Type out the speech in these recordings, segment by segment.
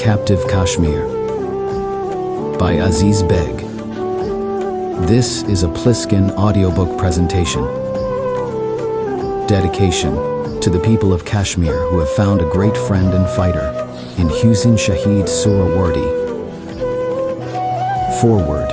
Captive Kashmir by Aziz Beg. This is a Pliskin audiobook presentation. Dedication to the people of Kashmir who have found a great friend and fighter in Hussein Shahid Suhrawardi. Forward.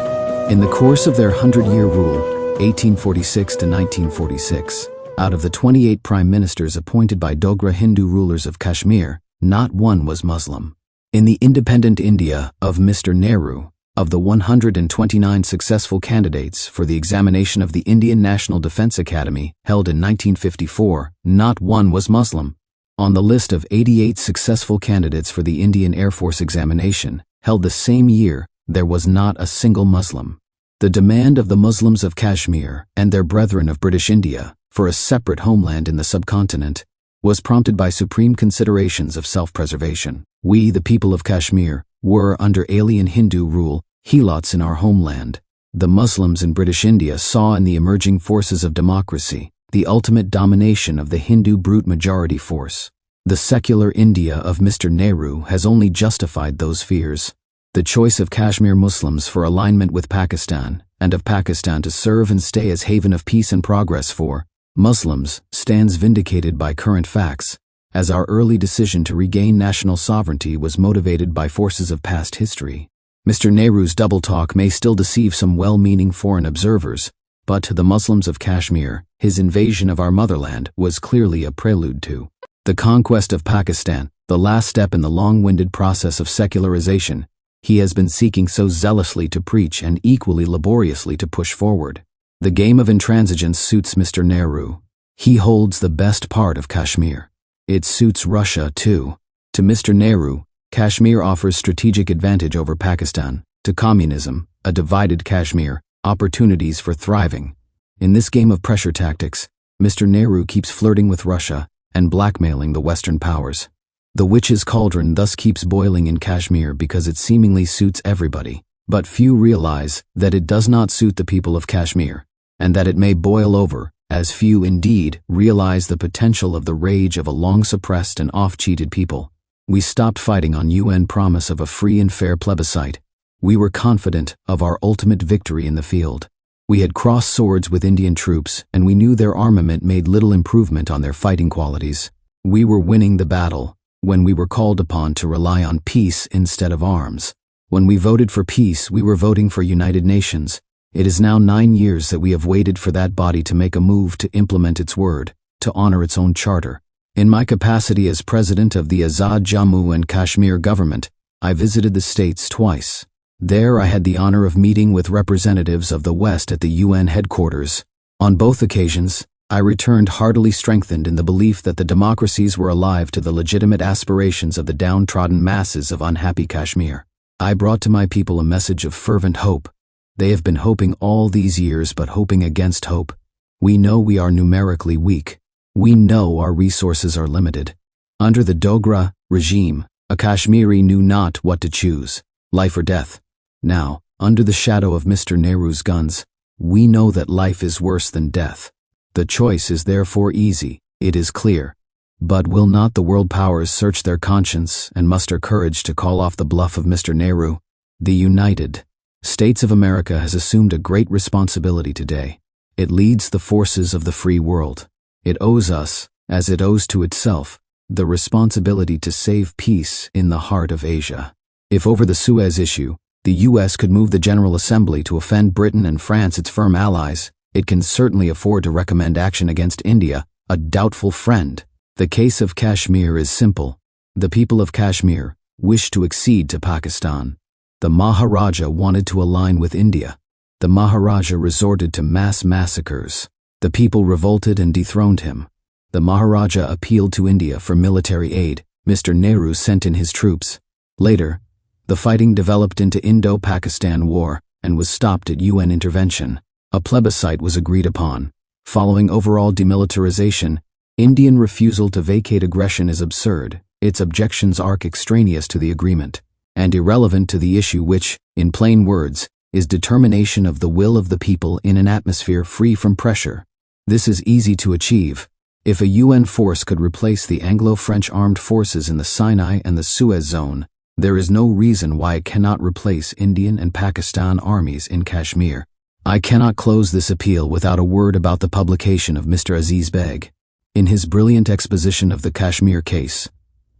In the course of their 100-year rule, 1846 to 1946, out of the 28 prime ministers appointed by Dogra Hindu rulers of Kashmir, not one was Muslim. In the independent India of Mr. Nehru, of the 129 successful candidates for the examination of the Indian National Defence Academy held in 1954, not one was Muslim. On the list of 88 successful candidates for the Indian Air Force examination held the same year, there was not a single Muslim. The demand of the Muslims of Kashmir and their brethren of British India for a separate homeland in the subcontinent was prompted by supreme considerations of self-preservation. We, the people of Kashmir, were, under alien Hindu rule, helots in our homeland. The Muslims in British India saw in the emerging forces of democracy the ultimate domination of the Hindu brute majority force. The secular India of Mr. Nehru has only justified those fears. The choice of Kashmir Muslims for alignment with Pakistan, and of Pakistan to serve and stay as haven of peace and progress for Muslims, stands vindicated by current facts, as our early decision to regain national sovereignty was motivated by forces of past history. Mr. Nehru's double talk may still deceive some well-meaning foreign observers, but to the Muslims of Kashmir, his invasion of our motherland was clearly a prelude to the conquest of Pakistan, the last step in the long-winded process of secularization he has been seeking so zealously to preach and equally laboriously to push forward. The game of intransigence suits Mr. Nehru. He holds the best part of Kashmir. It suits Russia, too. To Mr. Nehru, Kashmir offers strategic advantage over Pakistan. To communism, a divided Kashmir, opportunities for thriving. In this game of pressure tactics, Mr. Nehru keeps flirting with Russia and blackmailing the Western powers. The witch's cauldron thus keeps boiling in Kashmir because it seemingly suits everybody, but few realize that it does not suit the people of Kashmir, and that it may boil over, as few indeed realize the potential of the rage of a long-suppressed and oft-cheated people. We stopped fighting on UN promise of a free and fair plebiscite. We were confident of our ultimate victory in the field. We had crossed swords with Indian troops, and we knew their armament made little improvement on their fighting qualities. We were winning the battle when we were called upon to rely on peace instead of arms. When we voted for peace, we were voting for United Nations. It is now 9 years that we have waited for that body to make a move to implement its word, to honor its own charter. In my capacity as president of the Azad Jammu and Kashmir government, I visited the states twice. There I had the honor of meeting with representatives of the West at the UN headquarters. On both occasions, I returned heartily strengthened in the belief that the democracies were alive to the legitimate aspirations of the downtrodden masses of unhappy Kashmir. I brought to my people a message of fervent hope. They have been hoping all these years, but hoping against hope. We know we are numerically weak. We know our resources are limited. Under the Dogra regime, a Kashmiri knew not what to choose, life or death. Now, under the shadow of Mr. Nehru's guns, we know that life is worse than death. The choice is therefore easy, it is clear. But will not the world powers search their conscience and muster courage to call off the bluff of Mr. Nehru? The United States of America has assumed a great responsibility today. It leads the forces of the free world. It owes us, as it owes to itself, the responsibility to save peace in the heart of Asia. If over the Suez issue, the U.S. could move the General Assembly to offend Britain and France, its firm allies, it can certainly afford to recommend action against India, a doubtful friend. The case of Kashmir is simple. The people of Kashmir wish to accede to Pakistan. The Maharaja wanted to align with India. The Maharaja resorted to mass massacres. The people revolted and dethroned him. The Maharaja appealed to India for military aid. Mr. Nehru sent in his troops. Later, the fighting developed into Indo-Pakistan War and was stopped at UN intervention. A plebiscite was agreed upon. Following overall demilitarization, Indian refusal to vacate aggression is absurd. Its objections are extraneous to the agreement and irrelevant to the issue which, in plain words, is determination of the will of the people in an atmosphere free from pressure. This is easy to achieve. If a UN force could replace the Anglo-French armed forces in the Sinai and the Suez zone, There is no reason why it cannot replace Indian and Pakistan armies in Kashmir. I cannot close this appeal without a word about the publication of Mr. Aziz Beg. In his brilliant exposition of the Kashmir case,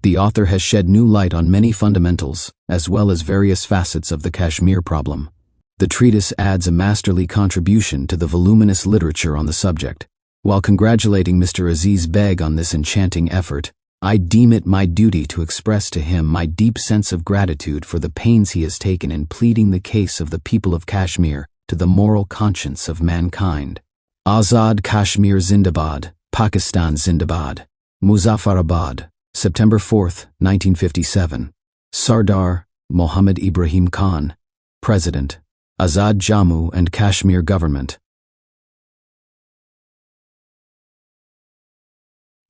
the author has shed new light on many fundamentals, as well as various facets of the Kashmir problem. The treatise adds a masterly contribution to the voluminous literature on the subject. While congratulating Mr. Aziz Beg on this enchanting effort, I deem it my duty to express to him my deep sense of gratitude for the pains he has taken in pleading the case of the people of Kashmir to the moral conscience of mankind. Azad Kashmir Zindabad, Pakistan Zindabad. Muzaffarabad, September 4, 1957. Sardar Mohammad Ibrahim Khan, President, Azad Jammu and Kashmir Government.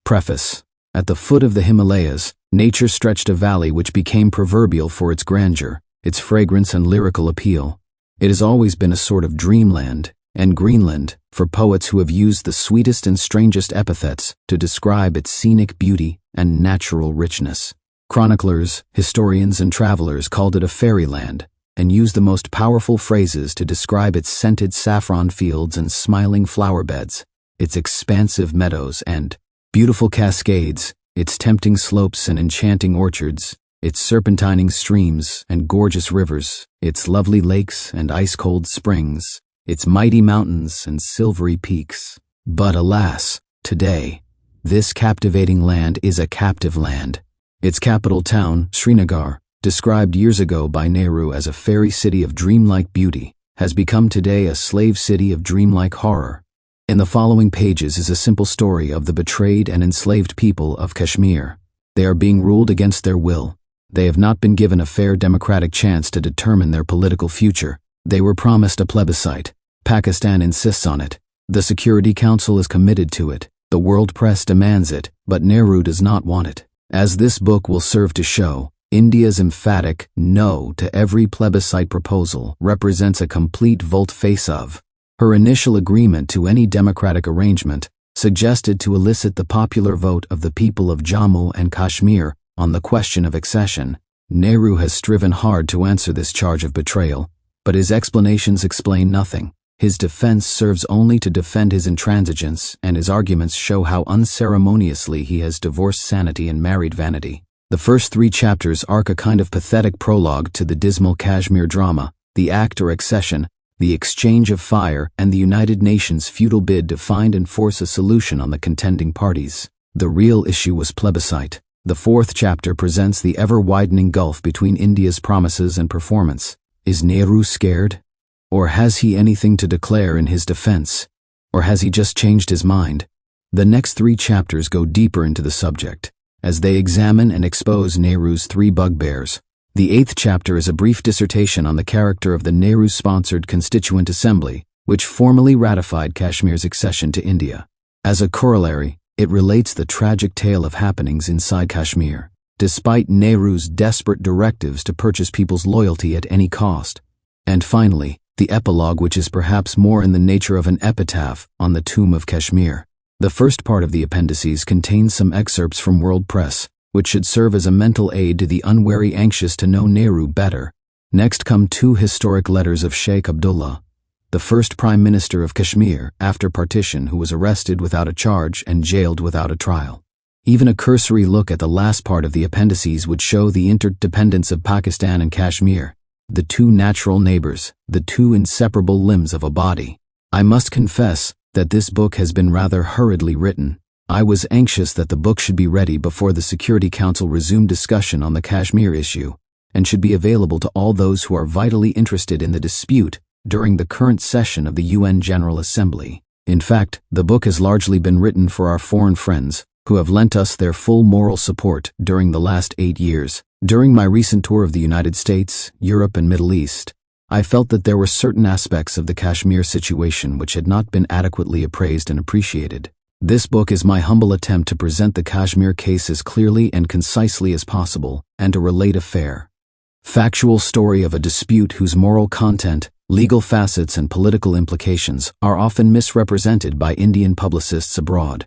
Preface. At the foot of the Himalayas, nature stretched a valley which became proverbial for its grandeur, its fragrance and lyrical appeal. It has always been a sort of dreamland, and Greenland, for poets who have used the sweetest and strangest epithets to describe its scenic beauty and natural richness. Chroniclers, historians, and travelers called it a fairyland, and used the most powerful phrases to describe its scented saffron fields and smiling flower beds, its expansive meadows and beautiful cascades, its tempting slopes and enchanting orchards, its serpentining streams and gorgeous rivers, its lovely lakes and ice-cold springs, its mighty mountains and silvery peaks. But alas, today, this captivating land is a captive land. Its capital town, Srinagar, described years ago by Nehru as a fairy city of dreamlike beauty, has become today a slave city of dreamlike horror. In the following pages is a simple story of the betrayed and enslaved people of Kashmir. They are being ruled against their will. They have not been given a fair democratic chance to determine their political future. They were promised a plebiscite. Pakistan insists on it. The Security Council is committed to it. The world press demands it, but Nehru does not want it. As this book will serve to show, India's emphatic no to every plebiscite proposal represents a complete volte-face of. Her initial agreement to any democratic arrangement suggested to elicit the popular vote of the people of Jammu and Kashmir on the question of accession. Nehru has striven hard to answer this charge of betrayal, but his explanations explain nothing. His defense serves only to defend his intransigence, and his arguments show how unceremoniously he has divorced sanity and married vanity. The first 3 chapters arc a kind of pathetic prologue to the dismal Kashmir drama, the act or accession, the exchange of fire, and the United Nations' futile bid to find and force a solution on the contending parties. The real issue was plebiscite. The 4th chapter presents the ever-widening gulf between India's promises and performance. Is Nehru scared? Or has he anything to declare in his defense? Or has he just changed his mind? The next 3 chapters go deeper into the subject, as they examine and expose Nehru's 3 bugbears. The 8th chapter is a brief dissertation on the character of the Nehru-sponsored Constituent Assembly, which formally ratified Kashmir's accession to India. As a corollary, it relates the tragic tale of happenings inside Kashmir, despite Nehru's desperate directives to purchase people's loyalty at any cost. And finally, the epilogue, which is perhaps more in the nature of an epitaph on the tomb of Kashmir. The first part of the appendices contains some excerpts from world press, which should serve as a mental aid to the unwary anxious to know Nehru better. Next come 2 historic letters of Sheikh Abdullah, the first Prime Minister of Kashmir after partition, who was arrested without a charge and jailed without a trial. Even a cursory look at the last part of the appendices would show the interdependence of Pakistan and Kashmir, the 2 natural neighbors, the 2 inseparable limbs of a body. I must confess that this book has been rather hurriedly written. I was anxious that the book should be ready before the Security Council resumed discussion on the Kashmir issue, and should be available to all those who are vitally interested in the dispute during the current session of the UN General Assembly. In fact, the book has largely been written for our foreign friends, who have lent us their full moral support during the last 8 years. During my recent tour of the United States, Europe, and Middle East, I felt that there were certain aspects of the Kashmir situation which had not been adequately appraised and appreciated. This book is my humble attempt to present the Kashmir case as clearly and concisely as possible, and to relate a fair, factual story of a dispute whose moral content, legal facets, and political implications are often misrepresented by Indian publicists abroad.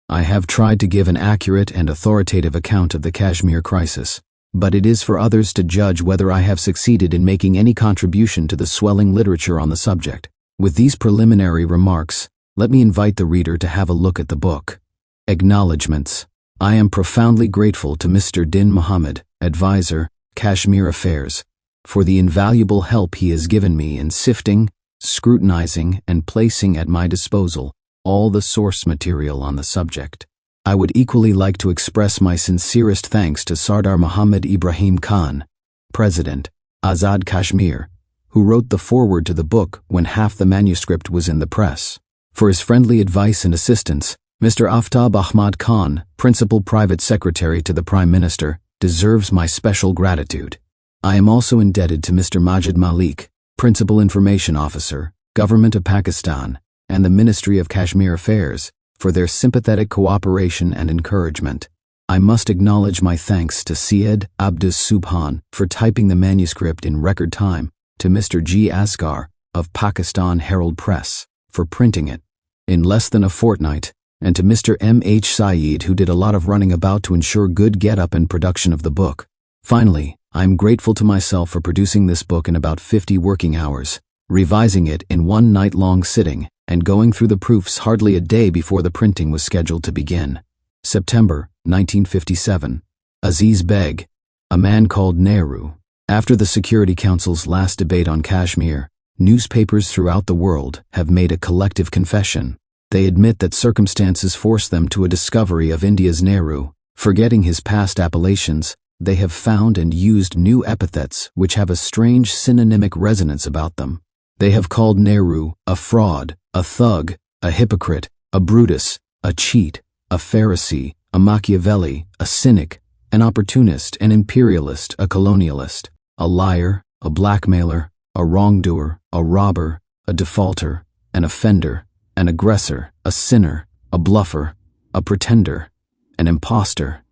I have tried to give an accurate and authoritative account of the Kashmir crisis, but it is for others to judge whether I have succeeded in making any contribution to the swelling literature on the subject. With these preliminary remarks, let me invite the reader to have a look at the book. Acknowledgements. I am profoundly grateful to Mr. Din Muhammad, Advisor, Kashmir Affairs, for the invaluable help he has given me in sifting, scrutinizing, and placing at my disposal all the source material on the subject. I would equally like to express my sincerest thanks to Sardar Muhammad Ibrahim Khan, President, Azad Kashmir, who wrote the foreword to the book when half the manuscript was in the press. For his friendly advice and assistance, Mr. Aftab Ahmad Khan, Principal Private Secretary to the Prime Minister, deserves my special gratitude. I am also indebted to Mr. Majid Malik, Principal Information Officer, Government of Pakistan, and the Ministry of Kashmir Affairs, for their sympathetic cooperation and encouragement. I must acknowledge my thanks to Syed Abdus Subhan for typing the manuscript in record time, to Mr. G. Asghar of Pakistan Herald Press for printing it in less than a fortnight, and to Mr. M. H. Saeed, who did a lot of running about to ensure good get-up and production of the book. Finally, I am grateful to myself for producing this book in about 50 working hours, revising it in one night-long sitting, and going through the proofs hardly a day before the printing was scheduled to begin. September 1957. Aziz Beg, a man called Nehru. After the Security Council's last debate on Kashmir, newspapers throughout the world have made a collective confession. They admit that circumstances forced them to a discovery of India's Nehru. Forgetting his past appellations, they have found and used new epithets which have a strange synonymic resonance about them. They have called Nehru a fraud, a thug, a hypocrite, a Brutus, a cheat, a Pharisee, a Machiavelli, a cynic, an opportunist, an imperialist, a colonialist, a liar, a blackmailer, a wrongdoer, a robber, a defaulter, an offender, an aggressor, a sinner, a bluffer, a pretender, an impostor,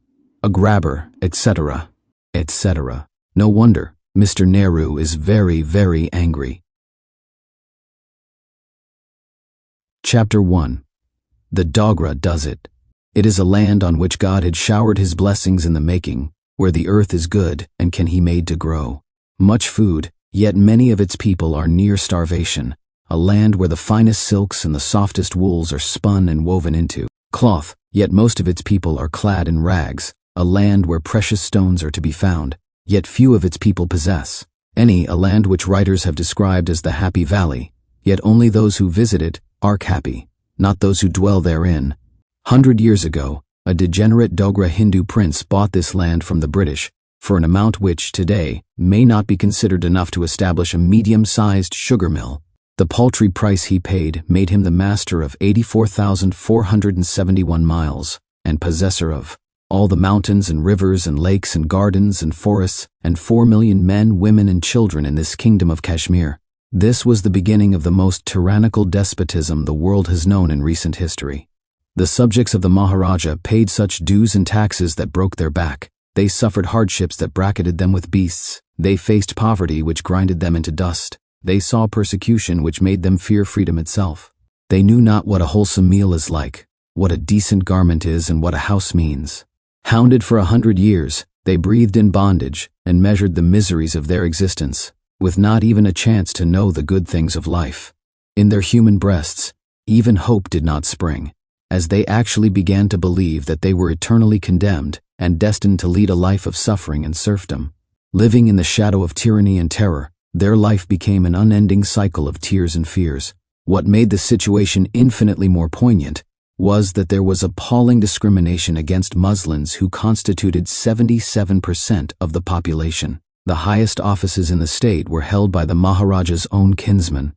a grabber, etc., etc. No wonder Mr. Nehru is very, very angry. Chapter 1. The Dogra does it. It is a land on which God had showered his blessings in the making, where the earth is good and can he made to grow. Much food, yet many of its people are near starvation. A land where the finest silks and the softest wools are spun and woven into cloth, yet most of its people are clad in rags. A land where precious stones are to be found, yet few of its people possess any. A land which writers have described as the Happy Valley, yet only those who visit it are happy, not those who dwell therein. 100 years ago, a degenerate Dogra Hindu prince bought this land from the British for an amount which, today, may not be considered enough to establish a medium-sized sugar mill. The paltry price he paid made him the master of 84,471 miles and possessor of all the mountains and rivers and lakes and gardens and forests and 4 million men, women, and children in this kingdom of Kashmir. This was the beginning of the most tyrannical despotism the world has known in recent history. The subjects of the Maharaja paid such dues and taxes that broke their back. They suffered hardships that bracketed them with beasts. They faced poverty which grinded them into dust. They saw persecution which made them fear freedom itself. They knew not what a wholesome meal is like, what a decent garment is, and what a house means. Hounded for 100 years, they breathed in bondage and measured the miseries of their existence, with not even a chance to know the good things of life. In their human breasts, even hope did not spring, as they actually began to believe that they were eternally condemned and destined to lead a life of suffering and serfdom. Living in the shadow of tyranny and terror, their life became an unending cycle of tears and fears. What made the situation infinitely more poignant was that there was appalling discrimination against Muslims, who constituted 77% of the population. The highest offices in the state were held by the Maharaja's own kinsmen.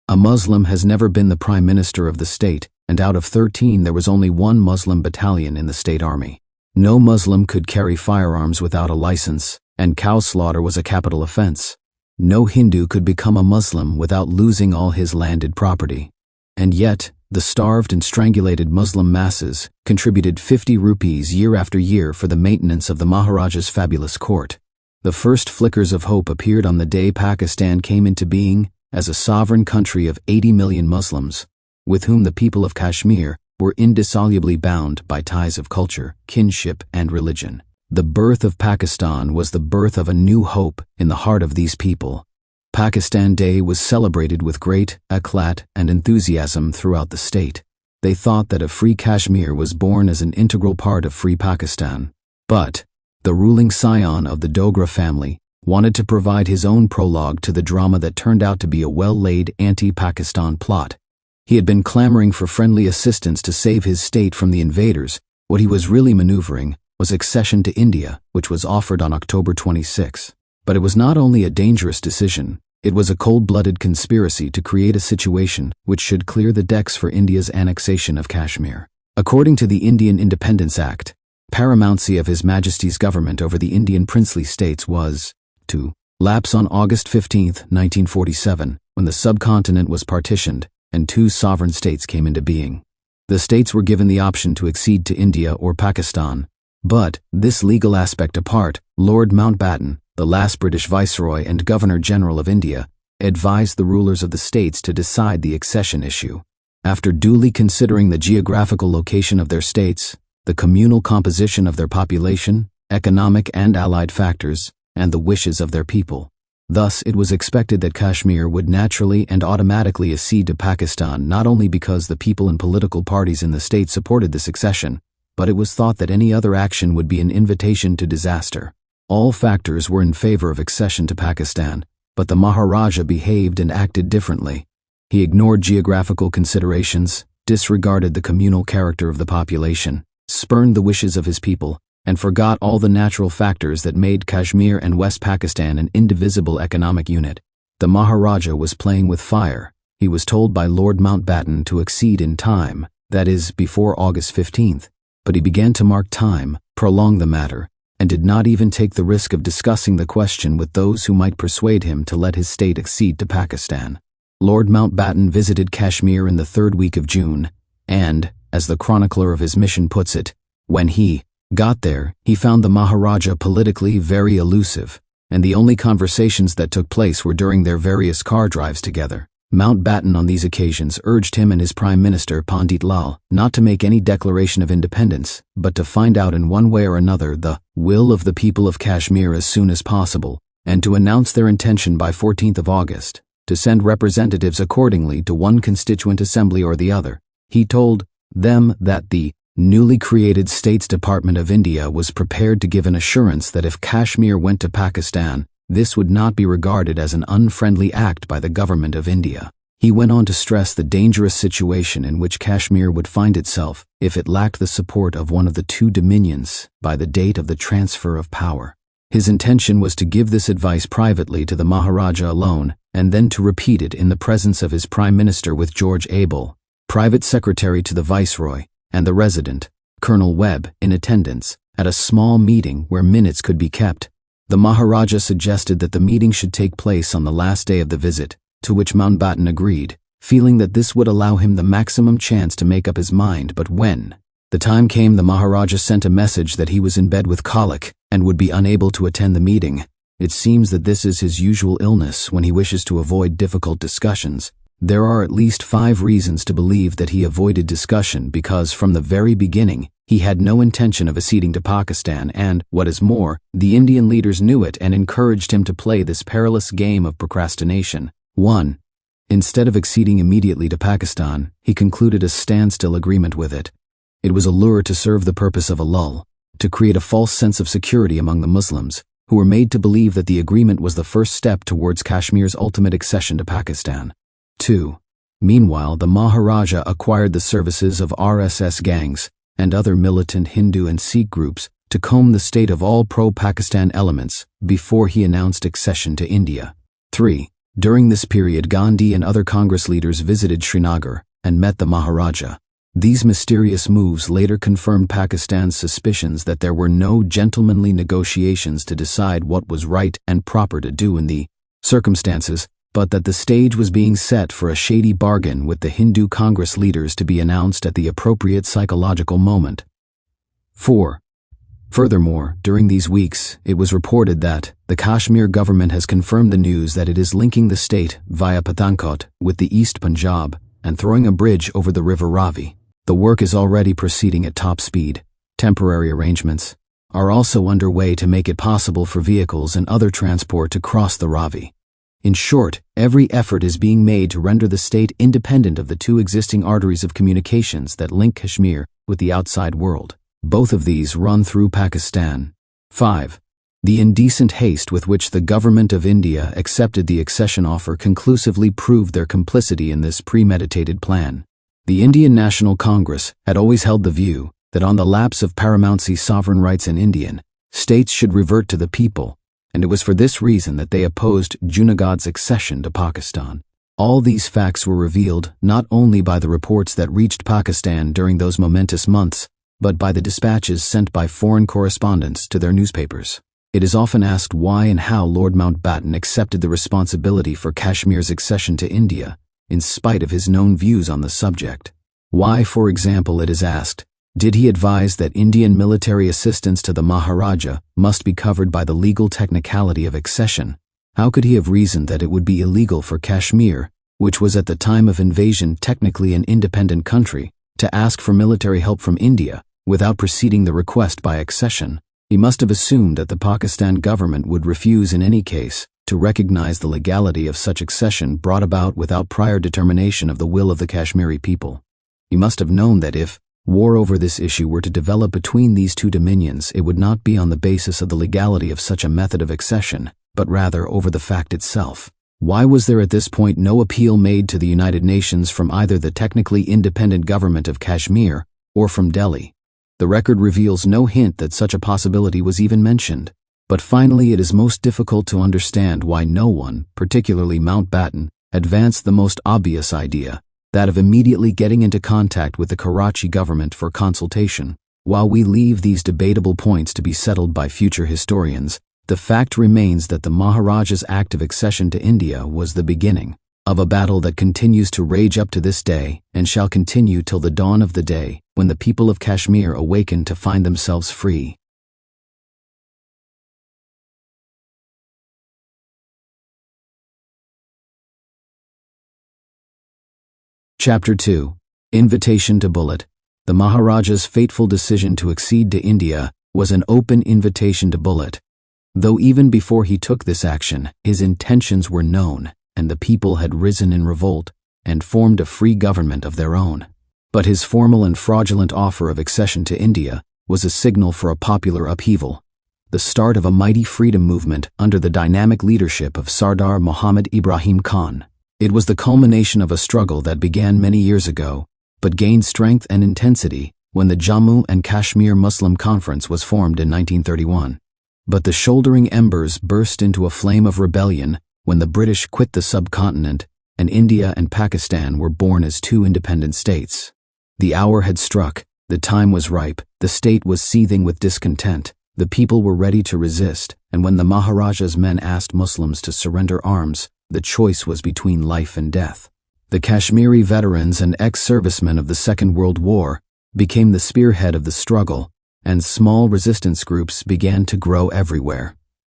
A Muslim has never been the prime minister of the state, and out of 13 there was only one Muslim battalion in the state army. No Muslim could carry firearms without a license, and cow slaughter was a capital offense. No Hindu could become a Muslim without losing all his landed property. And yet, the starved and strangulated Muslim masses contributed 50 rupees year after year for the maintenance of the Maharaja's fabulous court. The first flickers of hope appeared on the day Pakistan came into being as a sovereign country of 80 million Muslims, with whom the people of Kashmir were indissolubly bound by ties of culture, kinship, and religion. The birth of Pakistan was the birth of a new hope in the heart of these people. Pakistan Day was celebrated with great éclat and enthusiasm throughout the state. They thought that a free Kashmir was born as an integral part of free Pakistan. But the ruling scion of the Dogra family wanted to provide his own prologue to the drama that turned out to be a well-laid anti-Pakistan plot. He had been clamoring for friendly assistance to save his state from the invaders. What he was really maneuvering was accession to India, which was offered on October 26. But it was not only a dangerous decision, it was a cold-blooded conspiracy to create a situation which should clear the decks for India's annexation of Kashmir. According to the Indian Independence Act, paramountcy of His Majesty's government over the Indian princely states was to lapse on August 15, 1947, when the subcontinent was partitioned and two sovereign states came into being. The states were given the option to accede to India or Pakistan. But, this legal aspect apart, Lord Mountbatten, the last British Viceroy and Governor-General of India, advised the rulers of the states to decide the accession issue. After duly considering the geographical location of their states, the communal composition of their population, economic and allied factors, and the wishes of their people. Thus, it was expected that Kashmir would naturally and automatically accede to Pakistan, not only because the people and political parties in the state supported this accession, but it was thought that any other action would be an invitation to disaster. All factors were in favor of accession to Pakistan, but the Maharaja behaved and acted differently. He ignored geographical considerations, disregarded the communal character of the population, spurned the wishes of his people, and forgot all the natural factors that made Kashmir and West Pakistan an indivisible economic unit. The Maharaja was playing with fire. He was told by Lord Mountbatten to accede in time, that is, before August 15th. But he began to mark time, prolong the matter, and did not even take the risk of discussing the question with those who might persuade him to let his state accede to Pakistan. Lord Mountbatten visited Kashmir in the third week of June, and, as the chronicler of his mission puts it, when he got there, he found the Maharaja politically very elusive, and the only conversations that took place were during their various car drives together. Mountbatten on these occasions urged him and his Prime Minister Pandit Lal not to make any declaration of independence, but to find out in one way or another the will of the people of Kashmir as soon as possible, and to announce their intention by 14th of August, to send representatives accordingly to one constituent assembly or the other. He told them that the newly created States Department of India was prepared to give an assurance that if Kashmir went to Pakistan, this would not be regarded as an unfriendly act by the government of India. He went on to stress the dangerous situation in which Kashmir would find itself if it lacked the support of one of the two dominions by the date of the transfer of power. His intention was to give this advice privately to the Maharaja alone, and then to repeat it in the presence of his Prime Minister with George Abel, private secretary to the Viceroy, and the resident, Colonel Webb, in attendance, at a small meeting where minutes could be kept. The Maharaja suggested that the meeting should take place on the last day of the visit, to which Mountbatten agreed, feeling that this would allow him the maximum chance to make up his mind. But when the time came, the Maharaja sent a message that he was in bed with colic and would be unable to attend the meeting. It seems that this is his usual illness when he wishes to avoid difficult discussions. There are at least 5 reasons to believe that he avoided discussion because from the very beginning, he had no intention of acceding to Pakistan and, what is more, the Indian leaders knew it and encouraged him to play this perilous game of procrastination. 1. Instead of acceding immediately to Pakistan, he concluded a standstill agreement with it. It was a lure to serve the purpose of a lull, to create a false sense of security among the Muslims, who were made to believe that the agreement was the first step towards Kashmir's ultimate accession to Pakistan. 2. Meanwhile, the Maharaja acquired the services of RSS gangs and other militant Hindu and Sikh groups to comb the state of all pro-Pakistan elements before he announced accession to India. 3. During this period, Gandhi and other Congress leaders visited Srinagar and met the Maharaja. These mysterious moves later confirmed Pakistan's suspicions that there were no gentlemanly negotiations to decide what was right and proper to do in the circumstances, but that the stage was being set for a shady bargain with the Hindu Congress leaders to be announced at the appropriate psychological moment. 4. Furthermore, during these weeks, it was reported that the Kashmir government has confirmed the news that it is linking the state via Pathankot with the East Punjab and throwing a bridge over the river Ravi. The work is already proceeding at top speed. Temporary arrangements, are also underway to make it possible for vehicles and other transport to cross the Ravi. In short, every effort is being made to render the state independent of the two existing arteries of communications that link Kashmir with the outside world. Both of these run through Pakistan. 5. The indecent haste with which the government of India accepted the accession offer conclusively proved their complicity in this premeditated plan. The Indian National Congress had always held the view that on the lapse of paramountcy sovereign rights in Indian states should revert to the people, and it was for this reason that they opposed Junagadh's accession to Pakistan. All these facts were revealed not only by the reports that reached Pakistan during those momentous months, but by the dispatches sent by foreign correspondents to their newspapers. It is often asked why and how Lord Mountbatten accepted the responsibility for Kashmir's accession to India, in spite of his known views on the subject. Why, for example, it is asked, did he advise that Indian military assistance to the Maharaja must be covered by the legal technicality of accession? How could he have reasoned that it would be illegal for Kashmir, which was at the time of invasion technically an independent country, to ask for military help from India without preceding the request by accession? He must have assumed that the Pakistan government would refuse in any case to recognize the legality of such accession brought about without prior determination of the will of the Kashmiri people. He must have known that if war over this issue were to develop between these two dominions, it would not be on the basis of the legality of such a method of accession, but rather over the fact itself. Why was there at this point no appeal made to the United Nations from either the technically independent government of Kashmir or from Delhi? The record reveals no hint that such a possibility was even mentioned. But finally, it is most difficult to understand why no one, particularly Mountbatten, advanced the most obvious idea, that of immediately getting into contact with the Karachi government for consultation. While we leave these debatable points to be settled by future historians, the fact remains that the Maharaja's act of accession to India was the beginning of a battle that continues to rage up to this day and shall continue till the dawn of the day when the people of Kashmir awaken to find themselves free. Chapter 2. Invitation to Bullet. The Maharaja's fateful decision to accede to India was an open invitation to Bullet. Though even before he took this action, his intentions were known, and the people had risen in revolt and formed a free government of their own. But his formal and fraudulent offer of accession to India was a signal for a popular upheaval, the start of a mighty freedom movement under the dynamic leadership of Sardar Muhammad Ibrahim Khan. It was the culmination of a struggle that began many years ago, but gained strength and intensity when the Jammu and Kashmir Muslim Conference was formed in 1931. But the shouldering embers burst into a flame of rebellion when the British quit the subcontinent and India and Pakistan were born as two independent states. The hour had struck, the time was ripe, the state was seething with discontent, the people were ready to resist, and when the Maharaja's men asked Muslims to surrender arms, the choice was between life and death. The Kashmiri veterans and ex-servicemen of the Second World War became the spearhead of the struggle, and small resistance groups began to grow everywhere.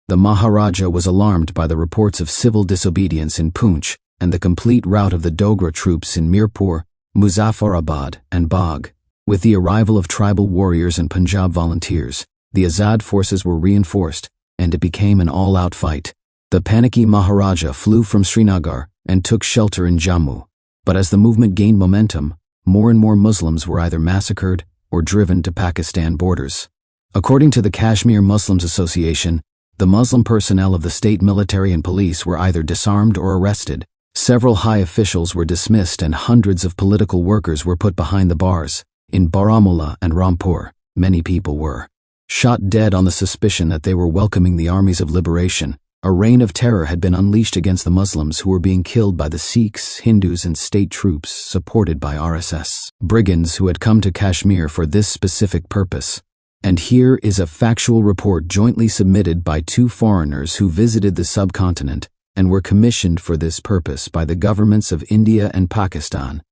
The Maharaja was alarmed by the reports of civil disobedience in Poonch and the complete rout of the Dogra troops in Mirpur, Muzaffarabad, and Bagh. With the arrival of tribal warriors and Punjab volunteers, the Azad forces were reinforced, and it became an all-out fight. The panicky Maharaja flew from Srinagar and took shelter in Jammu. But as the movement gained momentum, more and more Muslims were either massacred or driven to Pakistan borders. According to the Kashmir Muslims Association, the Muslim personnel of the state military and police were either disarmed or arrested. Several high officials were dismissed and hundreds of political workers were put behind the bars. In Baramulla and Rampur, many people were shot dead on the suspicion that they were welcoming the armies of liberation. A reign of terror had been unleashed against the Muslims who were being killed by the Sikhs, Hindus, and state troops supported by RSS brigands who had come to Kashmir for this specific purpose. And here is a factual report jointly submitted by two foreigners who visited the subcontinent and were commissioned for this purpose by the governments of India and Pakistan.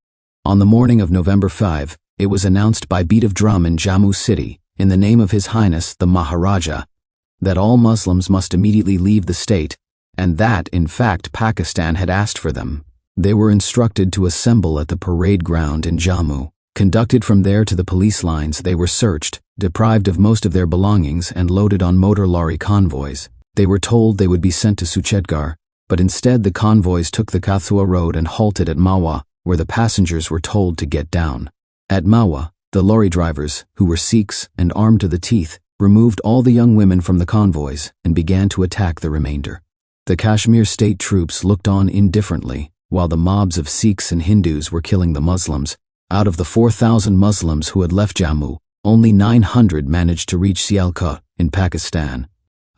On the morning of November 5, it was announced by beat of drum in Jammu city, in the name of His Highness the Maharaja, that all Muslims must immediately leave the state, and that, in fact, Pakistan had asked for them. They were instructed to assemble at the parade ground in Jammu. Conducted from there to the police lines, they were searched, Deprived of most of their belongings and loaded on motor lorry convoys, they were told they would be sent to Suchetgarh, but instead the convoys took the Kathua road and halted at Mawa, where the passengers were told to get down. At Mawa, the lorry drivers, who were Sikhs and armed to the teeth, removed all the young women from the convoys and began to attack the remainder. The Kashmir state troops looked on indifferently, while the mobs of Sikhs and Hindus were killing the Muslims. Out of the 4,000 Muslims who had left Jammu, only 900 managed to reach Sialkot in Pakistan.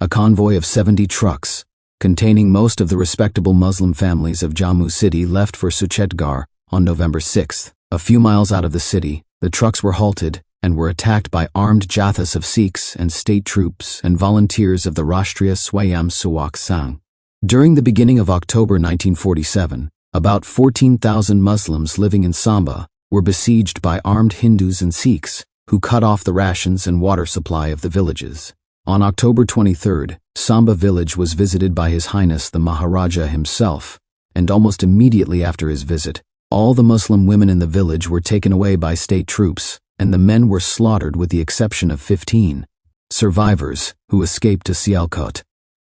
A convoy of 70 trucks, containing most of the respectable Muslim families of Jammu city, left for Suchetgarh on November 6. A few miles out of the city, the trucks were halted and were attacked by armed jathas of Sikhs and state troops and volunteers of the Rashtriya Swayam Sewak Sangh. During the beginning of October 1947, about 14,000 Muslims living in Samba were besieged by armed Hindus and Sikhs, who cut off the rations and water supply of the villages. On October 23, Samba village was visited by His Highness the Maharaja himself, and almost immediately after his visit, all the Muslim women in the village were taken away by state troops, and the men were slaughtered with the exception of 15 survivors who escaped to Sialkot.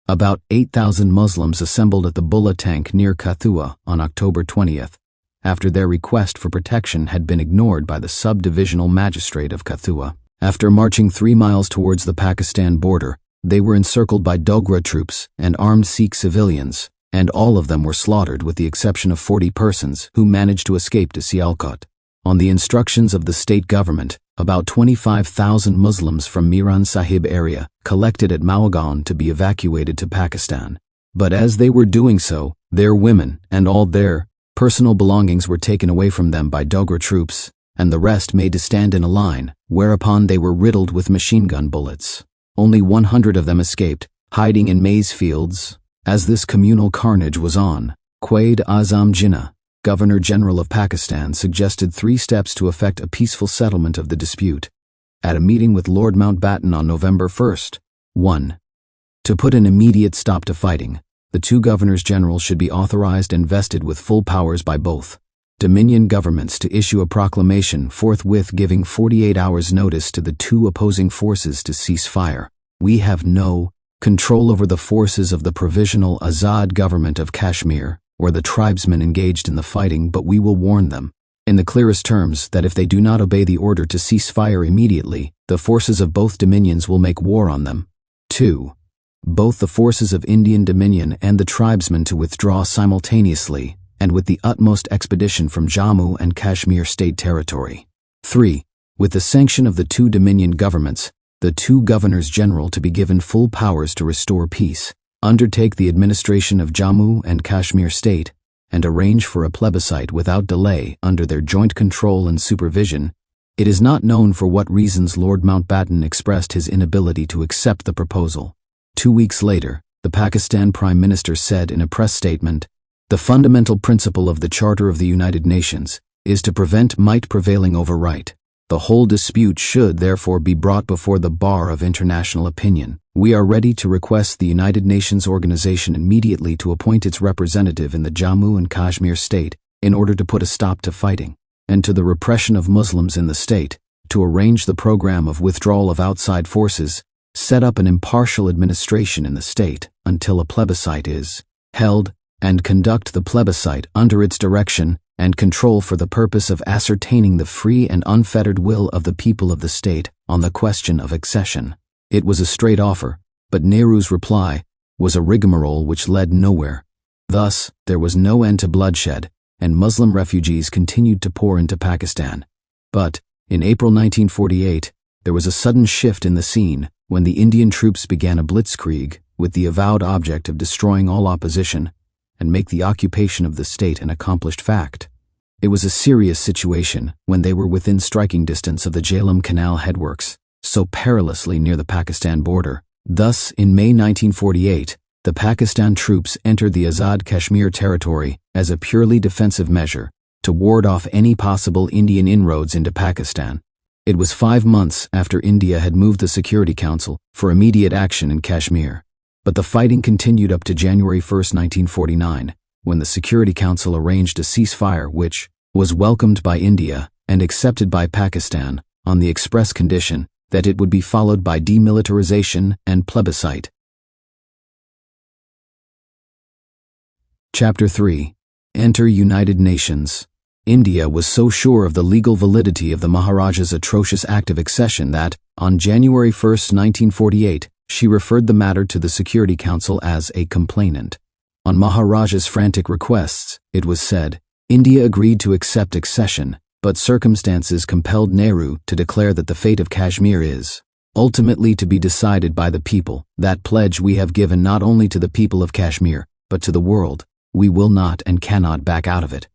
About 8,000 Muslims assembled at the Bulla tank near Kathua on October 20th, after their request for protection had been ignored by the sub-divisional magistrate of Kathua. After marching 3 miles towards the Pakistan border, they were encircled by Dogra troops and armed Sikh civilians, and all of them were slaughtered with the exception of 40 persons who managed to escape to Sialkot. On the instructions of the state government, about 25,000 Muslims from Miran Sahib area collected at Mawagan to be evacuated to Pakistan. But as they were doing so, their women and all their personal belongings were taken away from them by Dogra troops, and the rest made to stand in a line, whereupon they were riddled with machine gun bullets. Only 100 of them escaped, hiding in maize fields. As this communal carnage was on, Quaid Azam Jinnah, Governor General of Pakistan, suggested 3 steps to effect a peaceful settlement of the dispute. At a meeting with Lord Mountbatten on November 1st, 1. To put an immediate stop to fighting, the 2 governors-general should be authorized and vested with full powers by both Dominion governments to issue a proclamation forthwith giving 48 hours notice to the 2 opposing forces to cease fire. We have no control over the forces of the Provisional Azad Government of Kashmir or the tribesmen engaged in the fighting, but we will warn them, in the clearest terms, that if they do not obey the order to cease fire immediately, the forces of both dominions will make war on them. 2. Both the forces of Indian Dominion and the tribesmen to withdraw simultaneously and with the utmost expedition from Jammu and Kashmir state territory. 3. With the sanction of the 2 Dominion governments, the 2 governors-general to be given full powers to restore peace, undertake the administration of Jammu and Kashmir state, and arrange for a plebiscite without delay under their joint control and supervision. It is not known for what reasons Lord Mountbatten expressed his inability to accept the proposal. 2 weeks later, the Pakistan Prime Minister said in a press statement, "The fundamental principle of the Charter of the United Nations is to prevent might prevailing over right. The whole dispute should therefore be brought before the bar of international opinion. We are ready to request the United Nations Organization immediately to appoint its representative in the Jammu and Kashmir state in order to put a stop to fighting and to the repression of Muslims in the state, to arrange the program of withdrawal of outside forces, set up an impartial administration in the state until a plebiscite is held, and conduct the plebiscite under its direction and control for the purpose of ascertaining the free and unfettered will of the people of the state on the question of accession." It was a straight offer, but Nehru's reply was a rigmarole which led nowhere. Thus, there was no end to bloodshed, and Muslim refugees continued to pour into Pakistan. But, in April 1948, there was a sudden shift in the scene when the Indian troops began a blitzkrieg with the avowed object of destroying all opposition and make the occupation of the state an accomplished fact. It was a serious situation when they were within striking distance of the Jhelum Canal headworks, so perilously near the Pakistan border. Thus, in May 1948, the Pakistan troops entered the Azad Kashmir territory as a purely defensive measure to ward off any possible Indian inroads into Pakistan. It was 5 months after India had moved the Security Council for immediate action in Kashmir. But the fighting continued up to January 1, 1949, when the Security Council arranged a ceasefire which was welcomed by India and accepted by Pakistan on the express condition that it would be followed by demilitarization and plebiscite. Chapter 3. Enter United Nations. India was so sure of the legal validity of the Maharaja's atrocious act of accession that, on January 1, 1948, she referred the matter to the Security Council as a complainant. On Maharaja's frantic requests, it was said, India agreed to accept accession, but circumstances compelled Nehru to declare that the fate of Kashmir is ultimately to be decided by the people. That pledge we have given not only to the people of Kashmir, but to the world. We will not and cannot back out of it.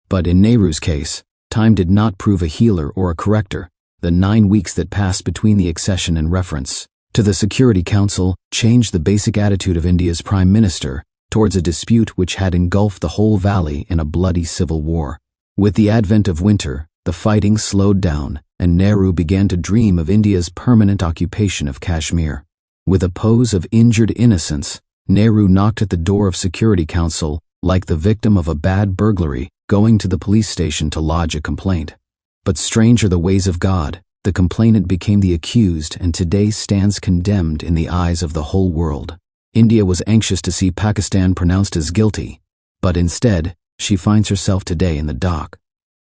But in Nehru's case, time did not prove a healer or a corrector. The 9 weeks that passed between the accession and reference to the Security Council changed the basic attitude of India's Prime Minister towards a dispute which had engulfed the whole valley in a bloody civil war. With the advent of winter, the fighting slowed down, and Nehru began to dream of India's permanent occupation of Kashmir. With a pose of injured innocence, Nehru knocked at the door of Security Council like the victim of a bad burglary, going to the police station to lodge a complaint. But strange are the ways of God. The complainant became the accused and today stands condemned in the eyes of the whole world. India was anxious to see Pakistan pronounced as guilty, but instead, she finds herself today in the dock.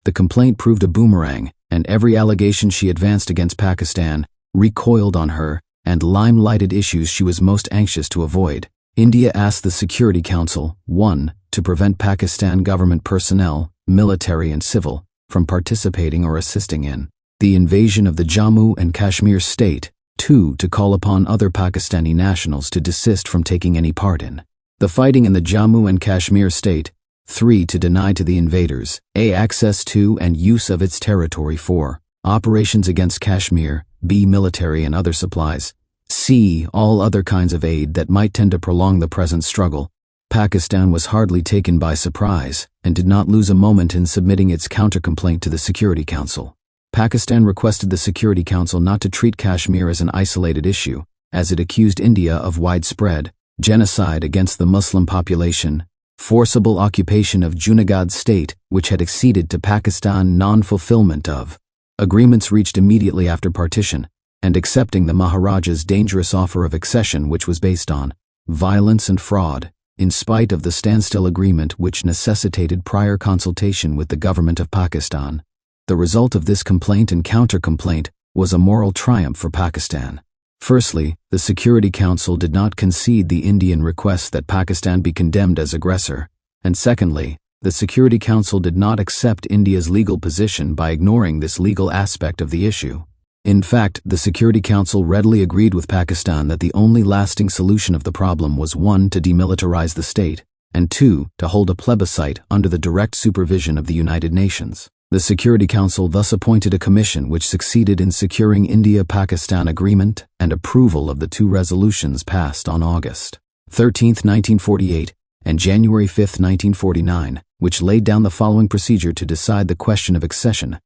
The complaint proved a boomerang, and every allegation she advanced against Pakistan recoiled on her and limelighted issues she was most anxious to avoid. India asked the Security Council, 1. To prevent Pakistan government personnel, military and civil, from participating or assisting in the invasion of the Jammu and Kashmir state, 2. To call upon other Pakistani nationals to desist from taking any part in the fighting in the Jammu and Kashmir state, 3. To deny to the invaders A. access to and use of its territory, 4. Operations against Kashmir, B. military and other supplies, C. all other kinds of aid that might tend to prolong the present struggle. Pakistan was hardly taken by surprise and did not lose a moment in submitting its counter-complaint to the Security Council. Pakistan requested the Security Council not to treat Kashmir as an isolated issue, as it accused India of widespread genocide against the Muslim population, forcible occupation of Junagadh state, which had acceded to Pakistan non-fulfillment of agreements reached immediately after partition, and accepting the Maharaja's dangerous offer of accession, which was based on violence and fraud, in spite of the standstill agreement which necessitated prior consultation with the government of Pakistan. The result of this complaint and counter-complaint was a moral triumph for Pakistan. Firstly, the Security Council did not concede the Indian request that Pakistan be condemned as aggressor, and secondly, the Security Council did not accept India's legal position by ignoring this legal aspect of the issue. In fact, the Security Council readily agreed with Pakistan that the only lasting solution of the problem was 1. To demilitarize the state, and 2. To hold a plebiscite under the direct supervision of the United Nations. The Security Council thus appointed a commission which succeeded in securing India-Pakistan agreement and approval of the 2 resolutions passed on August 13, 1948 and January 5, 1949, which laid down the following procedure to decide the question of accession.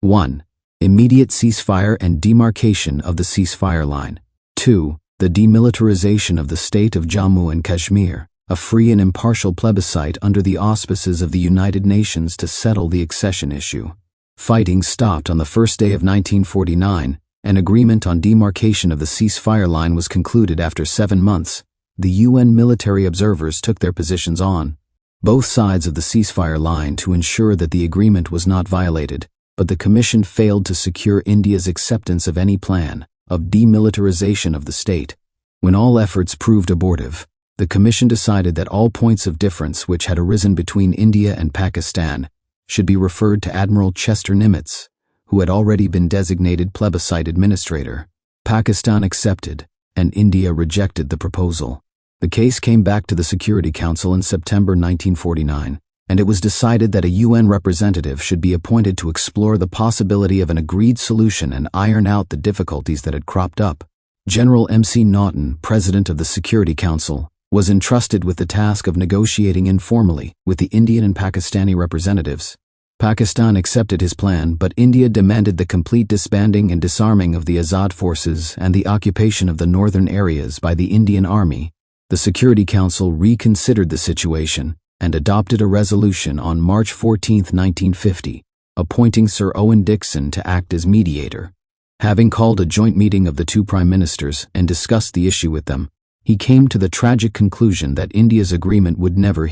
1. Immediate ceasefire and demarcation of the ceasefire line. 2. The demilitarization of the state of Jammu and Kashmir, a free and impartial plebiscite under the auspices of the United Nations to settle the accession issue. Fighting stopped on the first day of 1949. An agreement on demarcation of the ceasefire line was concluded after 7 months. The UN military observers took their positions on both sides of the ceasefire line to ensure that the agreement was not violated, but the Commission failed to secure India's acceptance of any plan of demilitarization of the state. When all efforts proved abortive, the Commission decided that all points of difference which had arisen between India and Pakistan should be referred to Admiral Chester Nimitz, who had already been designated plebiscite administrator. Pakistan accepted, and India rejected the proposal. The case came back to the Security Council in September 1949. And it was decided that a UN representative should be appointed to explore the possibility of an agreed solution and iron out the difficulties that had cropped up. General M.C. Naughton, president of the Security Council, was entrusted with the task of negotiating informally with the Indian and Pakistani representatives. Pakistan accepted his plan, but India demanded the complete disbanding and disarming of the Azad forces and the occupation of the northern areas by the Indian Army. The Security Council reconsidered the situation and adopted a resolution on March 14, 1950, appointing Sir Owen Dixon to act as mediator. Having called a joint meeting of the two prime ministers and discussed the issue with them, he came to the tragic conclusion that India's agreement would never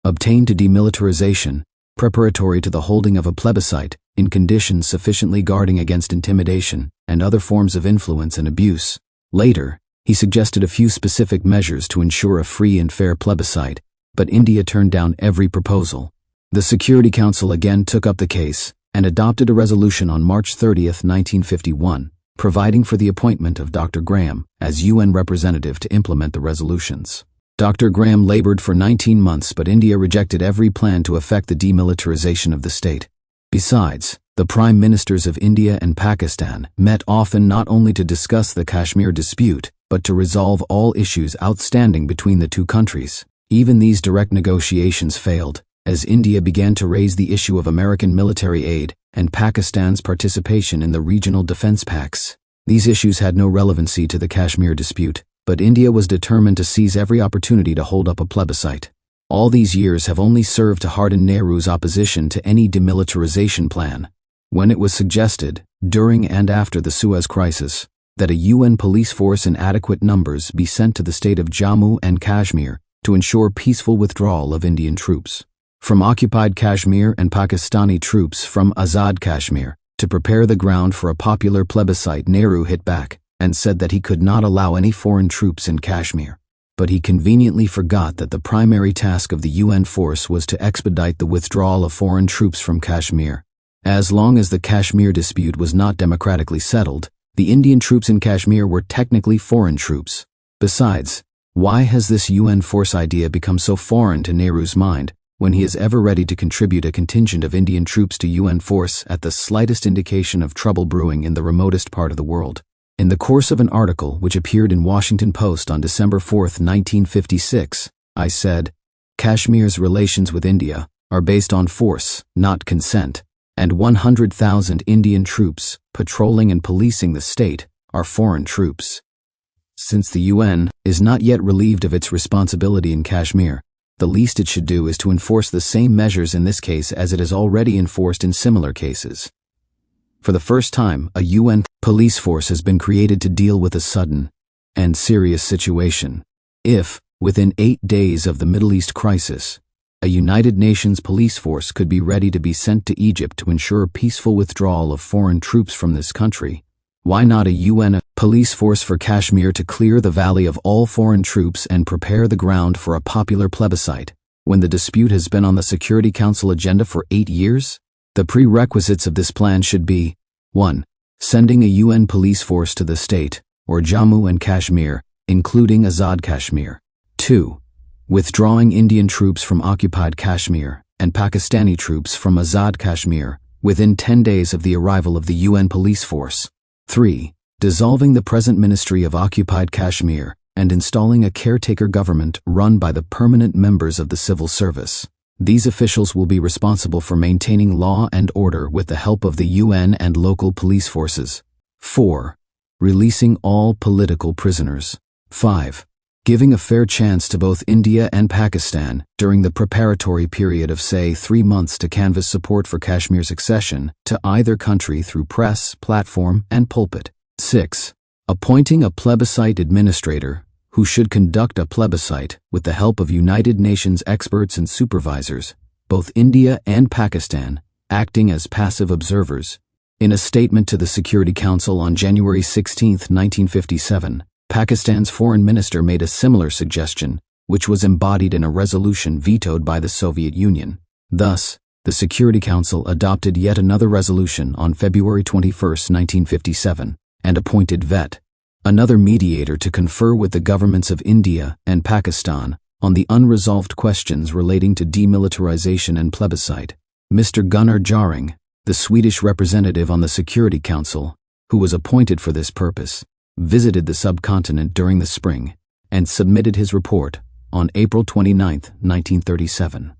obtain to demilitarization, preparatory to the holding of a plebiscite, in conditions sufficiently guarding against intimidation and other forms of influence and abuse. Later, he suggested a few specific measures to ensure a free and fair plebiscite, but India turned down every proposal. The Security Council again took up the case and adopted a resolution on March 30, 1951, providing for the appointment of Dr. Graham as UN representative to implement the resolutions. Dr. Graham labored for 19 months, but India rejected every plan to effect the demilitarization of the state. Besides, the prime ministers of India and Pakistan met often not only to discuss the Kashmir dispute, but to resolve all issues outstanding between the two countries. Even these direct negotiations failed, as India began to raise the issue of American military aid and Pakistan's participation in the regional defense pacts. These issues had no relevancy to the Kashmir dispute, but India was determined to seize every opportunity to hold up a plebiscite. All these years have only served to harden Nehru's opposition to any demilitarization plan. When it was suggested, during and after the Suez Crisis, that a UN police force in adequate numbers be sent to the state of Jammu and Kashmir to ensure peaceful withdrawal of Indian troops from occupied Kashmir and Pakistani troops from Azad Kashmir to prepare the ground for a popular plebiscite, Nehru hit back and said that he could not allow any foreign troops in Kashmir. But he conveniently forgot that the primary task of the UN force was to expedite the withdrawal of foreign troops from Kashmir. As long as the Kashmir dispute was not democratically settled, the Indian troops in Kashmir were technically foreign troops. Besides, why has this UN force idea become so foreign to Nehru's mind when he is ever ready to contribute a contingent of Indian troops to UN force at the slightest indication of trouble brewing in the remotest part of the world? In the course of an article which appeared in Washington Post on December 4, 1956, I said, "Kashmir's relations with India are based on force, not consent, and 100,000 Indian troops patrolling and policing the state are foreign troops. Since the UN is not yet relieved of its responsibility in Kashmir, the least it should do is to enforce the same measures in this case as it has already enforced in similar cases." For the first time, a UN police force has been created to deal with a sudden and serious situation. If, within 8 days of the Middle East crisis, a United Nations police force could be ready to be sent to Egypt to ensure peaceful withdrawal of foreign troops from this country, why not a UN police force for Kashmir to clear the valley of all foreign troops and prepare the ground for a popular plebiscite, when the dispute has been on the Security Council agenda for 8 years? The prerequisites of this plan should be 1. Sending a UN police force to the state, or Jammu and Kashmir, including Azad Kashmir. 2. Withdrawing Indian troops from occupied Kashmir and Pakistani troops from Azad Kashmir within 10 days of the arrival of the UN police force. 3. Dissolving the present Ministry of Occupied Kashmir and installing a caretaker government run by the permanent members of the civil service. These officials will be responsible for maintaining law and order with the help of the UN and local police forces. 4. Releasing all political prisoners. 5. Giving a fair chance to both India and Pakistan during the preparatory period of, say, 3 months to canvass support for Kashmir's accession to either country through press, platform, and pulpit. 6. Appointing a plebiscite administrator who should conduct a plebiscite with the help of United Nations experts and supervisors, both India and Pakistan, acting as passive observers. In a statement to the Security Council on January 16, 1957, Pakistan's foreign minister made a similar suggestion, which was embodied in a resolution vetoed by the Soviet Union. Thus, the Security Council adopted yet another resolution on February 21, 1957, and appointed VET, another mediator, to confer with the governments of India and Pakistan on the unresolved questions relating to demilitarization and plebiscite. Mr. Gunnar Jarring, the Swedish representative on the Security Council, who was appointed for this purpose, visited the subcontinent during the spring and submitted his report on April 29, 1937.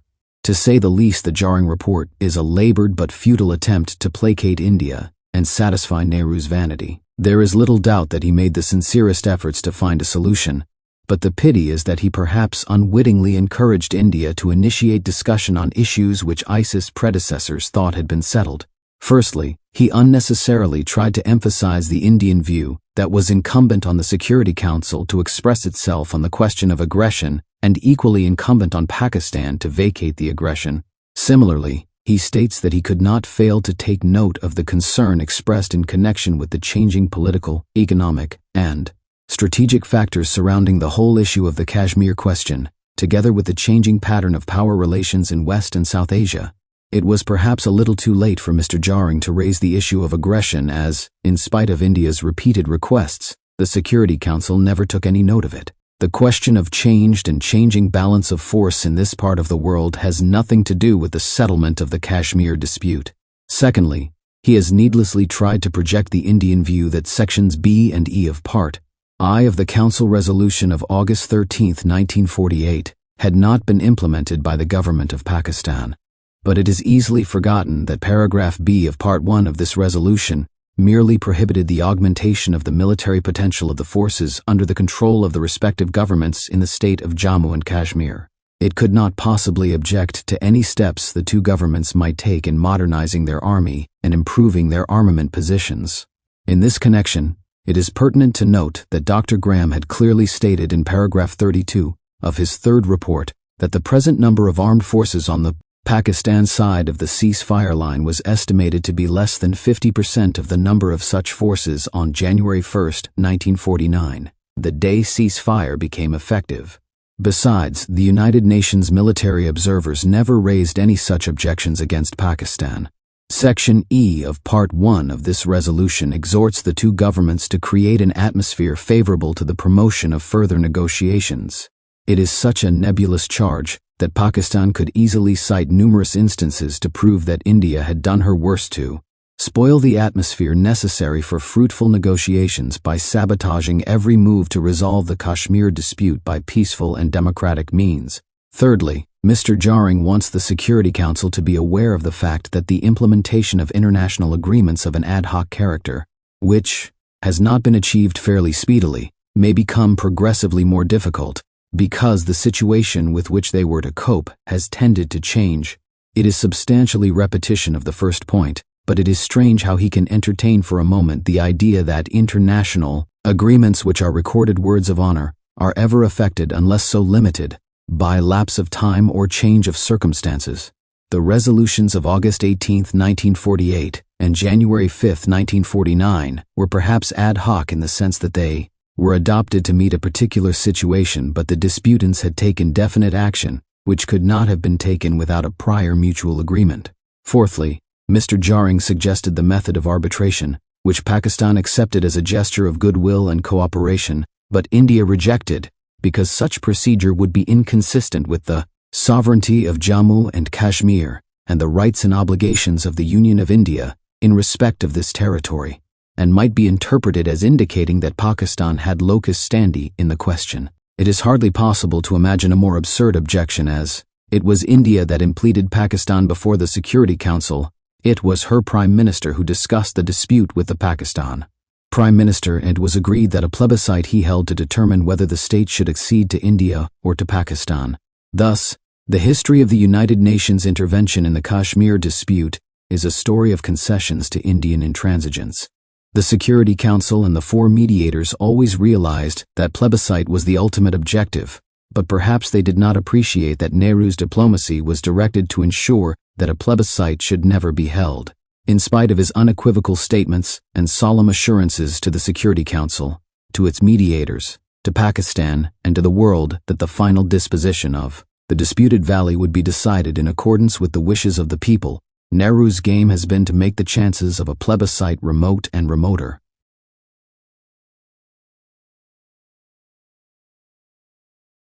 To say the least, the Jarring report is a labored but futile attempt to placate India and satisfy Nehru's vanity. There is little doubt that he made the sincerest efforts to find a solution, but the pity is that he perhaps unwittingly encouraged India to initiate discussion on issues which ISIS predecessors thought had been settled. Firstly, he unnecessarily tried to emphasize the Indian view that was incumbent on the Security Council to express itself on the question of aggression and equally incumbent on Pakistan to vacate the aggression. Similarly, he states that he could not fail to take note of the concern expressed in connection with the changing political, economic, and strategic factors surrounding the whole issue of the Kashmir question, together with the changing pattern of power relations in West and South Asia. It was perhaps a little too late for Mr. Jaring to raise the issue of aggression as, in spite of India's repeated requests, the Security Council never took any note of it. The question of changed and changing balance of force in this part of the world has nothing to do with the settlement of the Kashmir dispute. Secondly, he has needlessly tried to project the Indian view that Sections B and E of Part I of the Council Resolution of August 13, 1948, had not been implemented by the government of Pakistan. But it is easily forgotten that Paragraph B of Part 1 of this resolution merely prohibited the augmentation of the military potential of the forces under the control of the respective governments in the state of Jammu and Kashmir. It could not possibly object to any steps the two governments might take in modernizing their army and improving their armament positions. In this connection, it is pertinent to note that Dr. Graham had clearly stated in paragraph 32 of his third report that the present number of armed forces on the Pakistan side of the ceasefire line was estimated to be less than 50% of the number of such forces on January 1, 1949, the day ceasefire became effective. Besides, the United Nations military observers never raised any such objections against Pakistan. Section E of Part 1 of this resolution exhorts the two governments to create an atmosphere favorable to the promotion of further negotiations. It is such a nebulous charge that Pakistan could easily cite numerous instances to prove that India had done her worst to spoil the atmosphere necessary for fruitful negotiations by sabotaging every move to resolve the Kashmir dispute by peaceful and democratic means. Thirdly, Mr. Jaring wants the Security Council to be aware of the fact that the implementation of international agreements of an ad hoc character, which has not been achieved fairly speedily, may become progressively more difficult, because the situation with which they were to cope has tended to change. It is substantially repetition of the first point, but it is strange how he can entertain for a moment the idea that international agreements which are recorded words of honor are ever affected unless so limited by lapse of time or change of circumstances. The resolutions of August 18, 1948 and January 5, 1949 were perhaps ad hoc in the sense that they were adopted to meet a particular situation, but the disputants had taken definite action, which could not have been taken without a prior mutual agreement. Fourthly, Mr. Jaring suggested the method of arbitration, which Pakistan accepted as a gesture of goodwill and cooperation, but India rejected, because such procedure would be inconsistent with the sovereignty of Jammu and Kashmir and the rights and obligations of the Union of India in respect of this territory, and might be interpreted as indicating that Pakistan had locus standi in the question. It is hardly possible to imagine a more absurd objection, as it was India that impleaded Pakistan before the Security Council. It was her Prime Minister who discussed the dispute with the Pakistan Prime Minister, and it was agreed that a plebiscite he held to determine whether the state should accede to India or to Pakistan. Thus, the history of the United Nations intervention in the Kashmir dispute is a story of concessions to Indian intransigence. The Security Council and the four mediators always realized that plebiscite was the ultimate objective, but perhaps they did not appreciate that Nehru's diplomacy was directed to ensure that a plebiscite should never be held. In spite of his unequivocal statements and solemn assurances to the Security Council, to its mediators, to Pakistan, and to the world that the final disposition of the disputed valley would be decided in accordance with the wishes of the people, Nehru's game has been to make the chances of a plebiscite remote and remoter.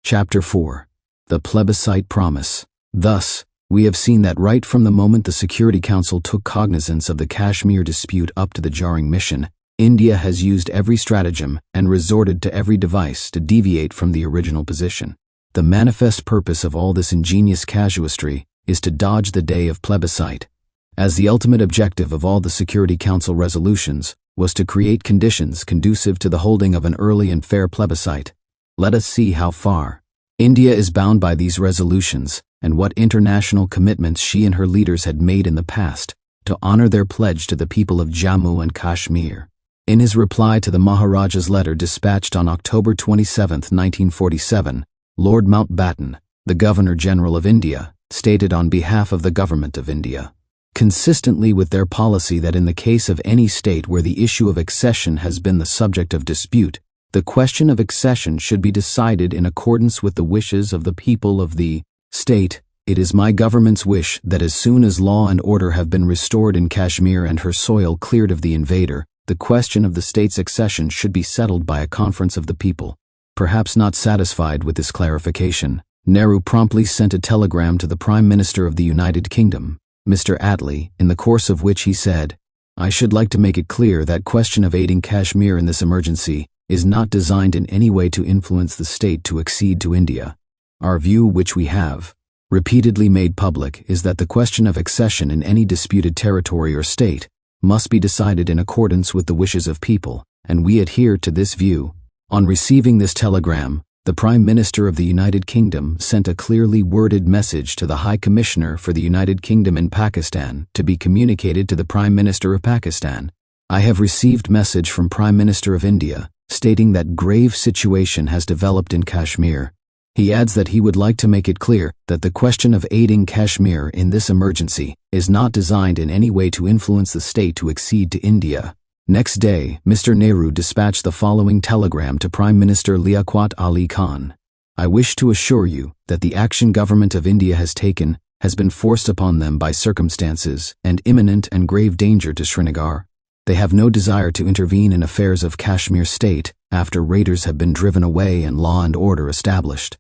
Chapter 4. The Plebiscite Promise. Thus, we have seen that right from the moment the Security Council took cognizance of the Kashmir dispute up to the Jaring mission, India has used every stratagem and resorted to every device to deviate from the original position. The manifest purpose of all this ingenious casuistry is to dodge the day of plebiscite, as the ultimate objective of all the Security Council resolutions was to create conditions conducive to the holding of an early and fair plebiscite. Let us see how far India is bound by these resolutions and what international commitments she and her leaders had made in the past. to honor their pledge to the people of Jammu and Kashmir. In his reply to the Maharaja's letter dispatched on October 27, 1947, Lord Mountbatten, the Governor-General of India, stated on behalf of the Government of India, consistently with their policy that in the case of any state where the issue of accession has been the subject of dispute, the question of accession should be decided in accordance with the wishes of the people of the state. It is my government's wish that as soon as law and order have been restored in Kashmir and her soil cleared of the invader, the question of the state's accession should be settled by a conference of the people. Perhaps not satisfied with this clarification, Nehru promptly sent a telegram to the Prime Minister of the United Kingdom, Mr. Attlee, in the course of which he said, "I should like to make it clear that question of aiding Kashmir in this emergency is not designed in any way to influence the state to accede to India. Our view, which we have repeatedly made public, is that the question of accession in any disputed territory or state must be decided in accordance with the wishes of people, and we adhere to this view." On receiving this telegram, the Prime Minister of the United Kingdom sent a clearly worded message to the High Commissioner for the United Kingdom in Pakistan to be communicated to the Prime Minister of Pakistan. "I have received message from Prime Minister of India stating that grave situation has developed in Kashmir." He adds that he would like to make it clear that the question of aiding Kashmir in this emergency is not designed in any way to influence the state to accede to India. Next day, Mr. Nehru dispatched the following telegram to Prime Minister Liaquat Ali Khan. "I wish to assure you that the action Government of India has taken has been forced upon them by circumstances and imminent and grave danger to Srinagar. They have no desire to intervene in affairs of Kashmir state after raiders have been driven away and law and order established.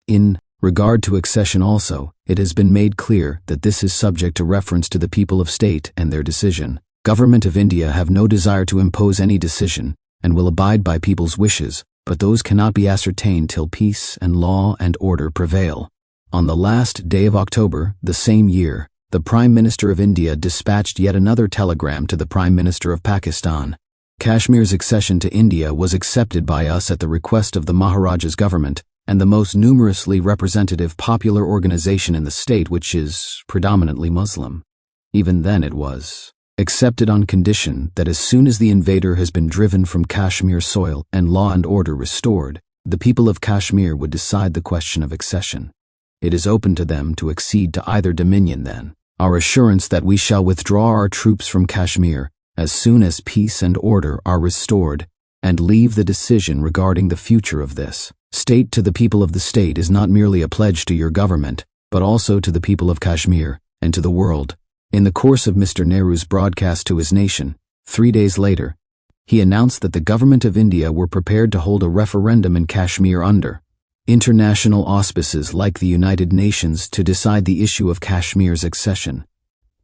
In regard to accession also, it has been made clear that this is subject to reference to the people of state and their decision. Government of India have no desire to impose any decision and will abide by people's wishes, but those cannot be ascertained till peace and law and order prevail." On the last day of October, the same year, the Prime Minister of India dispatched yet another telegram to the Prime Minister of Pakistan. "Kashmir's accession to India was accepted by us at the request of the Maharaja's government and the most numerously representative popular organization in the state, which is predominantly Muslim. Even then it was accepted on condition that as soon as the invader has been driven from Kashmir soil and law and order restored, the people of Kashmir would decide the question of accession. It is open to them to accede to either dominion then. Our assurance that we shall withdraw our troops from Kashmir as soon as peace and order are restored and leave the decision regarding the future of this state to the people of the state is not merely a pledge to your government, but also to the people of Kashmir and to the world." In the course of Mr. Nehru's broadcast to his nation, 3 days later, he announced that the Government of India were prepared to hold a referendum in Kashmir under international auspices like the United Nations to decide the issue of Kashmir's accession.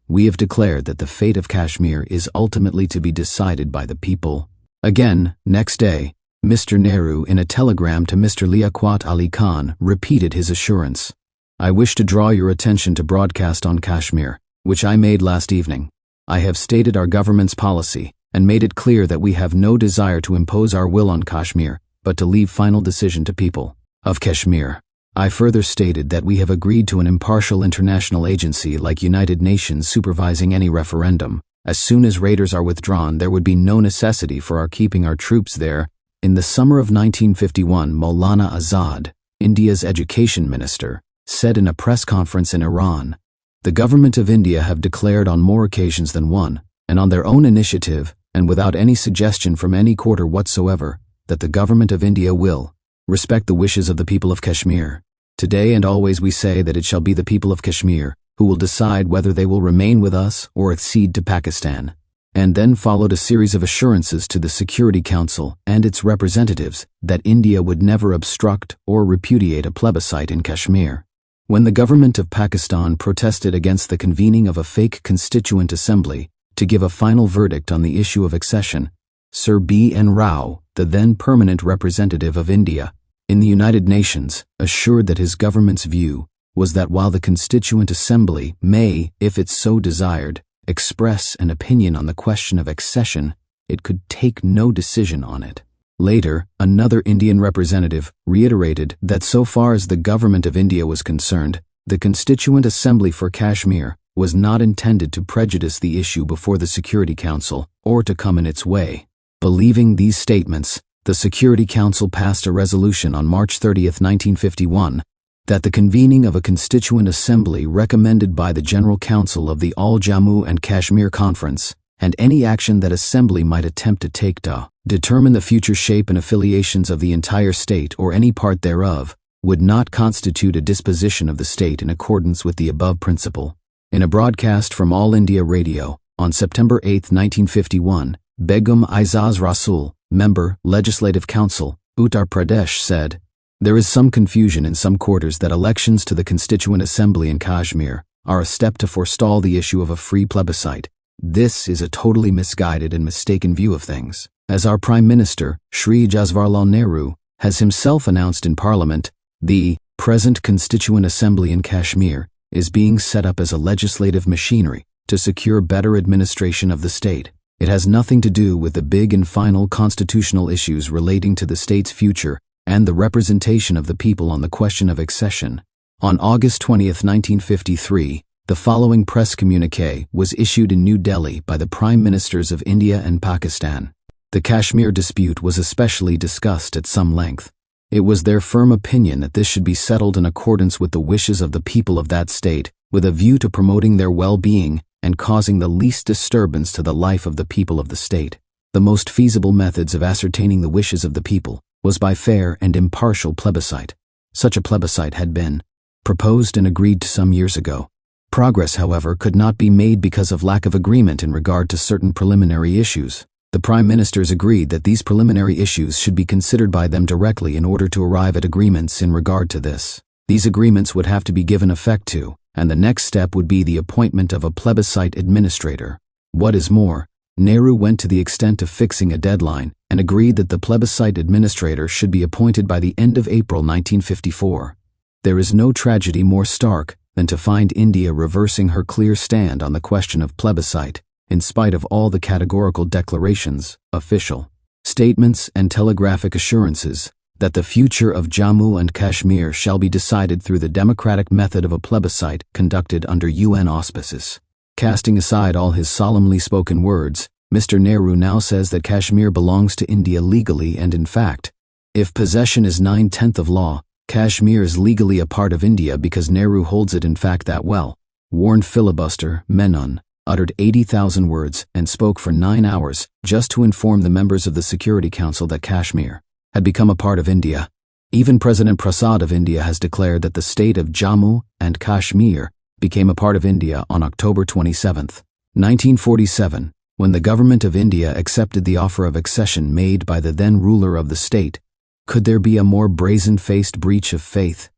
"We have declared that the fate of Kashmir is ultimately to be decided by the people." Again, next day, Mr. Nehru, in a telegram to Mr. Liaquat Ali Khan, repeated his assurance. "I wish to draw your attention to broadcast on Kashmir, which I made last evening. I have stated our government's policy and made it clear that we have no desire to impose our will on Kashmir, but to leave final decision to people of Kashmir. I further stated that we have agreed to an impartial international agency like United Nations supervising any referendum. As soon as raiders are withdrawn, there would be no necessity for our keeping our troops there." In the summer of 1951, Maulana Azad, India's education minister, said in a press conference in Iran, "The Government of India have declared on more occasions than one, and on their own initiative, and without any suggestion from any quarter whatsoever, that the Government of India will respect the wishes of the people of Kashmir. Today and always we say that it shall be the people of Kashmir who will decide whether they will remain with us or accede to Pakistan." And then followed a series of assurances to the Security Council and its representatives that India would never obstruct or repudiate a plebiscite in Kashmir. When the government of Pakistan protested against the convening of a fake constituent assembly to give a final verdict on the issue of accession, Sir B.N. Rao, the then permanent representative of India in the United Nations, assured that his government's view was that while the Constituent Assembly may, if it so desired, express an opinion on the question of accession, it could take no decision on it. Later, another Indian representative reiterated that so far as the Government of India was concerned, the Constituent Assembly for Kashmir was not intended to prejudice the issue before the Security Council or to come in its way. Believing these statements, the Security Council passed a resolution on March 30, 1951, that the convening of a Constituent Assembly recommended by the General Council of the All Jammu and Kashmir Conference, and any action that Assembly might attempt to take to determine the future shape and affiliations of the entire state or any part thereof, would not constitute a disposition of the state in accordance with the above principle. In a broadcast from All India Radio, on September 8, 1951, Begum Aizaz Rasul, member, Legislative Council, Uttar Pradesh, said, "There is some confusion in some quarters that elections to the Constituent Assembly in Kashmir are a step to forestall the issue of a free plebiscite. This is a totally misguided and mistaken view of things. As our Prime Minister, Shri Jawaharlal Nehru, has himself announced in Parliament, the present Constituent Assembly in Kashmir is being set up as a legislative machinery to secure better administration of the state. It has nothing to do with the big and final constitutional issues relating to the state's future and the representation of the people on the question of accession." On August 20, 1953, the following press communiqué was issued in New Delhi by the Prime Ministers of India and Pakistan. The Kashmir dispute was especially discussed at some length. It was their firm opinion that this should be settled in accordance with the wishes of the people of that state, with a view to promoting their well-being and causing the least disturbance to the life of the people of the state. The most feasible methods of ascertaining the wishes of the people was by fair and impartial plebiscite. Such a plebiscite had been proposed and agreed to some years ago. Progress, however, could not be made because of lack of agreement in regard to certain preliminary issues. The Prime Ministers agreed that these preliminary issues should be considered by them directly in order to arrive at agreements in regard to this. These agreements would have to be given effect to, and the next step would be the appointment of a plebiscite administrator. What is more, Nehru went to the extent of fixing a deadline and agreed that the plebiscite administrator should be appointed by the end of April 1954. There is no tragedy more stark than to find India reversing her clear stand on the question of plebiscite, in spite of all the categorical declarations, official statements, and telegraphic assurances that the future of Jammu and Kashmir shall be decided through the democratic method of a plebiscite conducted under UN auspices. Casting aside all his solemnly spoken words, Mr. Nehru now says that Kashmir belongs to India legally and in fact. If possession is 9/10 of law, Kashmir is legally a part of India because Nehru holds it in fact that well. Warned filibuster Menon uttered 80,000 words and spoke for 9 hours just to inform the members of the Security Council that Kashmir had become a part of India. Even President Prasad of India has declared that the state of Jammu and Kashmir became a part of India on October 27, 1947, when the government of India accepted the offer of accession made by the then ruler of the state. Could there be a more brazen-faced breach of faith?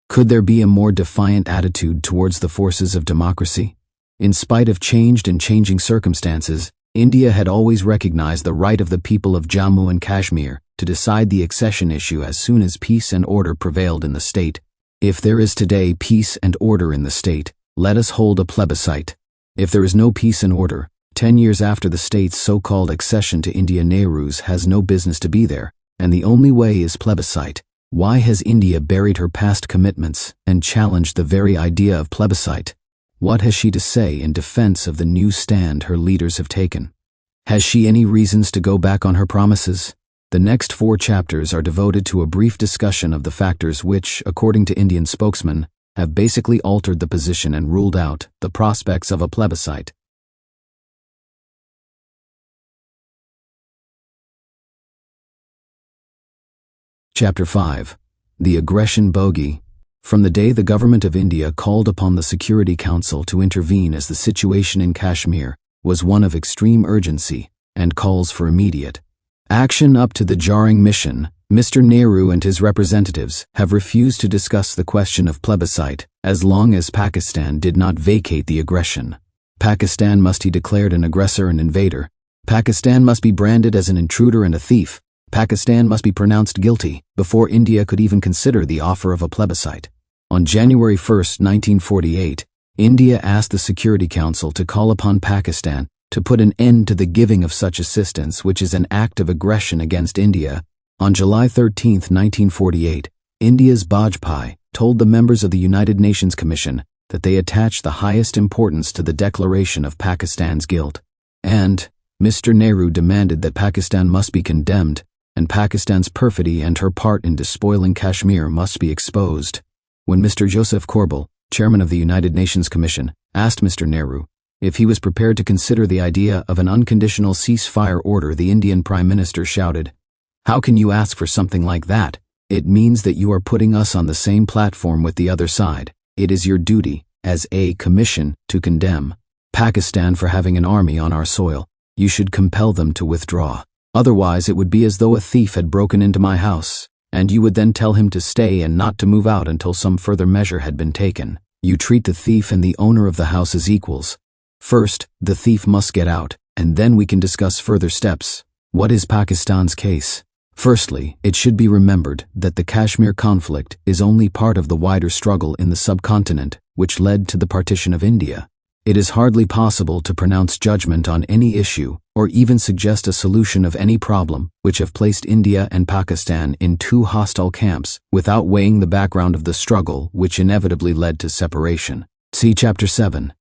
Could there be a more defiant attitude towards the forces of democracy? In spite of changed and changing circumstances, India had always recognized the right of the people of Jammu and Kashmir to decide the accession issue as soon as peace and order prevailed in the state. If there is today peace and order in the state, let us hold a plebiscite. If there is no peace and order, 10 years after the state's so-called accession to India, Nehru's has no business to be there, and the only way is plebiscite. Why has India buried her past commitments and challenged the very idea of plebiscite? What has she to say in defense of the new stand her leaders have taken? Has she any reasons to go back on her promises? The next 4 chapters are devoted to a brief discussion of the factors which, according to Indian spokesmen, have basically altered the position and ruled out the prospects of a plebiscite. Chapter 5. The Aggression Bogey. From the day the Government of India called upon the Security Council to intervene as the situation in Kashmir was one of extreme urgency and calls for immediate action up to the jarring mission, Mr. Nehru and his representatives have refused to discuss the question of plebiscite as long as Pakistan did not vacate the aggression. Pakistan must be declared an aggressor and invader. Pakistan must be branded as an intruder and a thief. Pakistan must be pronounced guilty before India could even consider the offer of a plebiscite. On January 1, 1948, India asked the Security Council to call upon Pakistan to put an end to the giving of such assistance, which is an act of aggression against India. On July 13, 1948, India's Bajpai told the members of the United Nations Commission that they attach the highest importance to the declaration of Pakistan's guilt. And Mr. Nehru demanded that Pakistan must be condemned, and Pakistan's perfidy and her part in despoiling Kashmir must be exposed. When Mr. Joseph Corbel, chairman of the United Nations Commission, asked Mr. Nehru if he was prepared to consider the idea of an unconditional ceasefire order, the Indian Prime Minister shouted, "How can you ask for something like that? It means that you are putting us on the same platform with the other side. It is your duty, as a commission, to condemn Pakistan for having an army on our soil. You should compel them to withdraw. Otherwise it would be as though a thief had broken into my house, and you would then tell him to stay and not to move out until some further measure had been taken. You treat the thief and the owner of the house as equals. First, the thief must get out, and then we can discuss further steps." What is Pakistan's case? Firstly, it should be remembered that the Kashmir conflict is only part of the wider struggle in the subcontinent, which led to the partition of India. It is hardly possible to pronounce judgment on any issue, or even suggest a solution of any problem, which have placed India and Pakistan in two hostile camps, without weighing the background of the struggle which inevitably led to separation. See Chapter 7.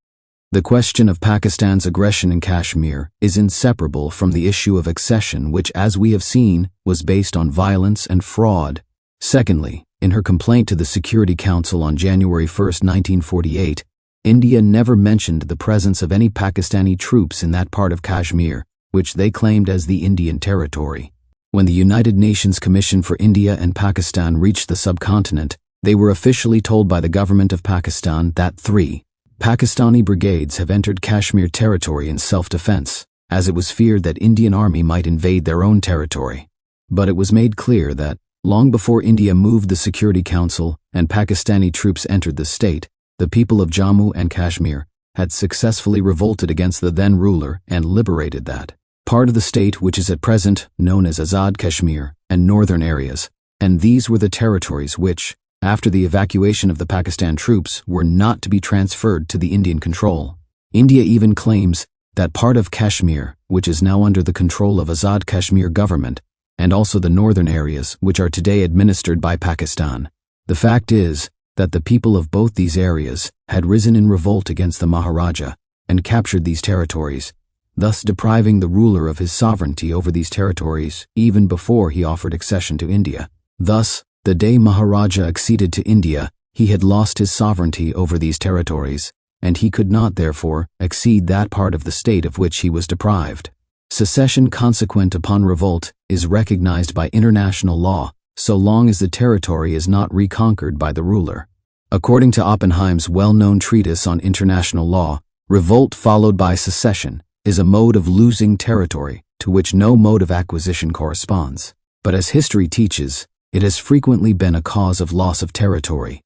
The question of Pakistan's aggression in Kashmir is inseparable from the issue of accession, which, as we have seen, was based on violence and fraud. Secondly, in her complaint to the Security Council on January 1, 1948, India never mentioned the presence of any Pakistani troops in that part of Kashmir, which they claimed as the Indian territory. When the United Nations Commission for India and Pakistan reached the subcontinent, they were officially told by the government of Pakistan that 3 Pakistani brigades have entered Kashmir territory in self-defense, as it was feared that Indian army might invade their own territory. But it was made clear that, long before India moved the Security Council and Pakistani troops entered the state, the people of Jammu and Kashmir had successfully revolted against the then ruler and liberated that part of the state which is at present known as Azad Kashmir and northern areas, and these were the territories which, after the evacuation of the Pakistan troops, were not to be transferred to the Indian control. India even claims that part of Kashmir, which is now under the control of Azad Kashmir government, and also the northern areas which are today administered by Pakistan. The fact is that the people of both these areas had risen in revolt against the Maharaja and captured these territories, thus depriving the ruler of his sovereignty over these territories even before he offered accession to India. Thus, the day Maharaja acceded to India, he had lost his sovereignty over these territories, and he could not therefore accede that part of the state of which he was deprived. Secession consequent upon revolt is recognized by international law so long as the territory is not reconquered by the ruler. According to Oppenheim's well-known treatise on international law, revolt followed by secession is a mode of losing territory to which no mode of acquisition corresponds. But as history teaches, it has frequently been a cause of loss of territory.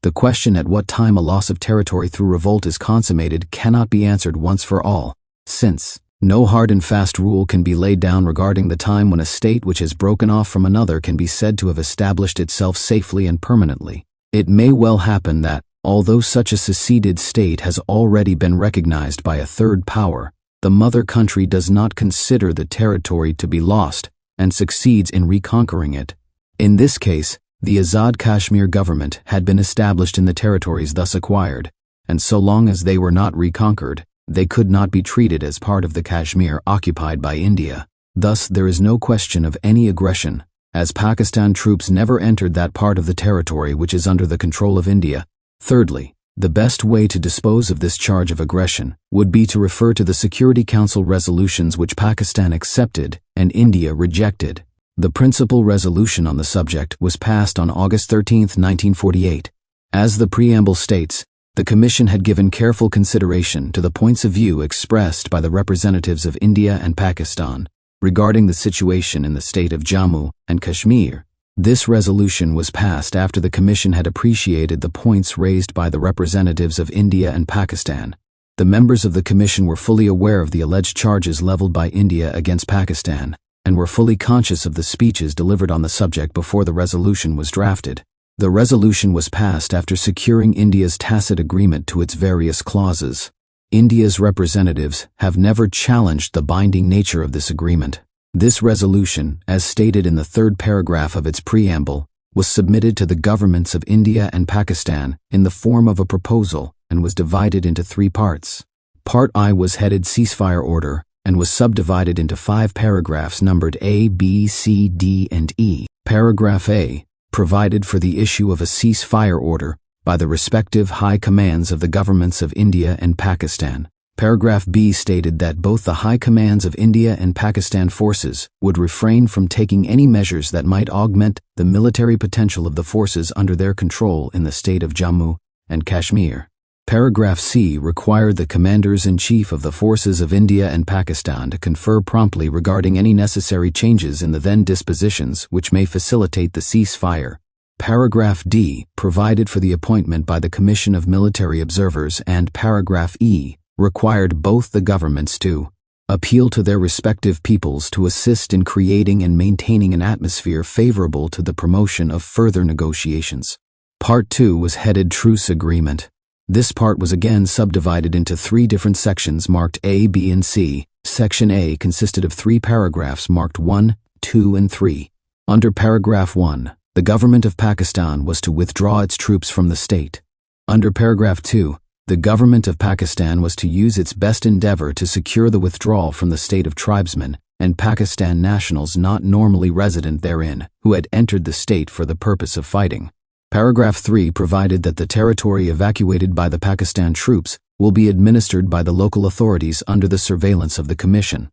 The question at what time a loss of territory through revolt is consummated cannot be answered once for all, since no hard and fast rule can be laid down regarding the time when a state which has broken off from another can be said to have established itself safely and permanently. It may well happen that, although such a seceded state has already been recognized by a third power, the mother country does not consider the territory to be lost and succeeds in reconquering it. In this case, the Azad Kashmir government had been established in the territories thus acquired, and so long as they were not reconquered, they could not be treated as part of the Kashmir occupied by India. Thus, there is no question of any aggression, as Pakistan troops never entered that part of the territory which is under the control of India. Thirdly, the best way to dispose of this charge of aggression would be to refer to the Security Council resolutions which Pakistan accepted and India rejected. The principal resolution on the subject was passed on August 13, 1948. As the preamble states, the Commission had given careful consideration to the points of view expressed by the representatives of India and Pakistan regarding the situation in the state of Jammu and Kashmir. This resolution was passed after the Commission had appreciated the points raised by the representatives of India and Pakistan. The members of the Commission were fully aware of the alleged charges leveled by India against Pakistan, and were fully conscious of the speeches delivered on the subject before the resolution was drafted. The resolution was passed after securing India's tacit agreement to its various clauses. India's representatives have never challenged the binding nature of this agreement. This resolution, as stated in the third paragraph of its preamble, was submitted to the governments of India and Pakistan in the form of a proposal and was divided into 3 parts. Part I was headed Ceasefire Order and was subdivided into 5 paragraphs numbered A, B, C, D, and E. Paragraph A provided for the issue of a ceasefire order by the respective high commands of the governments of India and Pakistan. Paragraph B stated that both the high commands of India and Pakistan forces would refrain from taking any measures that might augment the military potential of the forces under their control in the state of Jammu and Kashmir. Paragraph C required the commanders-in-chief of the forces of India and Pakistan to confer promptly regarding any necessary changes in the then dispositions which may facilitate the ceasefire. Paragraph D provided for the appointment by the Commission of Military Observers, and Paragraph E required both the governments to appeal to their respective peoples to assist in creating and maintaining an atmosphere favorable to the promotion of further negotiations. Part 2 was headed Truce Agreement. This part was again subdivided into 3 different sections marked A, B, and C. Section A consisted of 3 paragraphs marked 1, 2, and 3. Under Paragraph 1, the government of Pakistan was to withdraw its troops from the state. Under Paragraph 2, the government of Pakistan was to use its best endeavor to secure the withdrawal from the state of tribesmen and Pakistan nationals not normally resident therein, who had entered the state for the purpose of fighting. Paragraph 3 provided that the territory evacuated by the Pakistan troops will be administered by the local authorities under the surveillance of the Commission.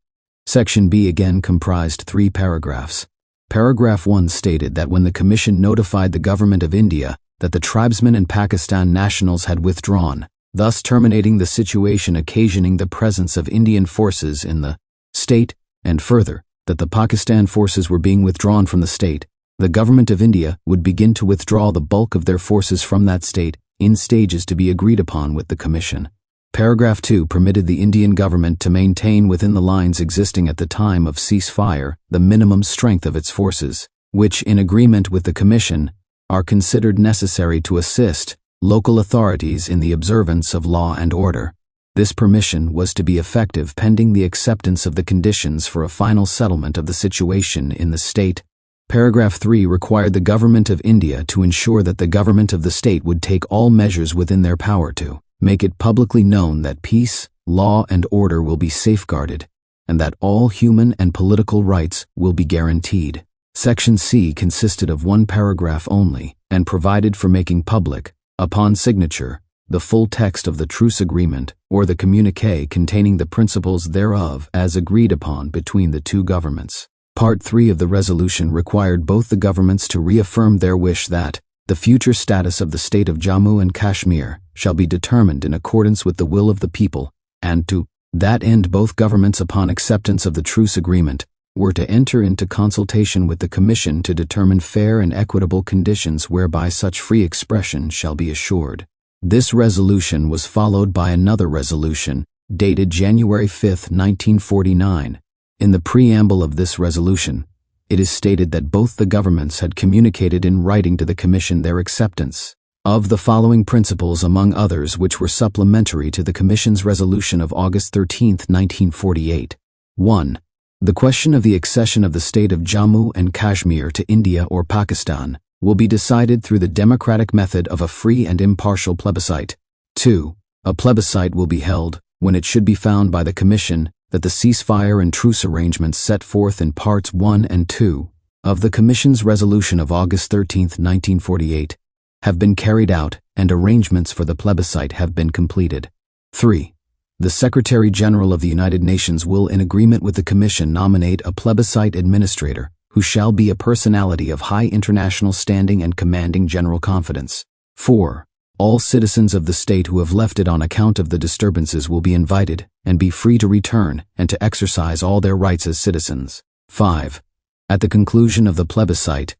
Section B again comprised 3 paragraphs. Paragraph 1 stated that when the Commission notified the Government of India that the tribesmen and Pakistan nationals had withdrawn, thus terminating the situation occasioning the presence of Indian forces in the state, and further, that the Pakistan forces were being withdrawn from the state, the Government of India would begin to withdraw the bulk of their forces from that state in stages to be agreed upon with the Commission. Paragraph 2 permitted the Indian government to maintain within the lines existing at the time of ceasefire the minimum strength of its forces, which, in agreement with the Commission, are considered necessary to assist local authorities in the observance of law and order. This permission was to be effective pending the acceptance of the conditions for a final settlement of the situation in the state. Paragraph 3 required the Government of India to ensure that the government of the state would take all measures within their power to make it publicly known that peace, law, and order will be safeguarded, and that all human and political rights will be guaranteed. Section C consisted of 1 paragraph only and provided for making public, upon signature, the full text of the truce agreement or the communiqué containing the principles thereof as agreed upon between the 2 governments. Part 3 of the resolution required both the governments to reaffirm their wish that the future status of the state of Jammu and Kashmir shall be determined in accordance with the will of the people, and to that end both governments, upon acceptance of the truce agreement, were to enter into consultation with the Commission to determine fair and equitable conditions whereby such free expression shall be assured. This resolution was followed by another resolution, dated January 5, 1949. In the preamble of this resolution, it is stated that both the governments had communicated in writing to the Commission their acceptance of the following principles, among others which were supplementary to the Commission's resolution of August 13, 1948. 1. The question of the accession of the state of Jammu and Kashmir to India or Pakistan will be decided through the democratic method of a free and impartial plebiscite. 2. A plebiscite will be held when it should be found by the Commission that the ceasefire and truce arrangements set forth in Parts 1 and 2 of the Commission's resolution of August 13, 1948, have been carried out and arrangements for the plebiscite have been completed. 3. The Secretary-General of the United Nations will, in agreement with the Commission, nominate a plebiscite administrator who shall be a personality of high international standing and commanding general confidence. 4. All citizens of the state who have left it on account of the disturbances will be invited and be free to return and to exercise all their rights as citizens. 5. At the conclusion of the plebiscite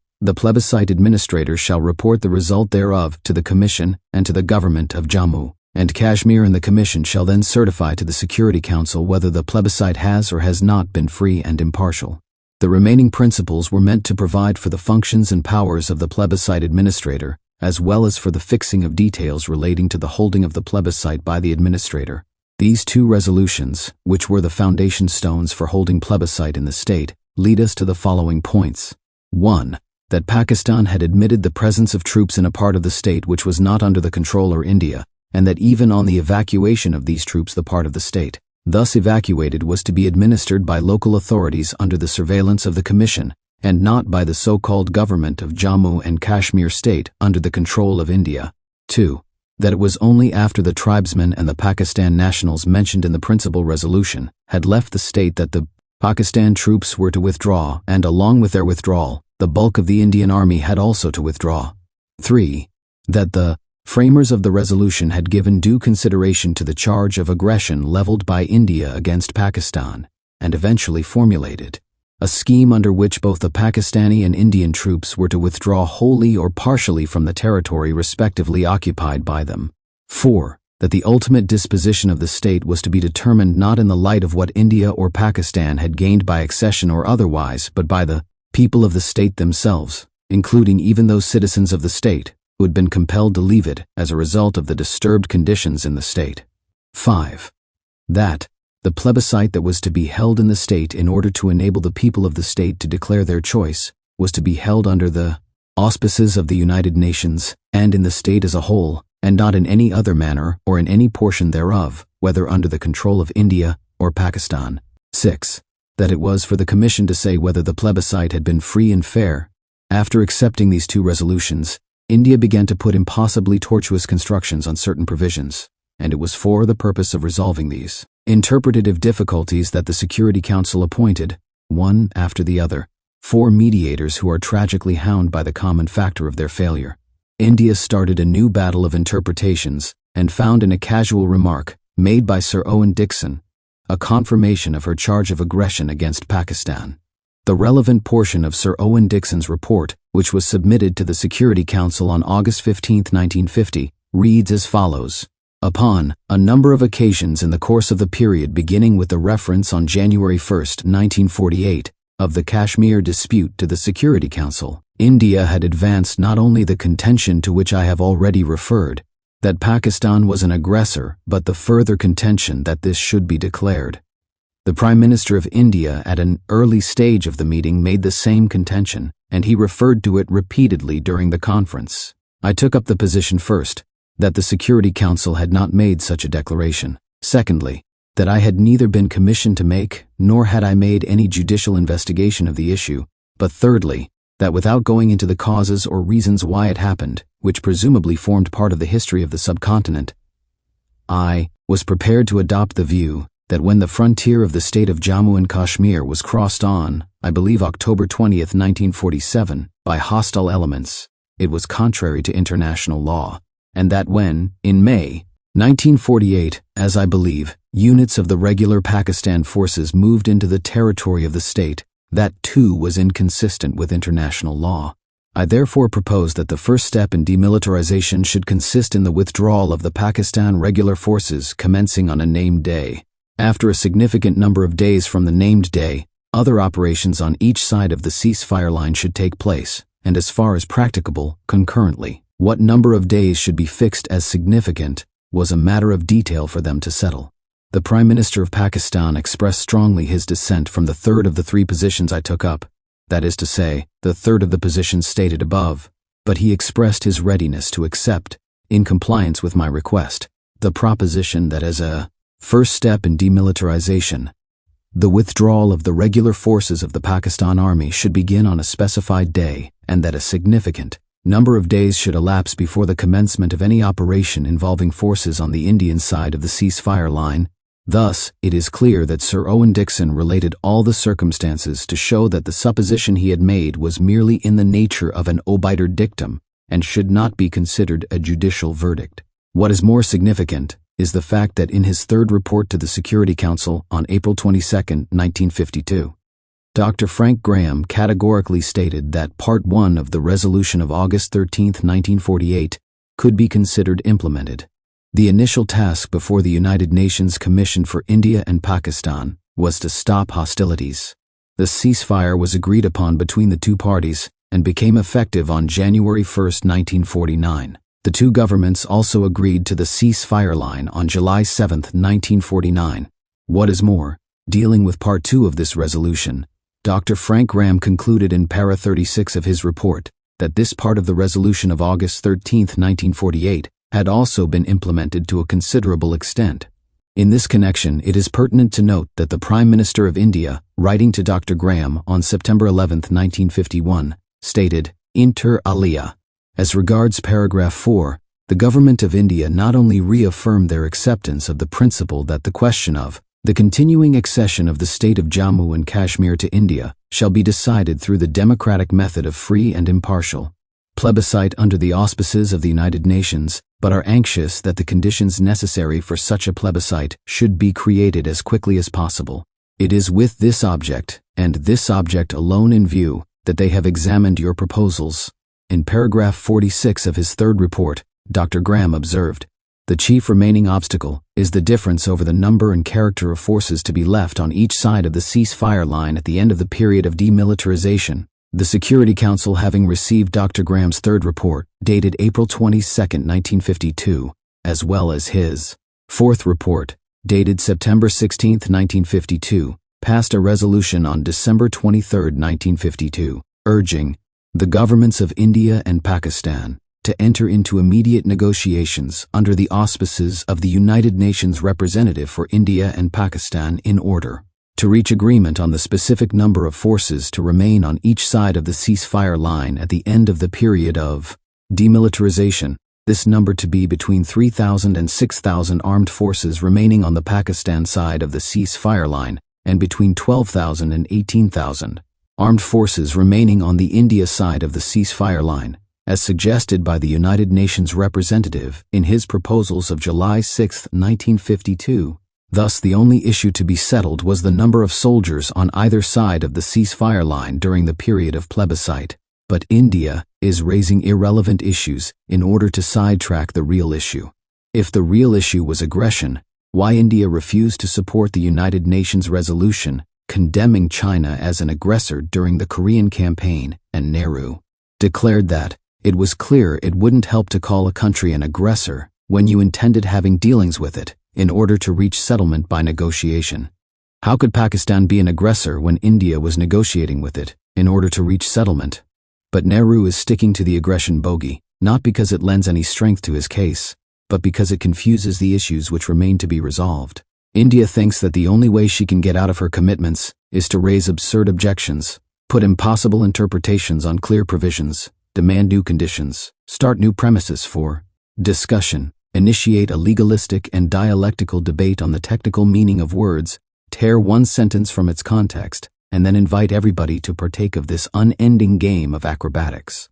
administrator shall report the result thereof to the Commission and to the Government of Jammu and Kashmir, and the Commission shall then certify to the Security Council whether the plebiscite has or has not been free and impartial. The remaining principles were meant to provide for the functions and powers of the plebiscite administrator, as well as for the fixing of details relating to the holding of the plebiscite by the administrator. These 2 resolutions, which were the foundation stones for holding plebiscite in the state, lead us to the following points. 1. That Pakistan had admitted the presence of troops in a part of the state which was not under the control of India, and that even on the evacuation of these troops the part of the state thus evacuated was to be administered by local authorities under the surveillance of the Commission, and not by the so-called government of Jammu and Kashmir state under the control of India. 2. That it was only after the tribesmen and the Pakistan nationals mentioned in the principal resolution had left the state that the Pakistan troops were to withdraw, and along with their withdrawal, the bulk of the Indian army had also to withdraw. 3. That the framers of the resolution had given due consideration to the charge of aggression leveled by India against Pakistan, and eventually formulated a scheme under which both the Pakistani and Indian troops were to withdraw wholly or partially from the territory respectively occupied by them. 4. That the ultimate disposition of the state was to be determined not in the light of what India or Pakistan had gained by accession or otherwise, but by the people of the state themselves, including even those citizens of the state who had been compelled to leave it as a result of the disturbed conditions in the state. 5. That the plebiscite that was to be held in the state in order to enable the people of the state to declare their choice was to be held under the auspices of the United Nations and in the state as a whole, and not in any other manner or in any portion thereof, whether under the control of India or Pakistan. 6. That it was for the Commission to say whether the plebiscite had been free and fair. After accepting these two resolutions, India began to put impossibly tortuous constructions on certain provisions, and it was for the purpose of resolving these interpretative difficulties that the Security Council appointed, one after the other, 4 mediators who are tragically hounded by the common factor of their failure. India started a new battle of interpretations and found in a casual remark made by Sir Owen Dixon a confirmation of her charge of aggression against Pakistan. The relevant portion of Sir Owen Dixon's report, which was submitted to the Security Council on August 15, 1950, reads as follows. Upon a number of occasions in the course of the period beginning with the reference on January 1, 1948, of the Kashmir dispute to the Security Council, India had advanced not only the contention to which I have already referred, that Pakistan was an aggressor, but the further contention that this should be declared. The Prime Minister of India at an early stage of the meeting made the same contention, and he referred to it repeatedly during the conference. I took up the position first, that the Security Council had not made such a declaration. Secondly, that I had neither been commissioned to make, nor had I made any judicial investigation of the issue, but thirdly, that without going into the causes or reasons why it happened, which presumably formed part of the history of the subcontinent, I was prepared to adopt the view that when the frontier of the state of Jammu and Kashmir was crossed on, I believe October 20, 1947, by hostile elements, it was contrary to international law, and that when, in May 1948, as I believe, units of the regular Pakistan forces moved into the territory of the state, that too was inconsistent with international law. I therefore propose that the first step in demilitarization should consist in the withdrawal of the Pakistan regular forces commencing on a named day. After a significant number of days from the named day, other operations on each side of the ceasefire line should take place, and as far as practicable, concurrently. What number of days should be fixed as significant was a matter of detail for them to settle. The Prime Minister of Pakistan expressed strongly his dissent from the third of the 3 positions I took up, that is to say, the third of the positions stated above, but he expressed his readiness to accept, in compliance with my request, the proposition that as a first step in demilitarization, the withdrawal of the regular forces of the Pakistan Army should begin on a specified day, and that a significant number of days should elapse before the commencement of any operation involving forces on the Indian side of the ceasefire line. Thus, it is clear that Sir Owen Dixon related all the circumstances to show that the supposition he had made was merely in the nature of an obiter dictum and should not be considered a judicial verdict. What is more significant is the fact that in his third report to the Security Council on April 22, 1952, Dr. Frank Graham categorically stated that Part 1 of the resolution of August 13, 1948, could be considered implemented. The initial task before the United Nations Commission for India and Pakistan was to stop hostilities. The ceasefire was agreed upon between the 2 parties and became effective on January 1, 1949. The 2 governments also agreed to the ceasefire line on July 7, 1949. What is more, dealing with Part 2 of this resolution, Dr. Frank Graham concluded in para 36 of his report that this part of the resolution of August 13, 1948, had also been implemented to a considerable extent. In this connection, it is pertinent to note that the Prime Minister of India, writing to Dr. Graham on September 11, 1951, stated, "Inter alia." As regards paragraph 4, the Government of India not only reaffirmed their acceptance of the principle that the question of the continuing accession of the state of Jammu and Kashmir to India shall be decided through the democratic method of free and impartial plebiscite under the auspices of the United Nations, but are anxious that the conditions necessary for such a plebiscite should be created as quickly as possible. It is with this object, and this object alone in view, that they have examined your proposals. In paragraph 46 of his third report, Dr. Graham observed, "The chief remaining obstacle is the difference over the number and character of forces to be left on each side of the ceasefire line at the end of the period of demilitarization." The Security Council, having received Dr. Graham's third report, dated April 22, 1952, as well as his fourth report, dated September 16, 1952, passed a resolution on December 23, 1952, urging the governments of India and Pakistan to enter into immediate negotiations under the auspices of the United Nations representative for India and Pakistan in order to reach agreement on the specific number of forces to remain on each side of the ceasefire line at the end of the period of demilitarization, this number to be between 3,000 and 6,000 armed forces remaining on the Pakistan side of the ceasefire line, and between 12,000 and 18,000 armed forces remaining on the India side of the ceasefire line, as suggested by the United Nations representative in his proposals of July 6, 1952. Thus, the only issue to be settled was the number of soldiers on either side of the ceasefire line during the period of plebiscite. But India is raising irrelevant issues in order to sidetrack the real issue. If the real issue was aggression, why India refused to support the United Nations resolution condemning China as an aggressor during the Korean campaign, and Nehru declared that it was clear it wouldn't help to call a country an aggressor when you intended having dealings with it in order to reach settlement by negotiation. How could Pakistan be an aggressor when India was negotiating with it in order to reach settlement? But Nehru is sticking to the aggression bogey, not because it lends any strength to his case, but because it confuses the issues which remain to be resolved. India thinks that the only way she can get out of her commitments is to raise absurd objections, put impossible interpretations on clear provisions, demand new conditions, start new premises for discussion, initiate a legalistic and dialectical debate on the technical meaning of words, tear one sentence from its context, and then invite everybody to partake of this unending game of acrobatics.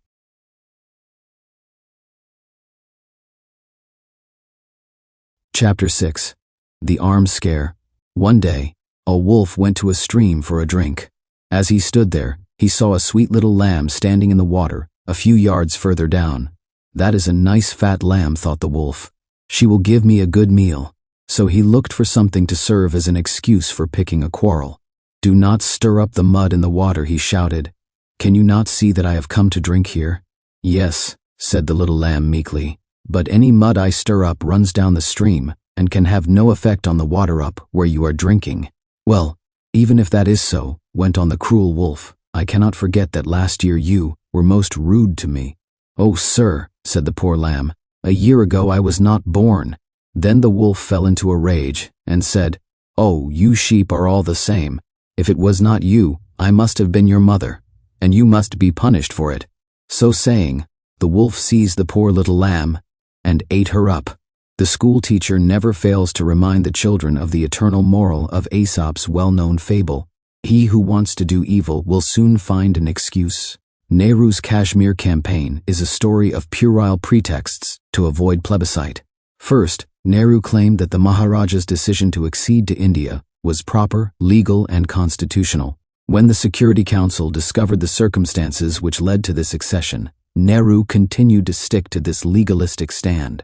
Chapter 6. The Arms Scare. One day, a wolf went to a stream for a drink. As he stood there, he saw a sweet little lamb standing in the water a few yards further down. "That is a nice fat lamb," thought the wolf. "She will give me a good meal." So he looked for something to serve as an excuse for picking a quarrel. "Do not stir up the mud in the water," he shouted. "Can you not see that I have come to drink here?" "Yes," said the little lamb meekly, "but any mud I stir up runs down the stream and can have no effect on the water up where you are drinking." "Well, even if that is so," went on the cruel wolf, "I cannot forget that last year you were most rude to me." "Oh, sir," said the poor lamb, "a year ago I was not born." Then the wolf fell into a rage and said, "Oh, you sheep are all the same. If it was not you, I must have been your mother, and you must be punished for it." So saying, the wolf seized the poor little lamb and ate her up. The school teacher never fails to remind the children of the eternal moral of Aesop's well-known fable: he who wants to do evil will soon find an excuse. Nehru's Kashmir campaign is a story of puerile pretexts to avoid plebiscite. First, Nehru claimed that the Maharaja's decision to accede to India was proper, legal, and constitutional. When the Security Council discovered the circumstances which led to this accession, Nehru continued to stick to this legalistic stand,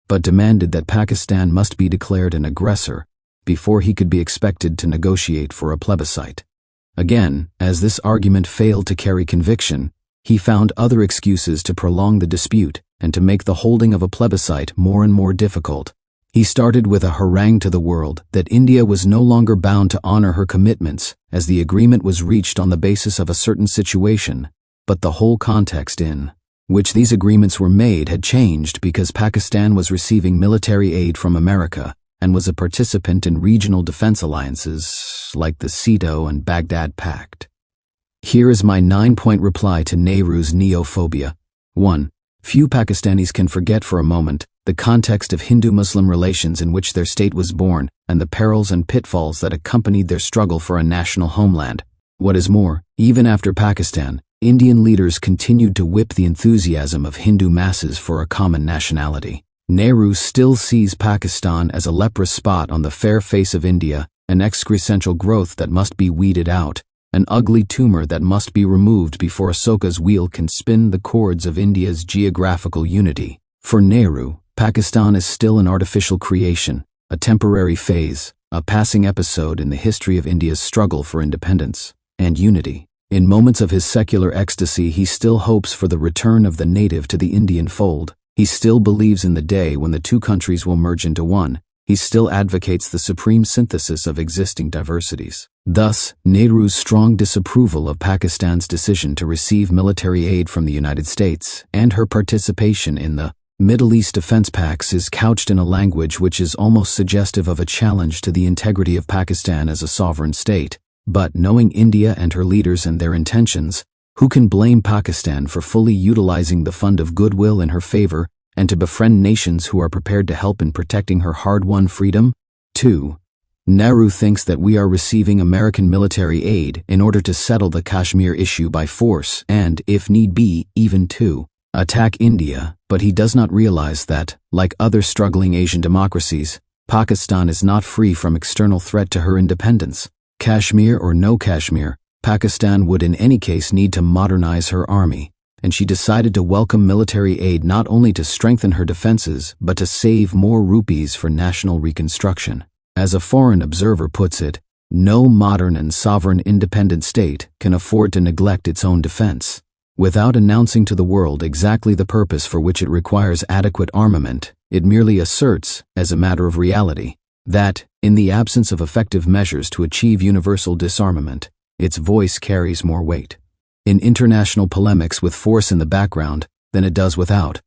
but demanded that Pakistan must be declared an aggressor before he could be expected to negotiate for a plebiscite. Again, as this argument failed to carry conviction, he found other excuses to prolong the dispute and to make the holding of a plebiscite more and more difficult. He started with a harangue to the world that India was no longer bound to honor her commitments as the agreement was reached on the basis of a certain situation, but the whole context in which these agreements were made had changed because Pakistan was receiving military aid from America and was a participant in regional defense alliances like the Ceto and Baghdad Pact. Here is my 9-point reply to Nehru's neophobia. 1. Few Pakistanis can forget for a moment the context of Hindu-Muslim relations in which their state was born and the perils and pitfalls that accompanied their struggle for a national homeland. What is more, even after Pakistan, Indian leaders continued to whip the enthusiasm of Hindu masses for a common nationality. Nehru still sees Pakistan as a leprous spot on the fair face of India, an excrescential growth that must be weeded out, an ugly tumor that must be removed before Ashoka's wheel can spin the chords of India's geographical unity. For Nehru, Pakistan is still an artificial creation, a temporary phase, a passing episode in the history of India's struggle for independence and unity. In moments of his secular ecstasy, he still hopes for the return of the native to the Indian fold. He still believes in the day when the two countries will merge into one. He still advocates the supreme synthesis of existing diversities. Thus, Nehru's strong disapproval of Pakistan's decision to receive military aid from the United States and her participation in the Middle East defense pacts is couched in a language which is almost suggestive of a challenge to the integrity of Pakistan as a sovereign state. But knowing India and her leaders and their intentions, who can blame Pakistan for fully utilizing the fund of goodwill in her favor and to befriend nations who are prepared to help in protecting her hard-won freedom? 2. Nehru thinks that we are receiving American military aid in order to settle the Kashmir issue by force and, if need be, even to attack India, but he does not realize that, like other struggling Asian democracies, Pakistan is not free from external threat to her independence. Kashmir or no Kashmir, Pakistan would in any case need to modernize her army, and she decided to welcome military aid not only to strengthen her defenses but to save more rupees for national reconstruction. As a foreign observer puts it, no modern and sovereign independent state can afford to neglect its own defense. Without announcing to the world exactly the purpose for which it requires adequate armament, it merely asserts, as a matter of reality, that, in the absence of effective measures to achieve universal disarmament, its voice carries more weight in international polemics with force in the background than it does without.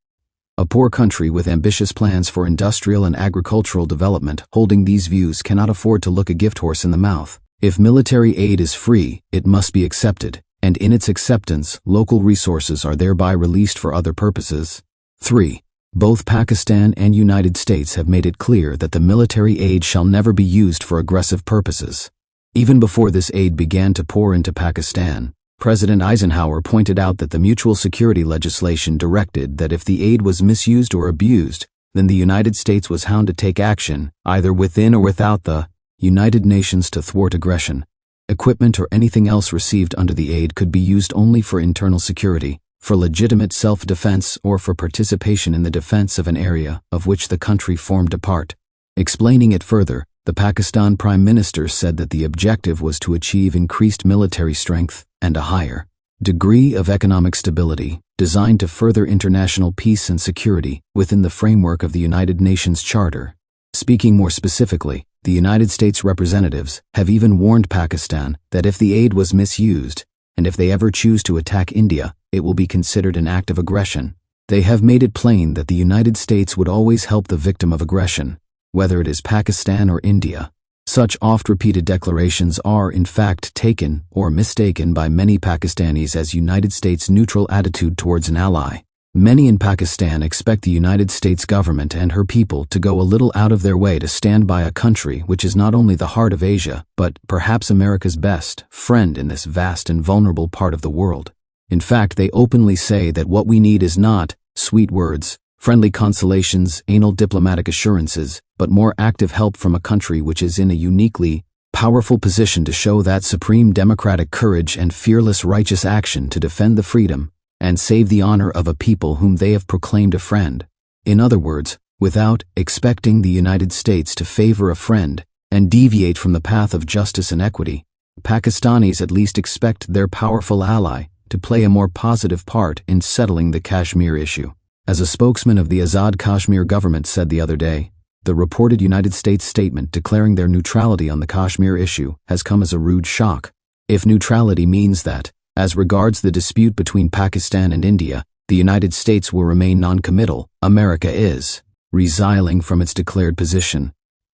A poor country with ambitious plans for industrial and agricultural development holding these views cannot afford to look a gift horse in the mouth. If military aid is free, it must be accepted, and in its acceptance, local resources are thereby released for other purposes. 3. Both Pakistan and United States have made it clear that the military aid shall never be used for aggressive purposes. Even before this aid began to pour into Pakistan, President Eisenhower pointed out that the mutual security legislation directed that if the aid was misused or abused, then the United States was bound to take action, either within or without the United Nations to thwart aggression. Equipment or anything else received under the aid could be used only for internal security, for legitimate self-defense, or for participation in the defense of an area of which the country formed a part. Explaining it further, the Pakistan Prime Minister said that the objective was to achieve increased military strength and a higher degree of economic stability, designed to further international peace and security within the framework of the United Nations Charter. Speaking more specifically, the United States representatives have even warned Pakistan that if the aid was misused, and if they ever choose to attack India, it will be considered an act of aggression. They have made it plain that the United States would always help the victim of aggression, whether it is Pakistan or India. Such oft-repeated declarations are, in fact, taken or mistaken by many Pakistanis as United States' neutral attitude towards an ally. Many in Pakistan expect the United States government and her people to go a little out of their way to stand by a country which is not only the heart of Asia, but perhaps America's best friend in this vast and vulnerable part of the world. In fact, they openly say that what we need is not sweet words, friendly consolations, anal diplomatic assurances, but more active help from a country which is in a uniquely powerful position to show that supreme democratic courage and fearless righteous action to defend the freedom and save the honor of a people whom they have proclaimed a friend. In other words, without expecting the United States to favor a friend and deviate from the path of justice and equity, Pakistanis at least expect their powerful ally to play a more positive part in settling the Kashmir issue. As a spokesman of the Azad Kashmir government said the other day, the reported United States statement declaring their neutrality on the Kashmir issue has come as a rude shock. If neutrality means that, as regards the dispute between Pakistan and India, The United States will remain non-committal. America is resiling from its declared position.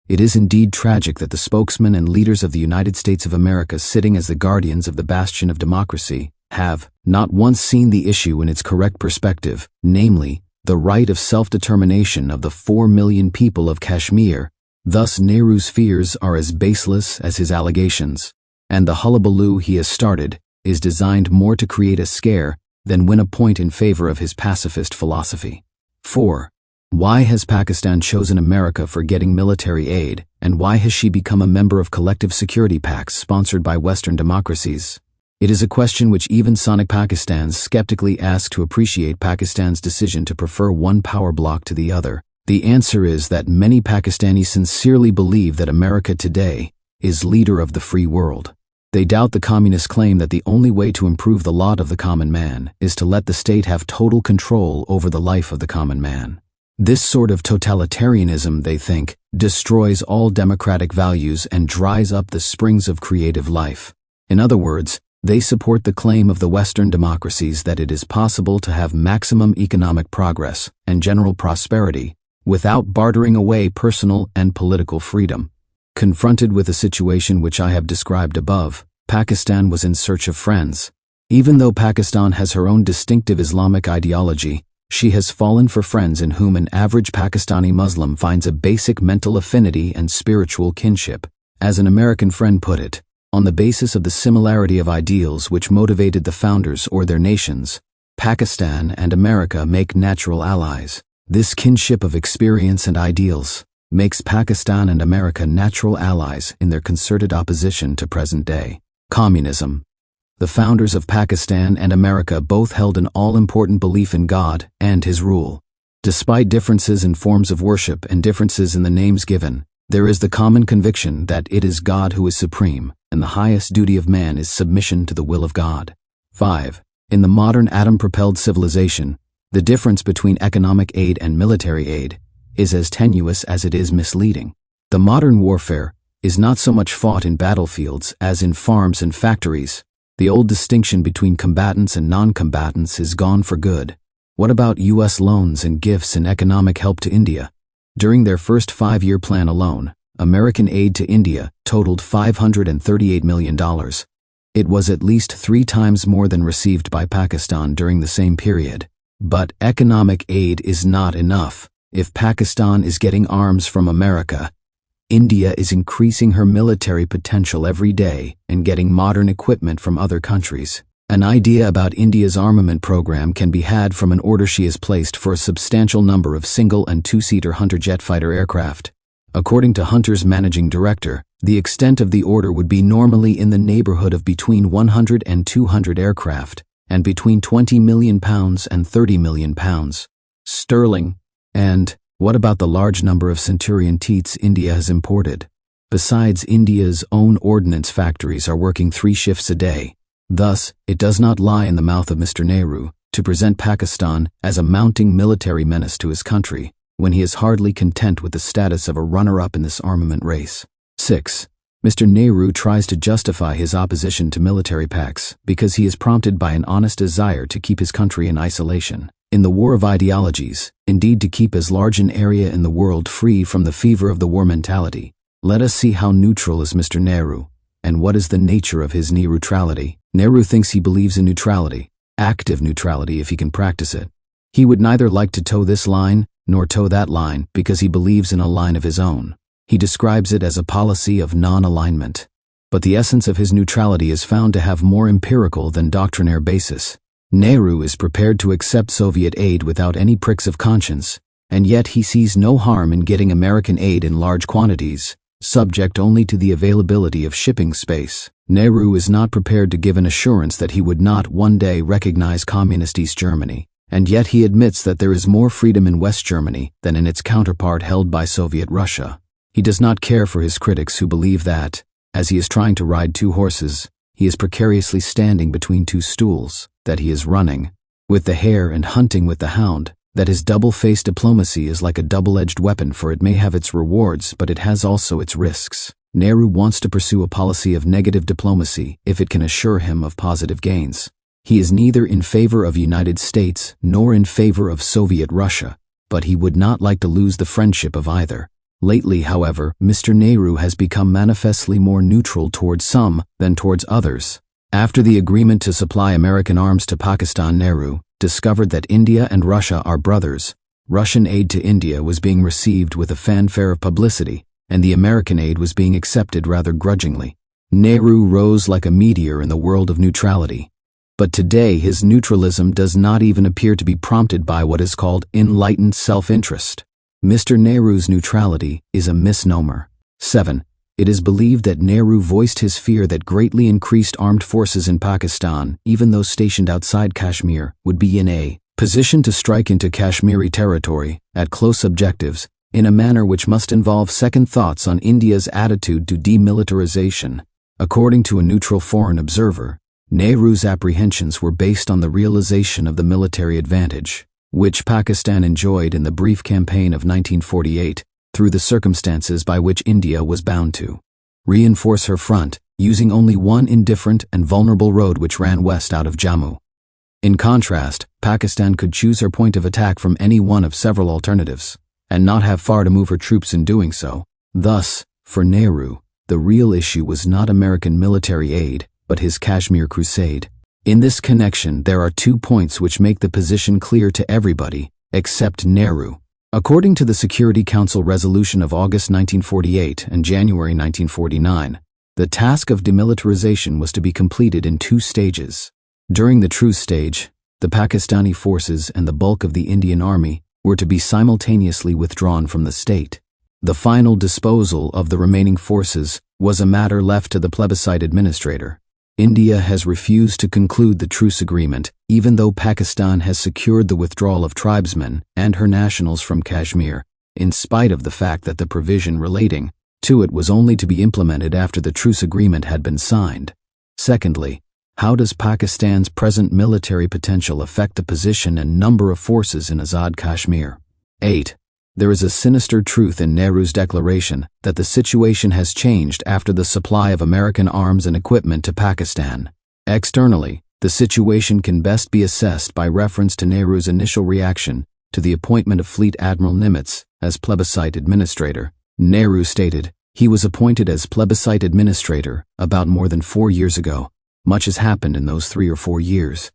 It is indeed tragic that the spokesmen and leaders of the United States of America, sitting as the guardians of the bastion of democracy, have not once seen the issue in its correct perspective, namely, the right of self-determination of the 4 million people of Kashmir. Thus Nehru's fears are as baseless as his allegations, and the hullabaloo he has started is designed more to create a scare than win a point in favor of his pacifist philosophy. 4. Why has Pakistan chosen America for getting military aid, and why has she become a member of collective security pacts sponsored by Western democracies? It is a question which even Sonic Pakistans skeptically ask to appreciate Pakistan's decision to prefer one power bloc to the other. The answer is that many Pakistanis sincerely believe that America today is leader of the free world. They doubt the communist claim that the only way to improve the lot of the common man is to let the state have total control over the life of the common man. This sort of totalitarianism, they think, destroys all democratic values and dries up the springs of creative life. In other words, they support the claim of the Western democracies that it is possible to have maximum economic progress and general prosperity without bartering away personal and political freedom. Confronted with a situation which I have described above, Pakistan was in search of friends. Even though Pakistan has her own distinctive Islamic ideology, she has fallen for friends in whom an average Pakistani Muslim finds a basic mental affinity and spiritual kinship. As an American friend put it, on the basis of the similarity of ideals which motivated the founders or their nations, Pakistan and America make natural allies. This kinship of experience and ideals makes Pakistan and America natural allies in their concerted opposition to present-day communism. The founders of Pakistan and America both held an all-important belief in God and His rule. Despite differences in forms of worship and differences in the names given, there is the common conviction that it is God who is supreme, and the highest duty of man is submission to the will of God. 5. In the modern atom-propelled civilization, the difference between economic aid and military aid is as tenuous as it is misleading. The modern warfare is not so much fought in battlefields as in farms and factories. The old distinction between combatants and non-combatants is gone for good. What about U.S. loans and gifts and economic help to India? During their first 5-year plan alone, American aid to India totaled $538 million. It was at least 3 times more than received by Pakistan during the same period. But economic aid is not enough. If Pakistan is getting arms from America, India is increasing her military potential every day and getting modern equipment from other countries. An idea about India's armament program can be had from an order she has placed for a substantial number of single- and 2-seater Hunter jet fighter aircraft. According to Hunter's managing director, the extent of the order would be normally in the neighborhood of between 100 and 200 aircraft, and between £20 million and £30 million sterling. And what about the large number of Centurion teats India has imported? Besides, India's own ordnance factories are working 3 shifts a day. Thus, it does not lie in the mouth of Mr. Nehru to present Pakistan as a mounting military menace to his country, when he is hardly content with the status of a runner-up in this armament race. 6. Mr. Nehru tries to justify his opposition to military pacts because he is prompted by an honest desire to keep his country in isolation. In the war of ideologies, indeed to keep as large an area in the world free from the fever of the war mentality. Let us see how neutral is Mr. Nehru, and what is the nature of his neutrality. Nehru thinks he believes in neutrality, active neutrality if he can practice it. He would neither like to toe this line, nor toe that line, because he believes in a line of his own. He describes it as a policy of non-alignment. But the essence of his neutrality is found to have more empirical than doctrinaire basis. Nehru is prepared to accept Soviet aid without any pricks of conscience, and yet he sees no harm in getting American aid in large quantities, subject only to the availability of shipping space. Nehru is not prepared to give an assurance that he would not one day recognize Communist East Germany, and yet he admits that there is more freedom in West Germany than in its counterpart held by Soviet Russia. He does not care for his critics who believe that, as he is trying to ride 2 horses, he is precariously standing between 2 stools, that he is running with the hare and hunting with the hound, that his double-faced diplomacy is like a double-edged weapon, for it may have its rewards but it has also its risks. Nehru wants to pursue a policy of negative diplomacy if it can assure him of positive gains. He is neither in favor of United States nor in favor of Soviet Russia, but he would not like to lose the friendship of either. Lately, however, Mr. Nehru has become manifestly more neutral towards some than towards others. After the agreement to supply American arms to Pakistan, Nehru discovered that India and Russia are brothers. Russian aid to India was being received with a fanfare of publicity, and the American aid was being accepted rather grudgingly. Nehru rose like a meteor in the world of neutrality. But today his neutralism does not even appear to be prompted by what is called enlightened self-interest. Mr. Nehru's neutrality is a misnomer. 7. It is believed that Nehru voiced his fear that greatly increased armed forces in Pakistan, even those stationed outside Kashmir, would be in a position to strike into Kashmiri territory, at close objectives, in a manner which must involve second thoughts on India's attitude to demilitarization. According to a neutral foreign observer, Nehru's apprehensions were based on the realization of the military advantage, which Pakistan enjoyed in the brief campaign of 1948, through the circumstances by which India was bound to reinforce her front, using only one indifferent and vulnerable road which ran west out of Jammu. In contrast, Pakistan could choose her point of attack from any one of several alternatives, and not have far to move her troops in doing so. Thus, for Nehru, the real issue was not American military aid, but his Kashmir crusade. In this connection, there are 2 points which make the position clear to everybody, except Nehru. According to the Security Council resolution of August 1948 and January 1949, the task of demilitarization was to be completed in 2 stages. During the truce stage, the Pakistani forces and the bulk of the Indian Army were to be simultaneously withdrawn from the state. The final disposal of the remaining forces was a matter left to the plebiscite administrator. India has refused to conclude the truce agreement, even though Pakistan has secured the withdrawal of tribesmen and her nationals from Kashmir, in spite of the fact that the provision relating to it was only to be implemented after the truce agreement had been signed. Secondly, how does Pakistan's present military potential affect the position and number of forces in Azad Kashmir? 8. There is a sinister truth in Nehru's declaration that the situation has changed after the supply of American arms and equipment to Pakistan. Externally, the situation can best be assessed by reference to Nehru's initial reaction to the appointment of Fleet Admiral Nimitz as plebiscite administrator. Nehru stated, he was appointed as plebiscite administrator about more than 4 years ago. Much has happened in those 3 or 4 years.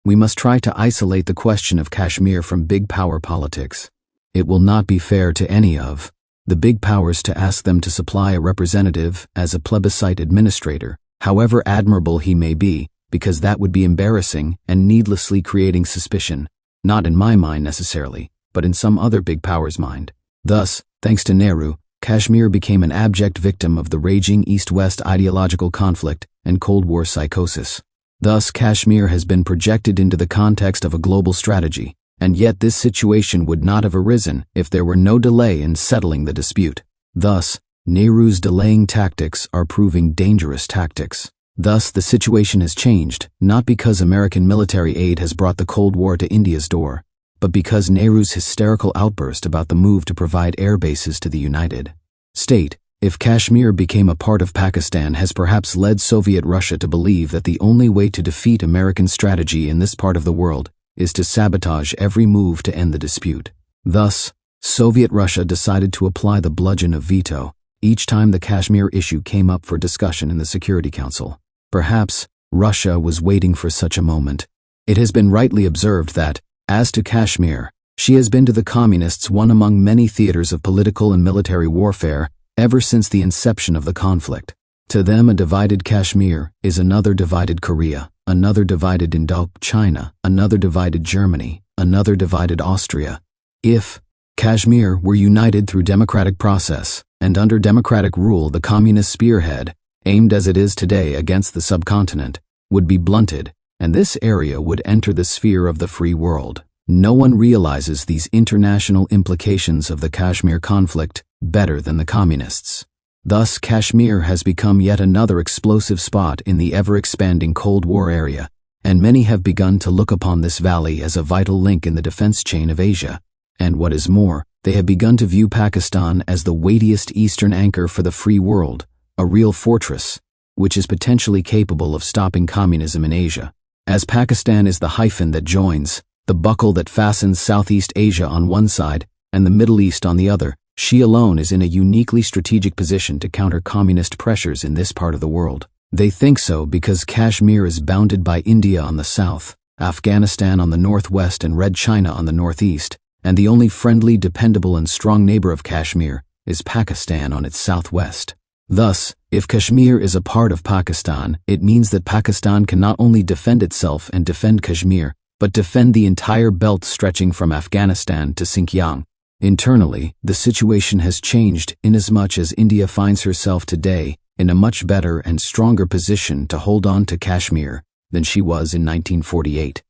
We must try to isolate the question of Kashmir from big power politics. It will not be fair to any of the big powers to ask them to supply a representative as a plebiscite administrator, however admirable he may be, because that would be embarrassing and needlessly creating suspicion, not in my mind necessarily, but in some other big power's mind. Thus, thanks to Nehru, Kashmir became an abject victim of the raging East-West ideological conflict and Cold War psychosis. Thus, Kashmir has been projected into the context of a global strategy, and yet this situation would not have arisen if there were no delay in settling the dispute. Thus, Nehru's delaying tactics are proving dangerous tactics. Thus, the situation has changed, not because American military aid has brought the Cold War to India's door, but because Nehru's hysterical outburst about the move to provide air bases to the United States, if Kashmir became a part of Pakistan, has perhaps led Soviet Russia to believe that the only way to defeat American strategy in this part of the world is to sabotage every move to end the dispute. Thus, Soviet Russia decided to apply the bludgeon of veto each time the Kashmir issue came up for discussion in the Security Council. Perhaps Russia was waiting for such a moment. It has been rightly observed that, as to Kashmir, she has been to the communists one among many theaters of political and military warfare ever since the inception of the conflict. To them, a divided Kashmir is another divided Korea, another divided Indochina, another divided Germany, another divided Austria. If Kashmir were united through democratic process and under democratic rule, the communist spearhead, aimed as it is today against the subcontinent, would be blunted, and this area would enter the sphere of the free world. No one realizes these international implications of the Kashmir conflict better than the communists. Thus, Kashmir has become yet another explosive spot in the ever-expanding Cold War area, and many have begun to look upon this valley as a vital link in the defense chain of Asia. And what is more, they have begun to view Pakistan as the weightiest eastern anchor for the free world, a real fortress, which is potentially capable of stopping communism in Asia. As Pakistan is the hyphen that joins, the buckle that fastens Southeast Asia on one side and the Middle East on the other, she alone is in a uniquely strategic position to counter communist pressures in this part of the world. They think so because Kashmir is bounded by India on the south, Afghanistan on the northwest and Red China on the northeast, and the only friendly, dependable and strong neighbor of Kashmir is Pakistan on its southwest. Thus, if Kashmir is a part of Pakistan, it means that Pakistan can not only defend itself and defend Kashmir, but defend the entire belt stretching from Afghanistan to Xinjiang. Internally, the situation has changed inasmuch as India finds herself today in a much better and stronger position to hold on to Kashmir than she was in 1948.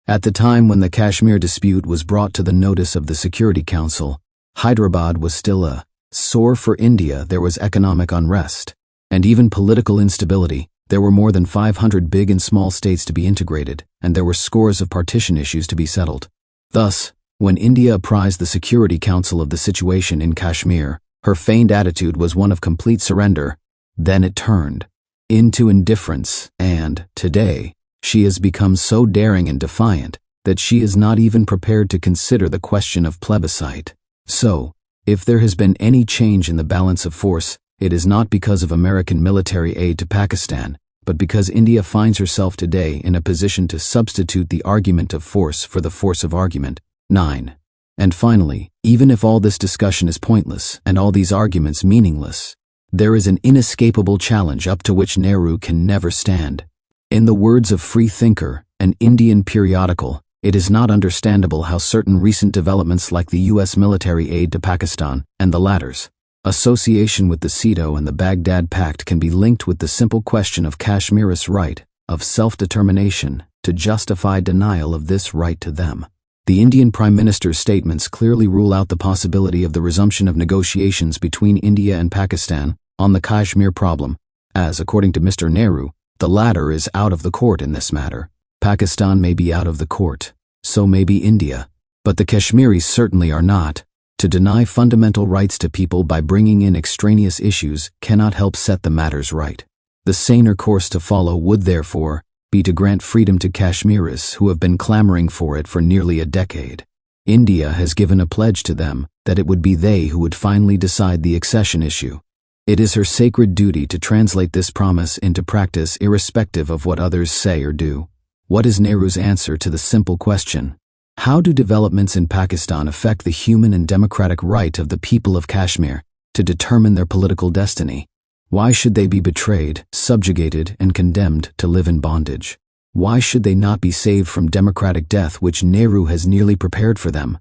At the time when the Kashmir dispute was brought to the notice of the Security Council, Hyderabad was still a sore for India. There was economic unrest and even political instability. There were more than 500 big and small states to be integrated, and there were scores of partition issues to be settled. Thus, when India apprised the Security Council of the situation in Kashmir, her feigned attitude was one of complete surrender. Then it turned into indifference, and, today, she has become so daring and defiant that she is not even prepared to consider the question of plebiscite. So, if there has been any change in the balance of force, it is not because of American military aid to Pakistan, but because India finds herself today in a position to substitute the argument of force for the force of argument. 9. And finally, even if all this discussion is pointless and all these arguments meaningless, there is an inescapable challenge up to which Nehru can never stand. In the words of Free Thinker, an Indian periodical, it is not understandable how certain recent developments like the U.S. military aid to Pakistan and the latter's association with the Ceto and the Baghdad Pact can be linked with the simple question of Kashmirists' right of self-determination to justify denial of this right to them. The Indian Prime Minister's statements clearly rule out the possibility of the resumption of negotiations between India and Pakistan on the Kashmir problem, as, according to Mr. Nehru, the latter is out of the court in this matter. Pakistan may be out of the court, so may be India, but the Kashmiris certainly are not. To deny fundamental rights to people by bringing in extraneous issues cannot help set the matters right. The saner course to follow would, therefore, be to grant freedom to Kashmiris who have been clamoring for it for nearly a decade. India has given a pledge to them that it would be they who would finally decide the accession issue. It is her sacred duty to translate this promise into practice irrespective of what others say or do. What is Nehru's answer to the simple question? How do developments in Pakistan affect the human and democratic right of the people of Kashmir to determine their political destiny? Why should they be betrayed, subjugated, and condemned to live in bondage? Why should they not be saved from democratic death which Nehru has nearly prepared for them?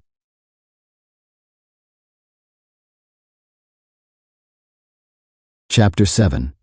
Chapter 7.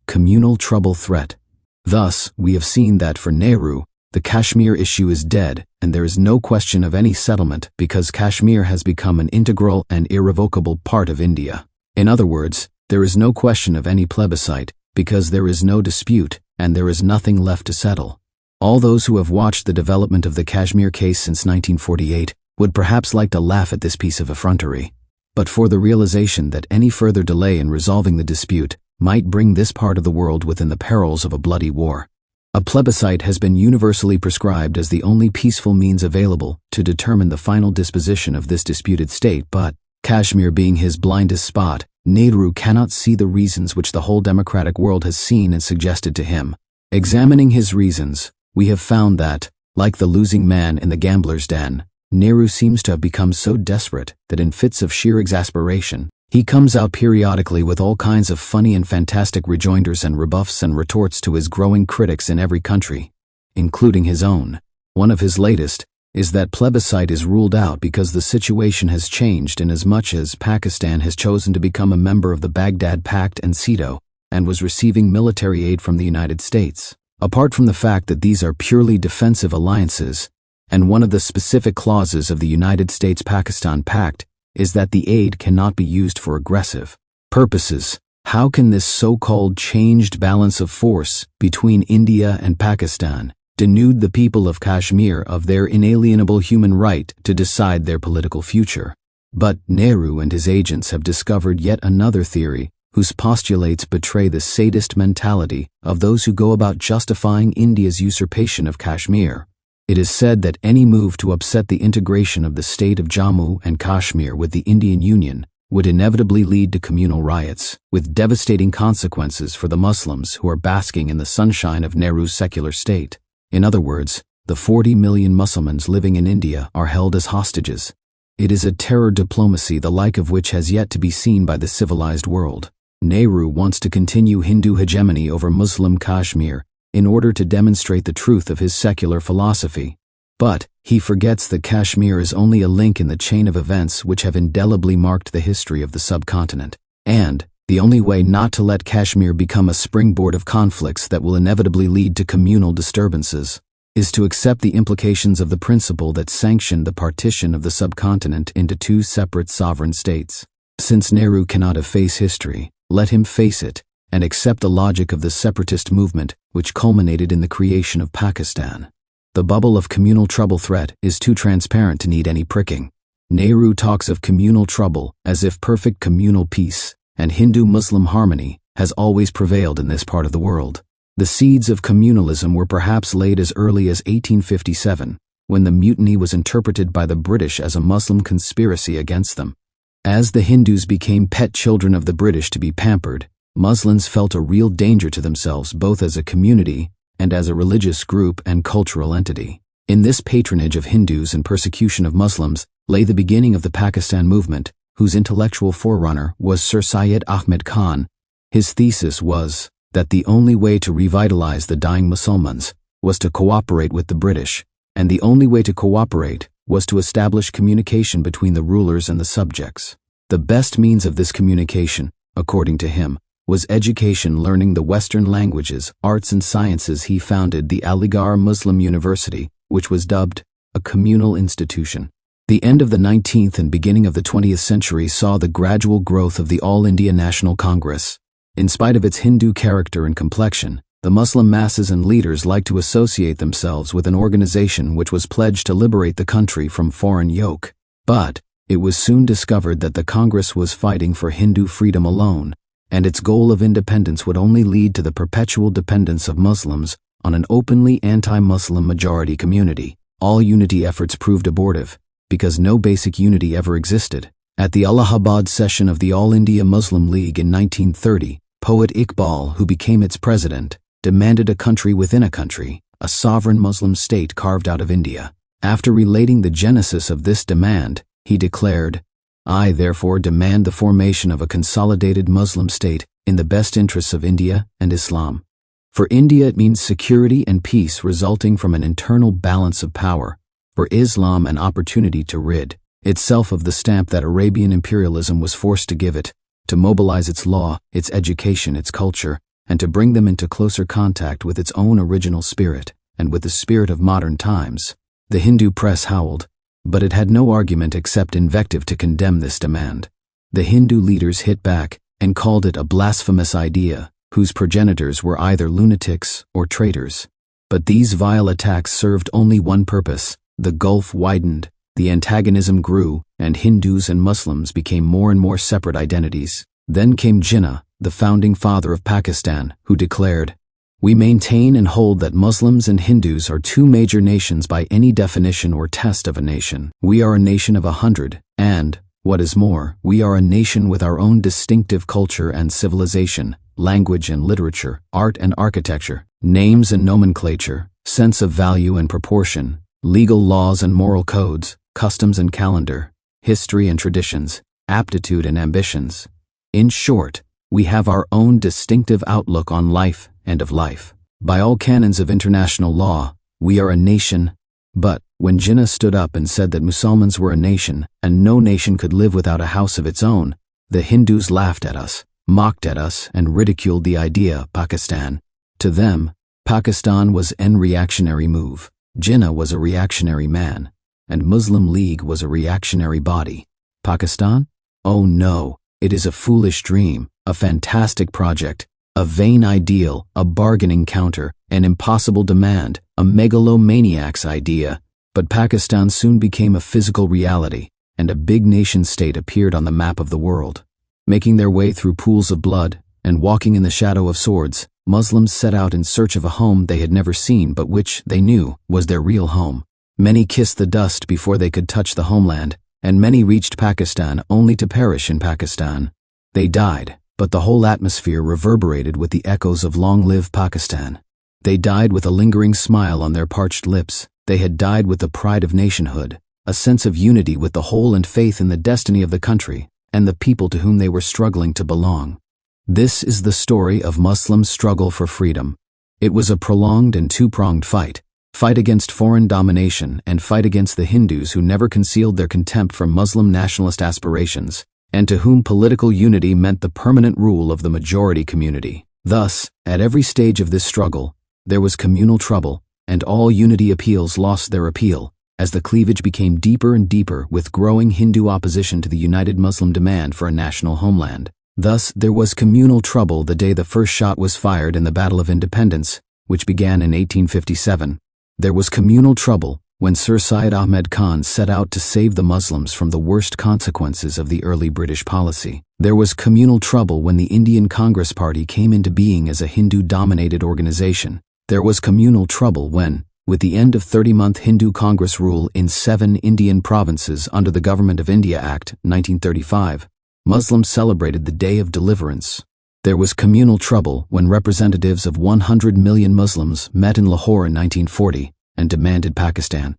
Communal Trouble Threat. Thus, we have seen that for Nehru, the Kashmir issue is dead, and there is no question of any settlement because Kashmir has become an integral and irrevocable part of India. In other words, there is no question of any plebiscite because there is no dispute and there is nothing left to settle. All those who have watched the development of the Kashmir case since 1948 would perhaps like to laugh at this piece of effrontery, but for the realization that any further delay in resolving the dispute might bring this part of the world within the perils of a bloody war. A plebiscite has been universally prescribed as the only peaceful means available to determine the final disposition of this disputed state, but, Kashmir being his blindest spot, Nehru cannot see the reasons which the whole democratic world has seen and suggested to him. Examining his reasons, we have found that, like the losing man in the gambler's den, Nehru seems to have become so desperate that in fits of sheer exasperation, he comes out periodically with all kinds of funny and fantastic rejoinders and rebuffs and retorts to his growing critics in every country, including his own. One of his latest is that plebiscite is ruled out because the situation has changed inasmuch as Pakistan has chosen to become a member of the Baghdad Pact and Ceto and was receiving military aid from the United States. Apart from the fact that these are purely defensive alliances, and one of the specific clauses of the United States-Pakistan Pact is that the aid cannot be used for aggressive purposes. How can this so-called changed balance of force between India and Pakistan denude the people of Kashmir of their inalienable human right to decide their political future? But Nehru and his agents have discovered yet another theory whose postulates betray the sadist mentality of those who go about justifying India's usurpation of Kashmir. It is said that any move to upset the integration of the state of Jammu and Kashmir with the Indian Union would inevitably lead to communal riots, with devastating consequences for the Muslims who are basking in the sunshine of Nehru's secular state. In other words, the 40 million Muslims living in India are held as hostages. It is a terror diplomacy the like of which has yet to be seen by the civilized world. Nehru wants to continue Hindu hegemony over Muslim Kashmir in order to demonstrate the truth of his secular philosophy. But he forgets that Kashmir is only a link in the chain of events which have indelibly marked the history of the subcontinent. And the only way not to let Kashmir become a springboard of conflicts that will inevitably lead to communal disturbances is to accept the implications of the principle that sanctioned the partition of the subcontinent into two separate sovereign states. Since Nehru cannot efface history, let him face it and accept the logic of the separatist movement which culminated in the creation of Pakistan. The bubble of communal trouble threat is too transparent to need any pricking. Nehru talks of communal trouble as if perfect communal peace and Hindu-Muslim harmony has always prevailed in this part of the world. The seeds of communalism were perhaps laid as early as 1857, when the mutiny was interpreted by the British as a Muslim conspiracy against them. As the Hindus became pet children of the British to be pampered, Muslims felt a real danger to themselves both as a community and as a religious group and cultural entity. In this patronage of Hindus and persecution of Muslims lay the beginning of the Pakistan movement, whose intellectual forerunner was Sir Syed Ahmed Khan. His thesis was that the only way to revitalize the dying Muslims was to cooperate with the British, and the only way to cooperate was to establish communication between the rulers and the subjects. The best means of this communication, according to him, was education, learning the Western languages, arts and sciences. He founded the Aligarh Muslim University, which was dubbed a communal institution. The end of the 19th and beginning of the 20th century saw the gradual growth of the All India National Congress. In spite of its Hindu character and complexion, the Muslim masses and leaders liked to associate themselves with an organization which was pledged to liberate the country from foreign yoke. But it was soon discovered that the Congress was fighting for Hindu freedom alone, and its goal of independence would only lead to the perpetual dependence of Muslims on an openly anti-Muslim majority community. All unity efforts proved abortive, because no basic unity ever existed. At the Allahabad session of the All India Muslim League in 1930, poet Iqbal, who became its president, demanded a country within a country, a sovereign Muslim state carved out of India. After relating the genesis of this demand, he declared, "I therefore demand the formation of a consolidated Muslim state in the best interests of India and Islam." For India it means security and peace resulting from an internal balance of power. For Islam, an opportunity to rid itself of the stamp that Arabian imperialism was forced to give it, to mobilize its law, its education, its culture, and to bring them into closer contact with its own original spirit and with the spirit of modern times. The Hindu press howled, but it had no argument except invective to condemn this demand. The Hindu leaders hit back and called it a blasphemous idea, whose progenitors were either lunatics or traitors. But these vile attacks served only one purpose. The gulf widened, the antagonism grew, and Hindus and Muslims became more and more separate identities. Then came Jinnah, the founding father of Pakistan, who declared, "We maintain and hold that Muslims and Hindus are two major nations by any definition or test of a nation. We are a nation of 100, and, what is more, we are a nation with our own distinctive culture and civilization, language and literature, art and architecture, names and nomenclature, sense of value and proportion, legal laws and moral codes, customs and calendar, history and traditions, aptitude and ambitions. In short, we have our own distinctive outlook on life and of life. By all canons of international law, we are a nation." But when Jinnah stood up and said that Muslims were a nation and no nation could live without a house of its own, the Hindus laughed at us, mocked at us, and ridiculed the idea of Pakistan. To them, Pakistan was an reactionary move, Jinnah was a reactionary man, and Muslim League was a reactionary body. Pakistan? Oh no, it is a foolish dream, a fantastic project, a vain ideal, a bargaining counter, an impossible demand, a megalomaniac's idea. But Pakistan soon became a physical reality, and a big nation-state appeared on the map of the world. Making their way through pools of blood and walking in the shadow of swords, Muslims set out in search of a home they had never seen but which, they knew, was their real home. Many kissed the dust before they could touch the homeland, and many reached Pakistan only to perish in Pakistan. They died, but the whole atmosphere reverberated with the echoes of "Long Live Pakistan." They died with a lingering smile on their parched lips. They had died with the pride of nationhood, a sense of unity with the whole and faith in the destiny of the country and the people to whom they were struggling to belong. This is the story of Muslims' struggle for freedom. It was a prolonged and two-pronged fight. Fight against foreign domination and fight against the Hindus who never concealed their contempt for Muslim nationalist aspirations, and to whom political unity meant the permanent rule of the majority community. Thus, at every stage of this struggle, there was communal trouble, and all unity appeals lost their appeal, as the cleavage became deeper and deeper with growing Hindu opposition to the united Muslim demand for a national homeland. Thus, there was communal trouble the day the first shot was fired in the Battle of Independence, which began in 1857. There was communal trouble when Sir Syed Ahmed Khan set out to save the Muslims from the worst consequences of the early British policy. There was communal trouble when the Indian Congress Party came into being as a Hindu-dominated organization. There was communal trouble when, with the end of 30-month Hindu Congress rule in 7 Indian provinces under the Government of India Act, 1935, Muslims celebrated the Day of Deliverance. There was communal trouble when representatives of 100 million Muslims met in Lahore in 1940 and demanded Pakistan.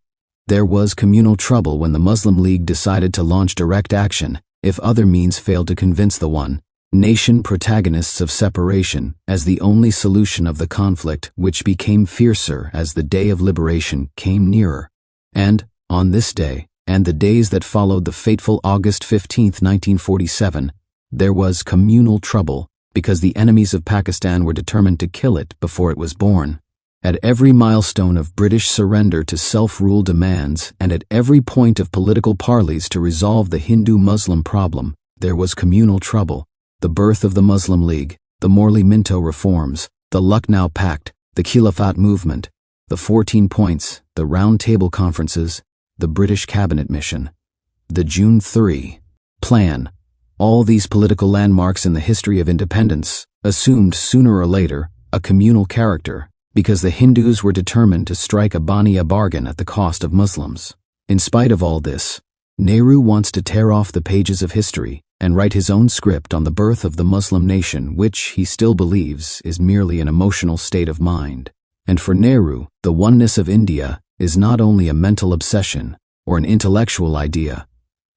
There was communal trouble when the Muslim League decided to launch direct action if other means failed to convince the one-nation protagonists of separation as the only solution of the conflict, which became fiercer as the day of liberation came nearer. And, on this day, and the days that followed the fateful August 15, 1947, there was communal trouble because the enemies of Pakistan were determined to kill it before it was born. At every milestone of British surrender to self-rule demands and at every point of political parleys to resolve the Hindu-Muslim problem, there was communal trouble. The birth of the Muslim League, the Morley-Minto reforms, the Lucknow Pact, the Khilafat movement, the 14 points, the Round Table conferences, the British Cabinet mission, the June 3 plan. All these political landmarks in the history of independence assumed sooner or later a communal character because the Hindus were determined to strike a Bania bargain at the cost of Muslims. In spite of all this, Nehru wants to tear off the pages of history and write his own script on the birth of the Muslim nation, which he still believes is merely an emotional state of mind. And for Nehru, the oneness of India is not only a mental obsession or an intellectual idea,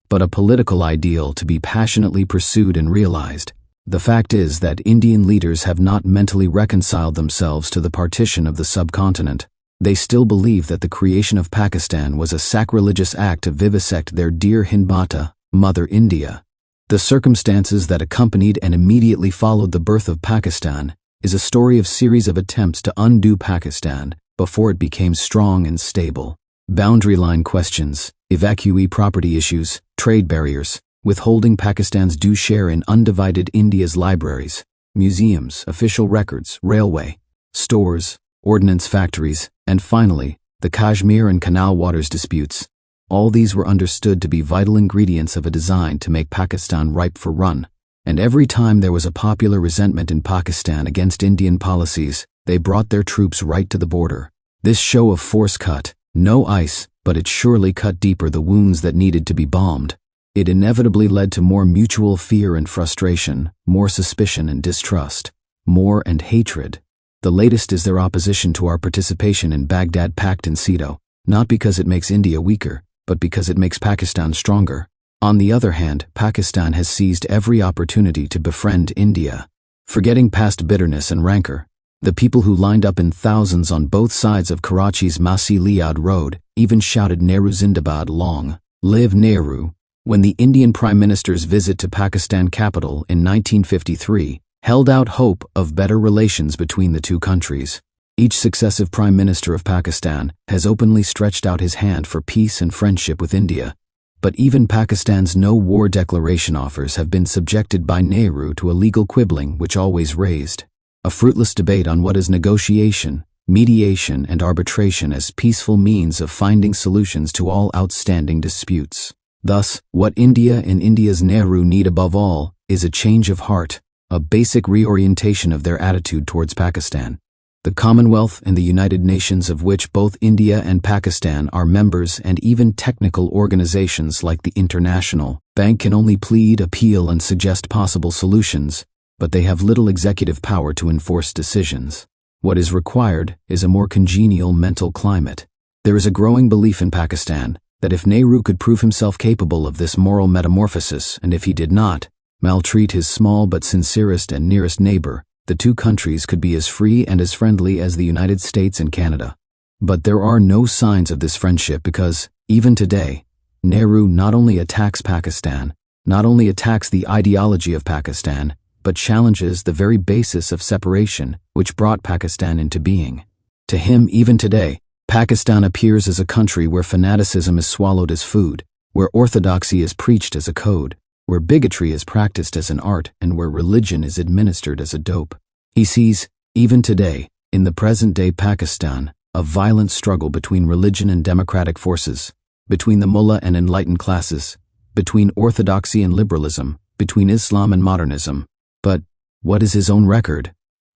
but a political ideal to be passionately pursued and realized. The fact is that Indian leaders have not mentally reconciled themselves to the partition of the subcontinent. They still believe that the creation of Pakistan was a sacrilegious act to vivisect their dear Hind Mata, Mother India. The circumstances that accompanied and immediately followed the birth of Pakistan is a story of series of attempts to undo Pakistan before it became strong and stable. Boundary line questions, evacuee property issues, trade barriers, withholding Pakistan's due share in undivided India's libraries, museums, official records, railway, stores, ordnance factories, and finally, the Kashmir and canal waters disputes. All these were understood to be vital ingredients of a design to make Pakistan ripe for run. And every time there was a popular resentment in Pakistan against Indian policies, they brought their troops right to the border. This show of force cut no ice, but it surely cut deeper the wounds that needed to be balmed. It inevitably led to more mutual fear and frustration, more suspicion and distrust, more and hatred. The latest is their opposition to our participation in Baghdad Pact and SEATO, not because it makes India weaker, but because it makes Pakistan stronger. On the other hand, Pakistan has seized every opportunity to befriend India. Forgetting past bitterness and rancor, the people who lined up in thousands on both sides of Karachi's Masi Liad Road even shouted Nehru Zindabad, long live Nehru, when the Indian Prime Minister's visit to Pakistan capital in 1953 held out hope of better relations between the two countries. Each successive Prime Minister of Pakistan has openly stretched out his hand for peace and friendship with India. But even Pakistan's no-war declaration offers have been subjected by Nehru to a legal quibbling which always raised a fruitless debate on what is negotiation, mediation, and arbitration as peaceful means of finding solutions to all outstanding disputes. Thus, what India and India's Nehru need above all is a change of heart, a basic reorientation of their attitude towards Pakistan. The Commonwealth and the United Nations, of which both India and Pakistan are members, and even technical organizations like the International Bank, can only plead, appeal, and suggest possible solutions, but they have little executive power to enforce decisions. What is required is a more congenial mental climate. There is a growing belief in Pakistan that if Nehru could prove himself capable of this moral metamorphosis, and if he did not maltreat his small but sincerest and nearest neighbor, the two countries could be as free and as friendly as the United States and Canada. But there are no signs of this friendship because, even today, Nehru not only attacks Pakistan, not only attacks the ideology of Pakistan, but challenges the very basis of separation which brought Pakistan into being. To him, even today, Pakistan appears as a country where fanaticism is swallowed as food, where orthodoxy is preached as a code, where bigotry is practiced as an art, and where religion is administered as a dope. He sees, even today, in the present-day Pakistan, a violent struggle between religion and democratic forces, between the mullah and enlightened classes, between orthodoxy and liberalism, between Islam and modernism. But what is his own record?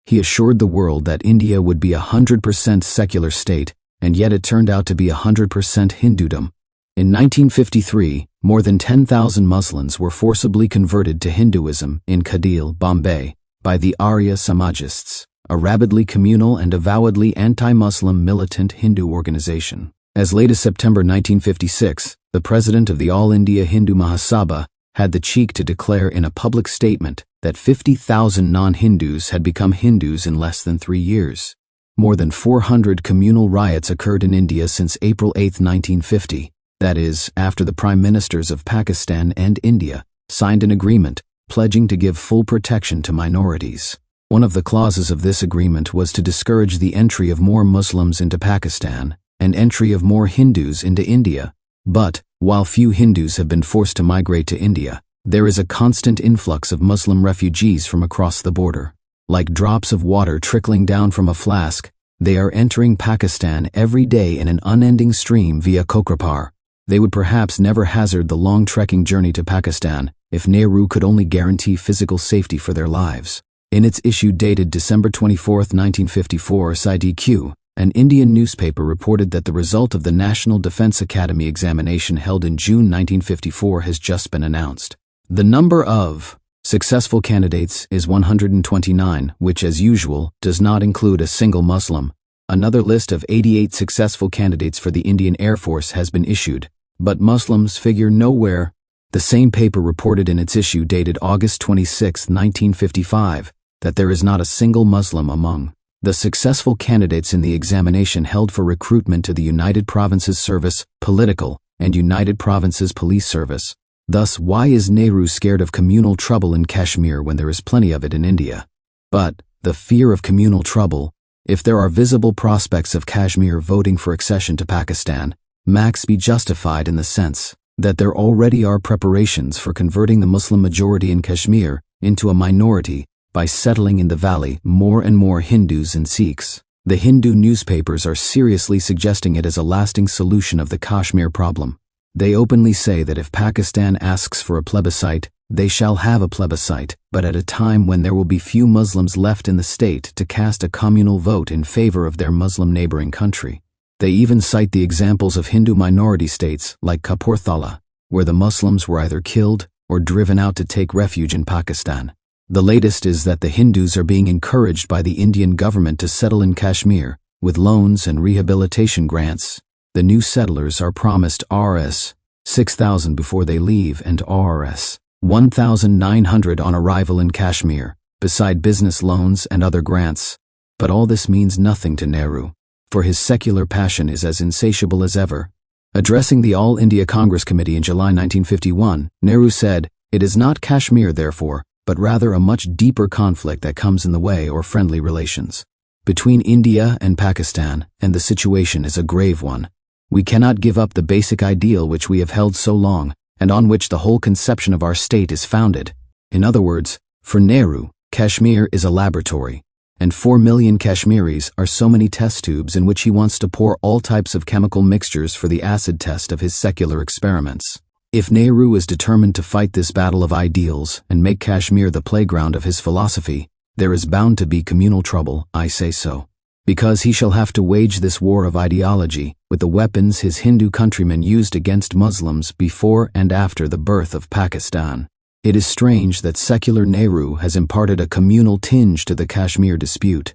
He assured the world that India would be 100% secular state, and yet it turned out to be 100% Hindudom. In 1953, more than 10,000 Muslims were forcibly converted to Hinduism in Kadil, Bombay, by the Arya Samajists, a rabidly communal and avowedly anti-Muslim militant Hindu organization. As late as September 1956, the president of the All India Hindu Mahasabha had the cheek to declare in a public statement that 50,000 non-Hindus had become Hindus in less than 3 years. More than 400 communal riots occurred in India since April 8, 1950. That is, after the prime ministers of Pakistan and India signed an agreement pledging to give full protection to minorities. One of the clauses of this agreement was to discourage the entry of more Muslims into Pakistan and entry of more Hindus into India. But, while few Hindus have been forced to migrate to India, there is a constant influx of Muslim refugees from across the border. Like drops of water trickling down from a flask, they are entering Pakistan every day in an unending stream via Kokrapar. They would perhaps never hazard the long trekking journey to Pakistan if Nehru could only guarantee physical safety for their lives. In its issue dated December 24, 1954, SIDQ, an Indian newspaper reported that the result of the National Defense Academy examination held in June 1954 has just been announced. The number of successful candidates is 129, which, as usual, does not include a single Muslim. Another list of 88 successful candidates for the Indian Air Force has been issued, but Muslims figure nowhere. The same paper reported in its issue dated August 26, 1955, that there is not a single Muslim among the successful candidates in the examination held for recruitment to the United Provinces Service, Political, and United Provinces Police Service. Thus, why is Nehru scared of communal trouble in Kashmir when there is plenty of it in India? But the fear of communal trouble, if there are visible prospects of Kashmir voting for accession to Pakistan, must be justified in the sense that there already are preparations for converting the Muslim majority in Kashmir into a minority by settling in the valley more and more Hindus and Sikhs. The Hindu newspapers are seriously suggesting it as a lasting solution of the Kashmir problem. They openly say that if Pakistan asks for a plebiscite, they shall have a plebiscite, but at a time when there will be few Muslims left in the state to cast a communal vote in favor of their Muslim neighboring country. They even cite the examples of Hindu minority states like Kapurthala, where the Muslims were either killed or driven out to take refuge in Pakistan. The latest is that the Hindus are being encouraged by the Indian government to settle in Kashmir, with loans and rehabilitation grants. The new settlers are promised Rs. 6,000 before they leave and Rs. 1,900 on arrival in Kashmir, beside business loans and other grants. But all this means nothing to Nehru, for his secular passion is as insatiable as ever. Addressing the All India Congress Committee in July 1951, Nehru said, "It is not Kashmir, therefore, but rather a much deeper conflict that comes in the way or friendly relations between India and Pakistan, and the situation is a grave one. We cannot give up the basic ideal which we have held so long, and on which the whole conception of our state is founded." In other words, for Nehru, Kashmir is a laboratory, and 4 million Kashmiris are so many test tubes in which he wants to pour all types of chemical mixtures for the acid test of his secular experiments. If Nehru is determined to fight this battle of ideals and make Kashmir the playground of his philosophy, there is bound to be communal trouble, I say so. Because he shall have to wage this war of ideology with the weapons his Hindu countrymen used against Muslims before and after the birth of Pakistan. It is strange that secular Nehru has imparted a communal tinge to the Kashmir dispute.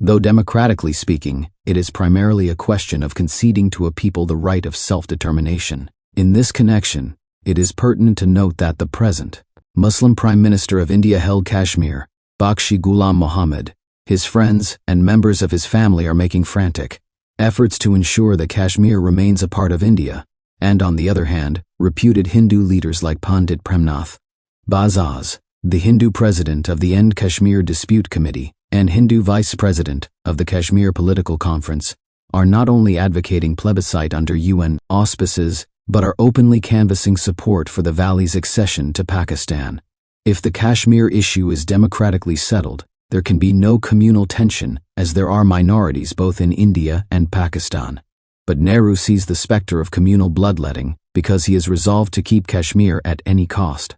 Though democratically speaking, it is primarily a question of conceding to a people the right of self-determination. In this connection, it is pertinent to note that the present Muslim Prime Minister of India held Kashmir, Bakshi Ghulam Muhammad. His friends and members of his family are making frantic efforts to ensure that Kashmir remains a part of India, and on the other hand, reputed Hindu leaders like Pandit Premnath Bazaz, the Hindu president of the End Kashmir Dispute Committee and Hindu vice president of the Kashmir Political Conference, are not only advocating plebiscite under UN auspices, but are openly canvassing support for the valley's accession to Pakistan. If the Kashmir issue is democratically settled, there can be no communal tension, as there are minorities both in India and Pakistan. But Nehru sees the specter of communal bloodletting because he is resolved to keep Kashmir at any cost.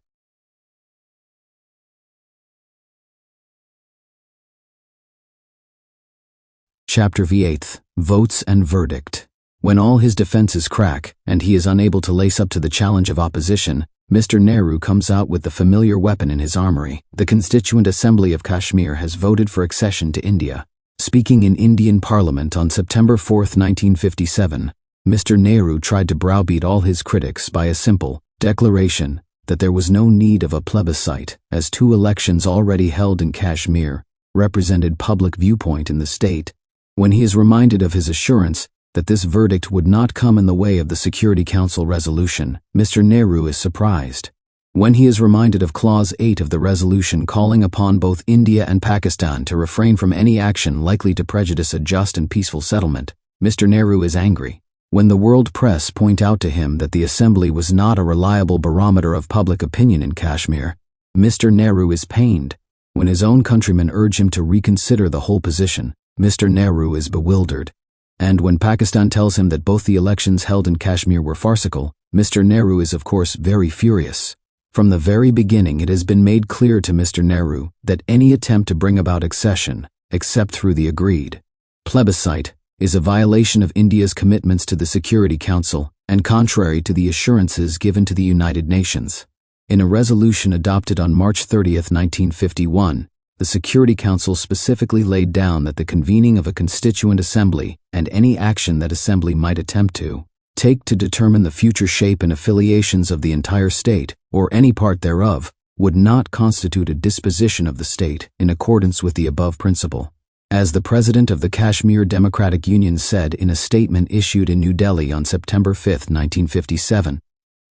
Chapter V8. Votes and Verdict. When all his defenses crack and he is unable to lace up to the challenge of opposition, Mr. Nehru comes out with the familiar weapon in his armory. The Constituent Assembly of Kashmir has voted for accession to India. Speaking in Indian Parliament on September 4, 1957, Mr. Nehru tried to browbeat all his critics by a simple declaration that there was no need of a plebiscite, as 2 elections already held in Kashmir represented public viewpoint in the state. When he is reminded of his assurance that this verdict would not come in the way of the Security Council resolution, Mr. Nehru is surprised. When he is reminded of Clause 8 of the resolution calling upon both India and Pakistan to refrain from any action likely to prejudice a just and peaceful settlement, Mr. Nehru is angry. When the world press point out to him that the Assembly was not a reliable barometer of public opinion in Kashmir, Mr. Nehru is pained. When his own countrymen urge him to reconsider the whole position, Mr. Nehru is bewildered. And when Pakistan tells him that both the elections held in Kashmir were farcical, Mr. Nehru is of course very furious. From the very beginning it has been made clear to Mr. Nehru that any attempt to bring about accession, except through the agreed plebiscite, is a violation of India's commitments to the Security Council and contrary to the assurances given to the United Nations. In a resolution adopted on March 30, 1951, the Security Council specifically laid down that the convening of a Constituent Assembly and any action that Assembly might attempt to take to determine the future shape and affiliations of the entire state, or any part thereof, would not constitute a disposition of the state in accordance with the above principle. As the president of the Kashmir Democratic Union said in a statement issued in New Delhi on September 5, 1957,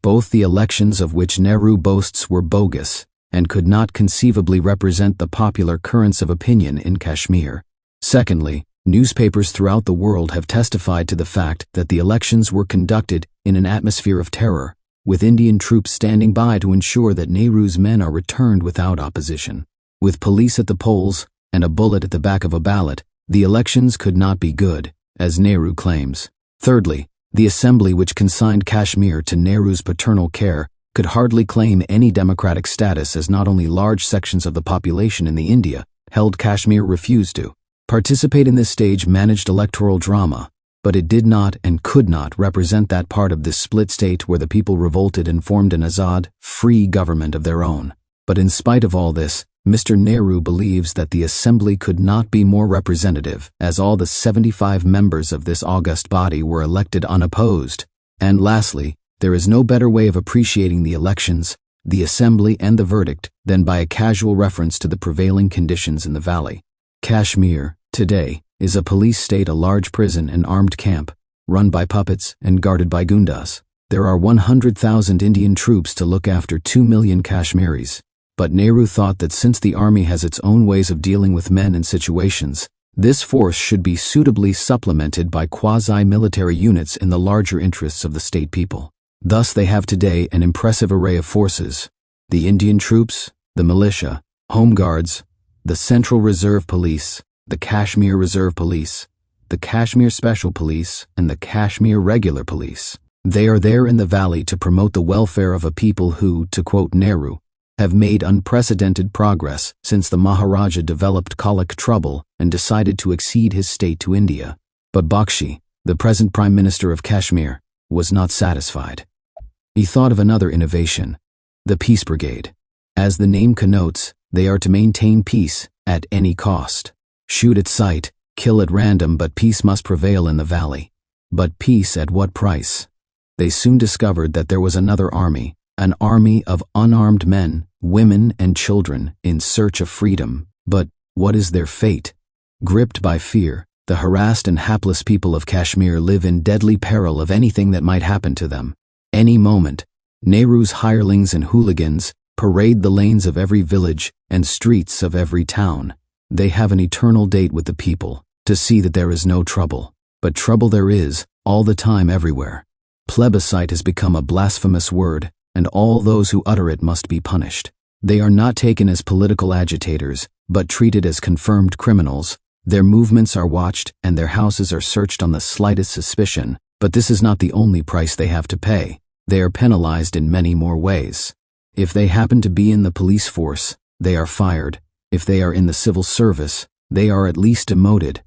both the elections of which Nehru boasts were bogus and could not conceivably represent the popular currents of opinion in Kashmir. Secondly, newspapers throughout the world have testified to the fact that the elections were conducted in an atmosphere of terror, with Indian troops standing by to ensure that Nehru's men are returned without opposition. With police at the polls and a bullet at the back of a ballot, the elections could not be good, as Nehru claims. Thirdly, the assembly which consigned Kashmir to Nehru's paternal care could hardly claim any democratic status, as not only large sections of the population in the India-held Kashmir refused to participate in this stage-managed electoral drama, but it did not and could not represent that part of this split state where the people revolted and formed an Azad, free government of their own. But in spite of all this, Mr. Nehru believes that the assembly could not be more representative, as all the 75 members of this august body were elected unopposed. And lastly, there is no better way of appreciating the elections, the assembly, and the verdict than by a casual reference to the prevailing conditions in the valley. Kashmir, today, is a police state, a large prison and armed camp, run by puppets and guarded by gundas. There are 100,000 Indian troops to look after 2 million Kashmiris. But Nehru thought that since the army has its own ways of dealing with men and situations, this force should be suitably supplemented by quasi-military units in the larger interests of the state people. Thus they have today an impressive array of forces: the Indian troops, the militia, home guards, the Central Reserve Police, the Kashmir Reserve Police, the Kashmir Special Police, and the Kashmir Regular Police. They are there in the valley to promote the welfare of a people who, to quote Nehru, have made unprecedented progress since the Maharaja developed colic trouble and decided to accede his state to India. But Bakshi, the present Prime Minister of Kashmir, was not satisfied. He thought of another innovation, the Peace Brigade. As the name connotes, they are to maintain peace at any cost. Shoot at sight, kill at random, but peace must prevail in the valley. But peace at what price? They soon discovered that there was another army, an army of unarmed men, women, and children in search of freedom. But what is their fate? Gripped by fear, the harassed and hapless people of Kashmir live in deadly peril of anything that might happen to them. Any moment, Nehru's hirelings and hooligans parade the lanes of every village and streets of every town. They have an eternal date with the people, to see that there is no trouble. But trouble there is, all the time, everywhere. Plebiscite has become a blasphemous word, and all those who utter it must be punished. They are not taken as political agitators, but treated as confirmed criminals. Their movements are watched and their houses are searched on the slightest suspicion. But this is not the only price they have to pay. They are penalized in many more ways. If they happen to be in the police force, they are fired. If they are in the civil service, they are at least demoted.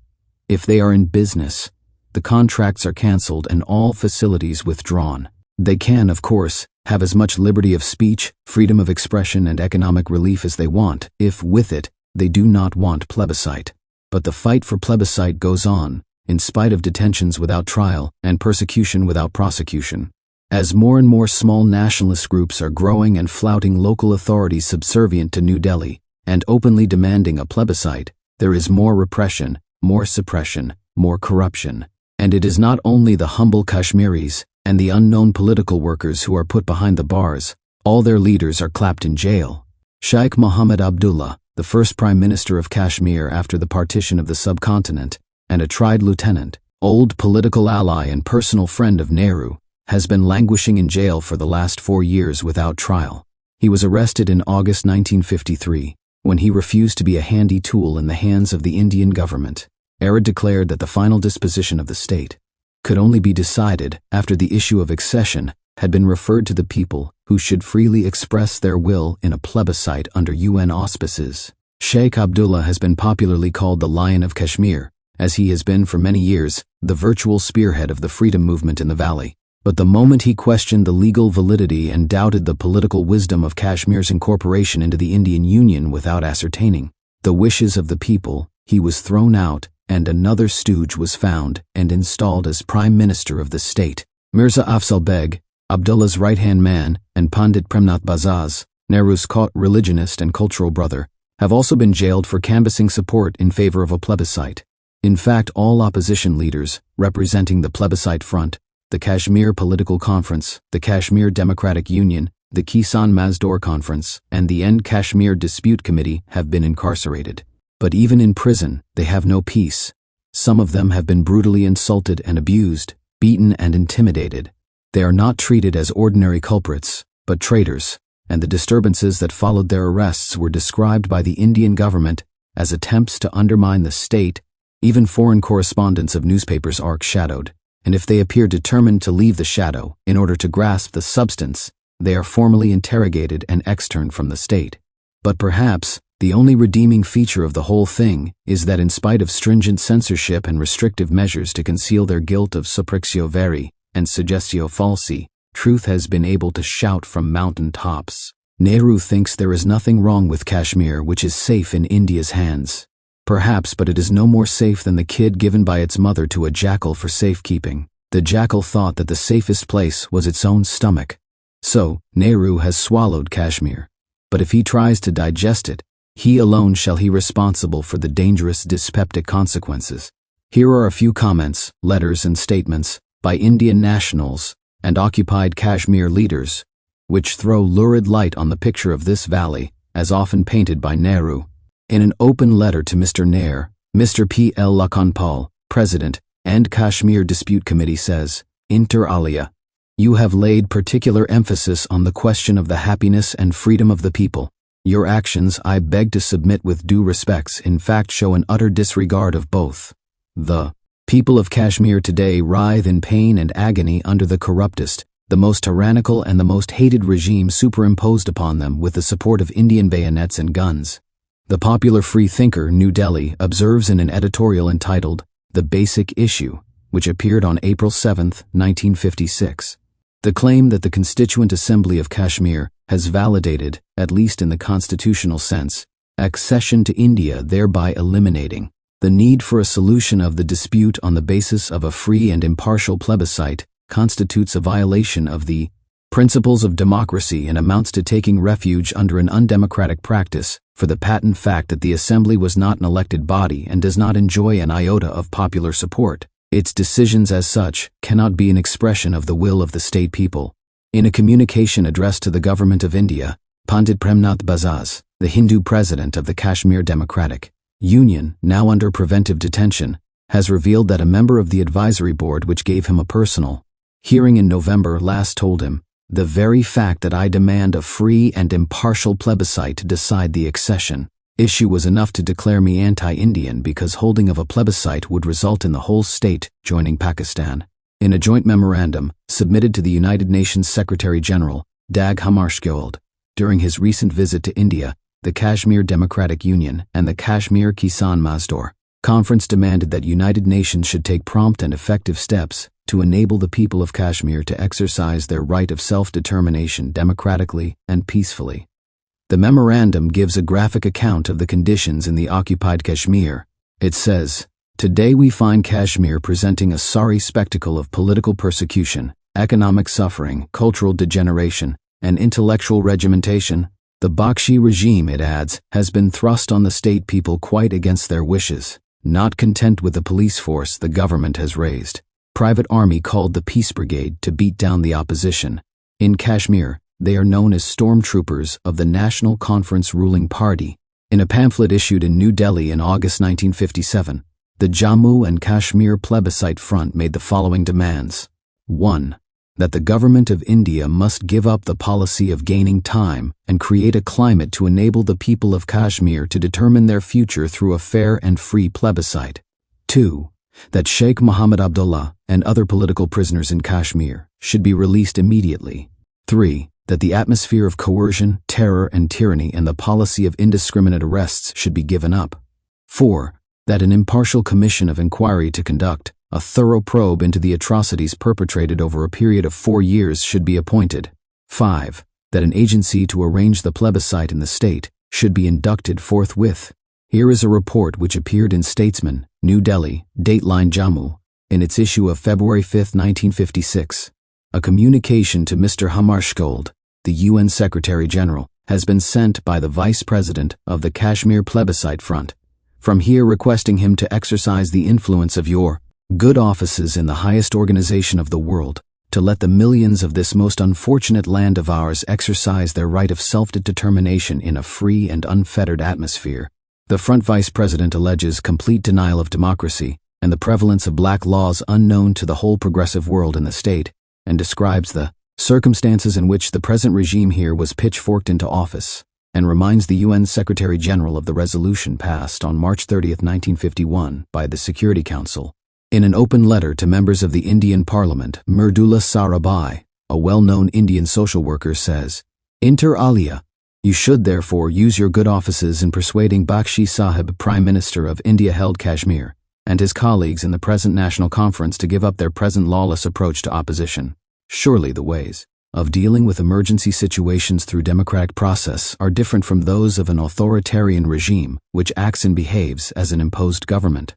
If they are in business, the contracts are cancelled and all facilities withdrawn. They can, of course, have as much liberty of speech, freedom of expression, and economic relief as they want, if with it, they do not want plebiscite. But the fight for plebiscite goes on, in spite of detentions without trial and persecution without prosecution. As more and more small nationalist groups are growing and flouting local authorities subservient to New Delhi and openly demanding a plebiscite, there is more repression, more suppression, more corruption. And it is not only the humble Kashmiris and the unknown political workers who are put behind the bars. All their leaders are clapped in jail. Sheikh Mohammed Abdullah, the first Prime Minister of Kashmir after the partition of the subcontinent, and a tried lieutenant, old political ally and personal friend of Nehru, has been languishing in jail for the last 4 years without trial. He was arrested in August 1953, when he refused to be a handy tool in the hands of the Indian government. Arad declared that the final disposition of the state could only be decided after the issue of accession had been referred to the people, who should freely express their will in a plebiscite under UN auspices. Sheikh Abdullah has been popularly called the Lion of Kashmir, as he has been for many years the virtual spearhead of the freedom movement in the valley. But the moment he questioned the legal validity and doubted the political wisdom of Kashmir's incorporation into the Indian Union without ascertaining the wishes of the people, he was thrown out, and another stooge was found and installed as Prime Minister of the state. Mirza Afzal Beg, Abdullah's right-hand man, and Pandit Premnath Bazaz, Nehru's caught religionist and cultural brother, have also been jailed for canvassing support in favor of a plebiscite. In fact, all opposition leaders, representing the plebiscite front, the Kashmir Political Conference, the Kashmir Democratic Union, the Kisan Mazdoor Conference, and the End Kashmir Dispute Committee have been incarcerated. But even in prison, they have no peace. Some of them have been brutally insulted and abused, beaten and intimidated. They are not treated as ordinary culprits, but traitors, and the disturbances that followed their arrests were described by the Indian government as attempts to undermine the state. Even foreign correspondents of newspapers are shadowed, and if they appear determined to leave the shadow in order to grasp the substance, they are formally interrogated and externed from the state. But perhaps the only redeeming feature of the whole thing is that in spite of stringent censorship and restrictive measures to conceal their guilt of supprexio veri and suggestio falsi, truth has been able to shout from mountain tops. Nehru thinks there is nothing wrong with Kashmir, which is safe in India's hands. Perhaps, but it is no more safe than the kid given by its mother to a jackal for safekeeping. The jackal thought that the safest place was its own stomach. So, Nehru has swallowed Kashmir. But if he tries to digest it, he alone shall be responsible for the dangerous dyspeptic consequences. Here are a few comments, letters, and statements by Indian nationals and occupied Kashmir leaders, which throw lurid light on the picture of this valley, as often painted by Nehru. In an open letter to Mr. Nair, Mr. P. L. Lakhanpal, President, and Kashmir Dispute Committee says, Inter alia, you have laid particular emphasis on the question of the happiness and freedom of the people. Your actions, I beg to submit with due respects, in fact show an utter disregard of both the People of Kashmir today writhe in pain and agony under the corruptest, the most tyrannical and the most hated regime superimposed upon them with the support of Indian bayonets and guns. The popular free thinker, New Delhi, observes in an editorial entitled The Basic Issue, which appeared on April 7, 1956. The claim that the Constituent Assembly of Kashmir has validated, at least in the constitutional sense, accession to India, thereby eliminating the need for a solution of the dispute on the basis of a free and impartial plebiscite, constitutes a violation of the principles of democracy and amounts to taking refuge under an undemocratic practice, for the patent fact that the Assembly was not an elected body and does not enjoy an iota of popular support. Its decisions as such cannot be an expression of the will of the state people. In a communication addressed to the Government of India, Pandit Premnath Bajaj, the Hindu president of the Kashmir Democratic Union, now under preventive detention, has revealed that a member of the advisory board which gave him a personal hearing in November last told him, "The very fact that I demand a free and impartial plebiscite to decide the accession issue was enough to declare me anti-Indian because holding of a plebiscite would result in the whole state joining Pakistan." In a joint memorandum submitted to the United Nations Secretary-General, Dag Hammarskjöld, during his recent visit to India, the Kashmir Democratic Union and the Kashmir Kisan Mazdoor Conference demanded that United Nations should take prompt and effective steps to enable the people of Kashmir to exercise their right of self-determination democratically and peacefully. The memorandum gives a graphic account of the conditions in the occupied Kashmir. It says, "Today we find Kashmir presenting a sorry spectacle of political persecution, economic suffering, cultural degeneration, and intellectual regimentation. The Bakshi regime," it adds, "has been thrust on the state people quite against their wishes. Not content with the police force the government has raised private army called the Peace Brigade to beat down the opposition. In Kashmir, they are known as stormtroopers of the National Conference ruling party." In a pamphlet issued in New Delhi in August 1957, the Jammu and Kashmir Plebiscite Front made the following demands. 1. That the Government of India must give up the policy of gaining time and create a climate to enable the people of Kashmir to determine their future through a fair and free plebiscite. 2. That Sheikh Mohammed Abdullah and other political prisoners in Kashmir should be released immediately. 3. That the atmosphere of coercion, terror, and tyranny and the policy of indiscriminate arrests should be given up. 4. That an impartial commission of inquiry to conduct a thorough probe into the atrocities perpetrated over a period of 4 years should be appointed. 5. That an agency to arrange the plebiscite in the state should be inducted forthwith. Here is a report which appeared in Statesman, New Delhi, Dateline Jammu, in its issue of February 5, 1956. A communication to Mr. Hammarskjöld, the UN Secretary-General, has been sent by the Vice President of the Kashmir Plebiscite Front, from here requesting him to exercise the influence of your good offices in the highest organization of the world, to let the millions of this most unfortunate land of ours exercise their right of self-determination in a free and unfettered atmosphere. The Front Vice President alleges complete denial of democracy and the prevalence of black laws unknown to the whole progressive world in the state, and describes the circumstances in which the present regime here was pitchforked into office, and reminds the UN Secretary-General of the resolution passed on March 30, 1951 by the Security Council. In an open letter to members of the Indian Parliament, Murdula Sarabhai, a well-known Indian social worker, says, "Inter alia, you should therefore use your good offices in persuading Bakshi Sahib, Prime Minister of India-held Kashmir, and his colleagues in the present National Conference to give up their present lawless approach to opposition. Surely the ways of dealing with emergency situations through democratic process are different from those of an authoritarian regime which acts and behaves as an imposed government.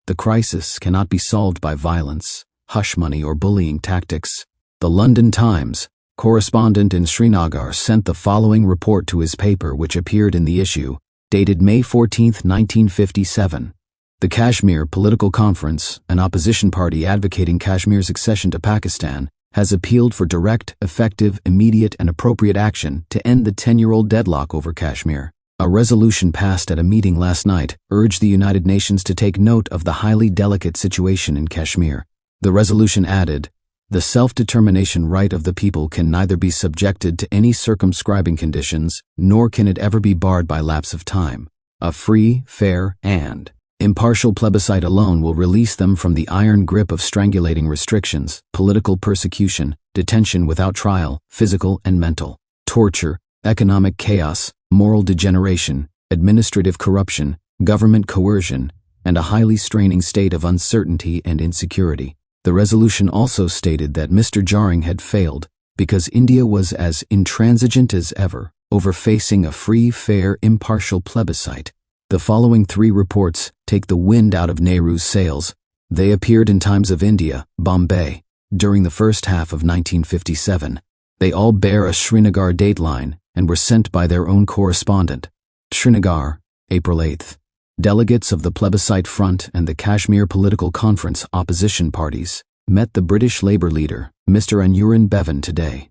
The crisis cannot be solved by violence, hush money, or bullying tactics." The London Times correspondent in Srinagar sent the following report to his paper, which appeared in the issue, dated May 14, 1957. The Kashmir Political Conference, an opposition party advocating Kashmir's accession to Pakistan, has appealed for direct, effective, immediate, and appropriate action to end the 10-year-old deadlock over Kashmir. A resolution passed at a meeting last night urged the United Nations to take note of the highly delicate situation in Kashmir. The resolution added, "The self-determination right of the people can neither be subjected to any circumscribing conditions, nor can it ever be barred by lapse of time. A free, fair, and Impartial plebiscite alone will release them from the iron grip of strangulating restrictions, political persecution, detention without trial, physical and mental torture, economic chaos, moral degeneration, administrative corruption, government coercion, and a highly straining state of uncertainty and insecurity. The resolution also stated that Mr. Jaring had failed because India was as intransigent as ever over facing a free, fair, impartial plebiscite. The following 3 reports take the wind out of Nehru's sails. They appeared in Times of India, Bombay, during the first half of 1957. They all bear a Srinagar dateline and were sent by their own correspondent. Srinagar, April 8th. Delegates of the Plebiscite Front and the Kashmir Political Conference opposition parties met the British Labour leader, Mr. Anurag Bevan, today.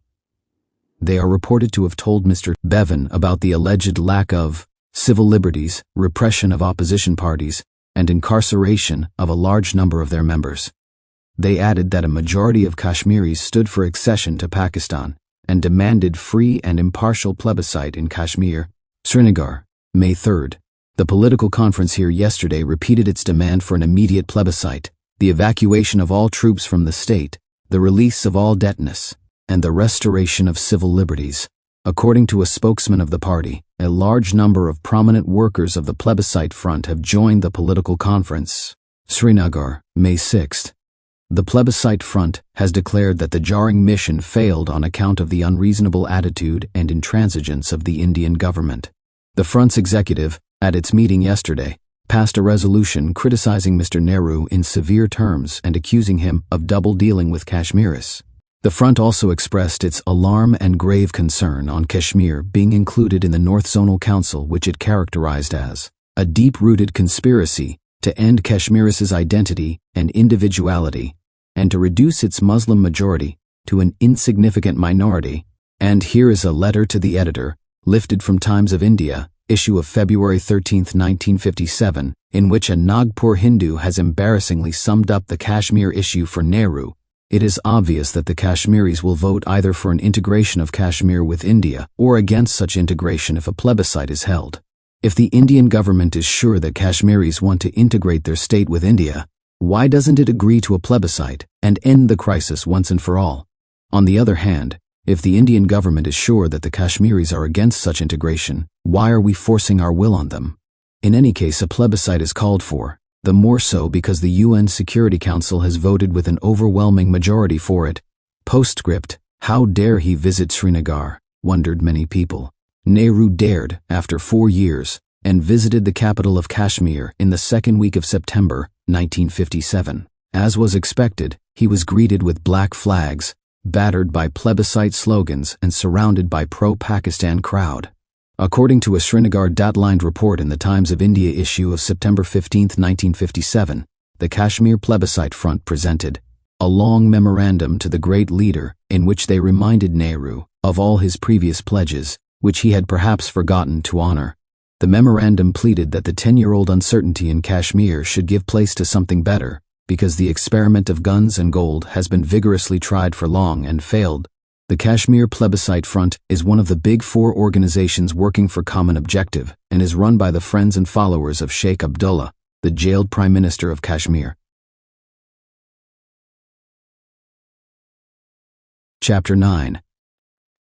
They are reported to have told Mr. Bevan about the alleged lack of civil liberties, repression of opposition parties, and incarceration of a large number of their members. They added that a majority of Kashmiris stood for accession to Pakistan and demanded free and impartial plebiscite in Kashmir. Srinagar, May 3rd. The political conference here yesterday repeated its demand for an immediate plebiscite, the evacuation of all troops from the state, the release of all detainees, and the restoration of civil liberties. According to a spokesman of the party, a large number of prominent workers of the Plebiscite Front have joined the political conference. Srinagar, May 6th. The Plebiscite Front has declared that the Jaring mission failed on account of the unreasonable attitude and intransigence of the Indian government. The Front's executive, at its meeting yesterday, passed a resolution criticizing Mr. Nehru in severe terms and accusing him of double-dealing with Kashmiris. The Front also expressed its alarm and grave concern on Kashmir being included in the North Zonal Council, which it characterized as a deep-rooted conspiracy to end Kashmiris' identity and individuality and to reduce its Muslim majority to an insignificant minority. And here is a letter to the editor, lifted from Times of India, issue of February 13, 1957, in which a Nagpur Hindu has embarrassingly summed up the Kashmir issue for Nehru. It is obvious that the Kashmiris will vote either for an integration of Kashmir with India or against such integration if a plebiscite is held. If the Indian government is sure that Kashmiris want to integrate their state with India, why doesn't it agree to a plebiscite and end the crisis once and for all? On the other hand, if the Indian government is sure that the Kashmiris are against such integration, why are we forcing our will on them? In any case, a plebiscite is called for, the more so because the UN Security Council has voted with an overwhelming majority for it. Postscript: how dare he visit Srinagar, wondered many people. Nehru dared, after 4 years, and visited the capital of Kashmir in the second week of September, 1957. As was expected, he was greeted with black flags, battered by plebiscite slogans, and surrounded by pro-Pakistan crowd. According to a Srinagar datelined report in the Times of India issue of September 15, 1957, the Kashmir Plebiscite Front presented a long memorandum to the great leader in which they reminded Nehru of all his previous pledges, which he had perhaps forgotten to honor. The memorandum pleaded that the 10-year-old uncertainty in Kashmir should give place to something better, because the experiment of guns and gold has been vigorously tried for long and failed. The Kashmir Plebiscite Front is one of the big 4 organizations working for common objective and is run by the friends and followers of Sheikh Abdullah, the jailed Prime Minister of Kashmir. Chapter 9.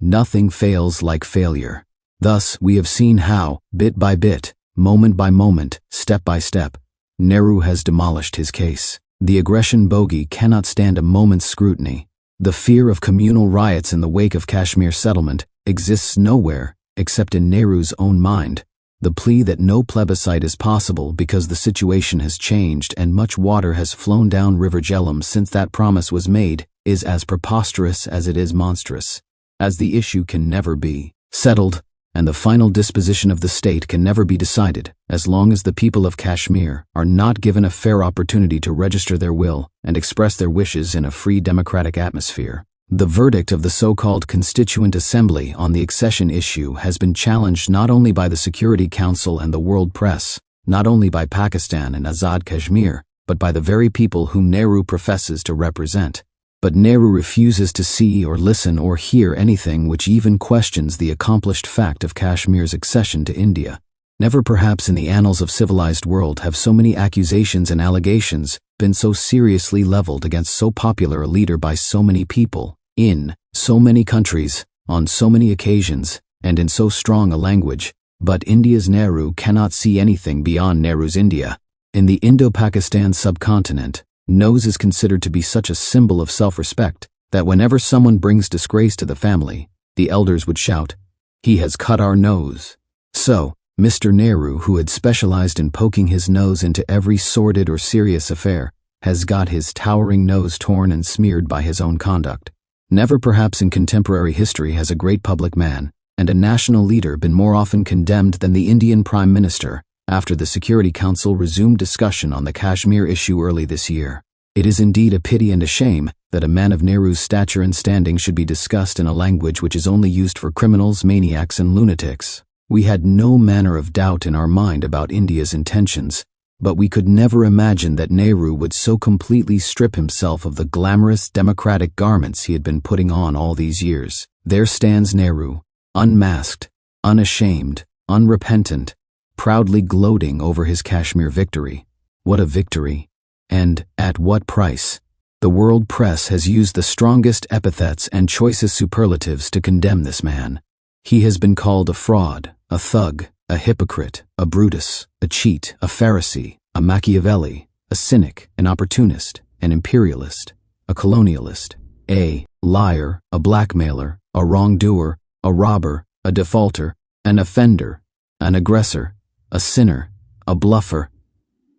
Nothing fails like failure. Thus, we have seen how, bit by bit, moment by moment, step by step, Nehru has demolished his case. The aggression bogey cannot stand a moment's scrutiny. The fear of communal riots in the wake of Kashmir settlement exists nowhere except in Nehru's own mind. The plea that no plebiscite is possible because the situation has changed and much water has flown down River Jhelum since that promise was made is as preposterous as it is monstrous. As the issue can never be settled, and the final disposition of the state can never be decided as long as the people of Kashmir are not given a fair opportunity to register their will and express their wishes in a free democratic atmosphere. The verdict of the so-called Constituent Assembly on the accession issue has been challenged not only by the Security Council and the world press, not only by Pakistan and Azad Kashmir, but by the very people whom Nehru professes to represent. But Nehru refuses to see or listen or hear anything which even questions the accomplished fact of Kashmir's accession to India. Never perhaps in the annals of civilized world have so many accusations and allegations been so seriously leveled against so popular a leader by so many people, in so many countries, on so many occasions, and in so strong a language. But India's Nehru cannot see anything beyond Nehru's India. In the Indo-Pakistan subcontinent, nose is considered to be such a symbol of self-respect that whenever someone brings disgrace to the family, the elders would shout, "He has cut our nose." So, Mr. Nehru, who had specialized in poking his nose into every sordid or serious affair, has got his towering nose torn and smeared by his own conduct. Never perhaps in contemporary history has a great public man and a national leader been more often condemned than the Indian Prime Minister after the Security Council resumed discussion on the Kashmir issue early this year. It is indeed a pity and a shame that a man of Nehru's stature and standing should be discussed in a language which is only used for criminals, maniacs, and lunatics. We had no manner of doubt in our mind about India's intentions, but we could never imagine that Nehru would so completely strip himself of the glamorous democratic garments he had been putting on all these years. There stands Nehru, unmasked, unashamed, unrepentant, proudly gloating over his Kashmir victory. What a victory! And at what price? The world press has used the strongest epithets and choicest superlatives to condemn this man. He has been called a fraud, a thug, a hypocrite, a Brutus, a cheat, a Pharisee, a Machiavelli, a cynic, an opportunist, an imperialist, a colonialist, a liar, a blackmailer, a wrongdoer, a robber, a defaulter, an offender, an aggressor, a sinner, a bluffer,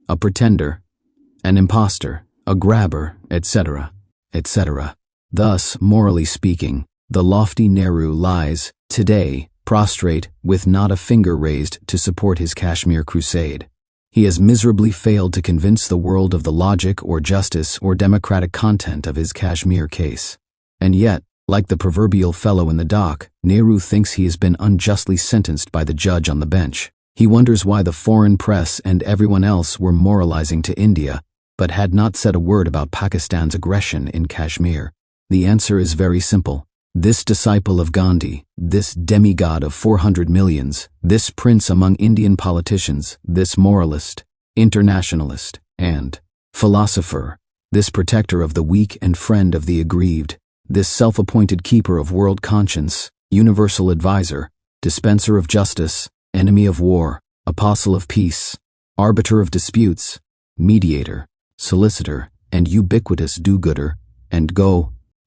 a pretender, an impostor, a grabber, etc., etc. Thus, morally speaking, the lofty Nehru lies, today, prostrate, with not a finger raised to support his Kashmir crusade. He has miserably failed to convince the world of the logic or justice or democratic content of his Kashmir case. And yet, like the proverbial fellow in the dock, Nehru thinks he has been unjustly sentenced by the judge on the bench. He wonders why the foreign press and everyone else were moralizing to India, but had not said a word about Pakistan's aggression in Kashmir. The answer is very simple. This disciple of Gandhi, this demigod of 400 millions, this prince among Indian politicians, this moralist, internationalist, and philosopher, this protector of the weak and friend of the aggrieved, this self-appointed keeper of world conscience, universal advisor, dispenser of justice, enemy of war, apostle of peace, arbiter of disputes, mediator, solicitor, and ubiquitous do-gooder, and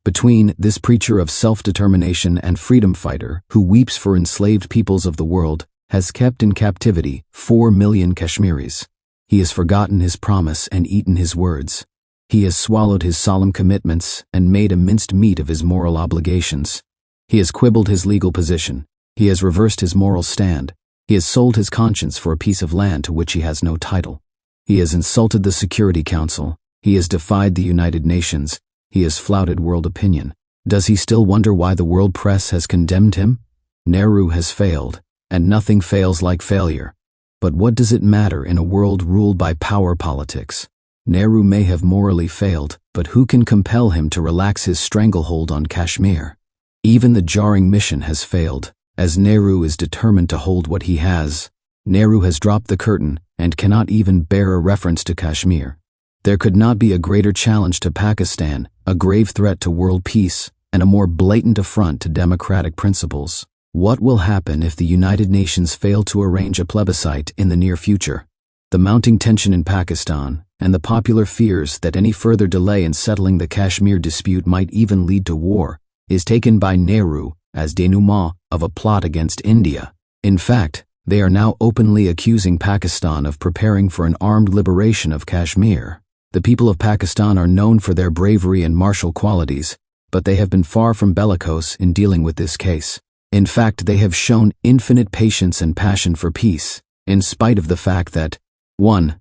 between this preacher of self-determination and freedom fighter who weeps for enslaved peoples of the world has kept in captivity 4 million Kashmiris. He has forgotten his promise and eaten his words. He has swallowed his solemn commitments and made a minced meat of his moral obligations. He has quibbled his legal position. He has reversed his moral stand. He has sold his conscience for a piece of land to which he has no title. He has insulted the Security Council. He has defied the United Nations. He has flouted world opinion. Does he still wonder why the world press has condemned him? Nehru has failed, and nothing fails like failure. But what does it matter in a world ruled by power politics? Nehru may have morally failed, but who can compel him to relax his stranglehold on Kashmir? Even the jarring mission has failed, as Nehru is determined to hold what he has. Nehru has dropped the curtain and cannot even bear a reference to Kashmir. There could not be a greater challenge to Pakistan, a grave threat to world peace, and a more blatant affront to democratic principles. What will happen if the United Nations fail to arrange a plebiscite in the near future? The mounting tension in Pakistan, and the popular fears that any further delay in settling the Kashmir dispute might even lead to war, is taken by Nehru as denouement of a plot against India. In fact, they are now openly accusing Pakistan of preparing for an armed liberation of Kashmir. The people of Pakistan are known for their bravery and martial qualities, but they have been far from bellicose in dealing with this case. In fact, they have shown infinite patience and passion for peace, in spite of the fact that 1.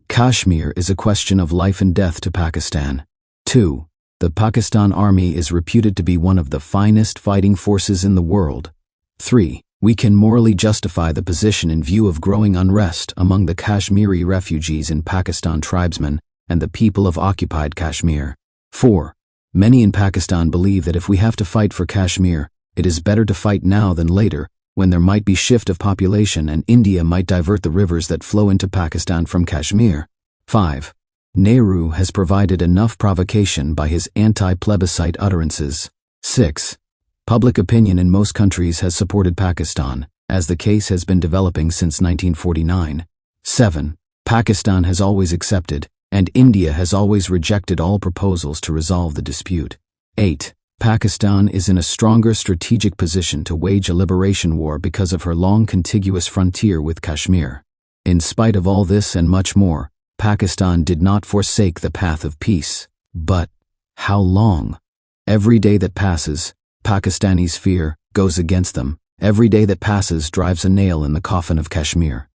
Kashmir is a question of life and death to Pakistan. 2. The Pakistan Army is reputed to be one of the finest fighting forces in the world. 3. We can morally justify the position in view of growing unrest among the Kashmiri refugees and Pakistan tribesmen and the people of occupied Kashmir. 4. Many in Pakistan believe that if we have to fight for Kashmir, it is better to fight now than later, when there might be shift of population and India might divert the rivers that flow into Pakistan from Kashmir. 5. Nehru has provided enough provocation by his anti-plebiscite utterances. 6. Public opinion in most countries has supported Pakistan, as the case has been developing since 1949. 7. Pakistan has always accepted, and India has always rejected all proposals to resolve the dispute. 8. Pakistan is in a stronger strategic position to wage a liberation war because of her long contiguous frontier with Kashmir. In spite of all this and much more, Pakistan did not forsake the path of peace. But how long? Every day that passes, Pakistanis' fear goes against them. Every day that passes drives a nail in the coffin of Kashmir.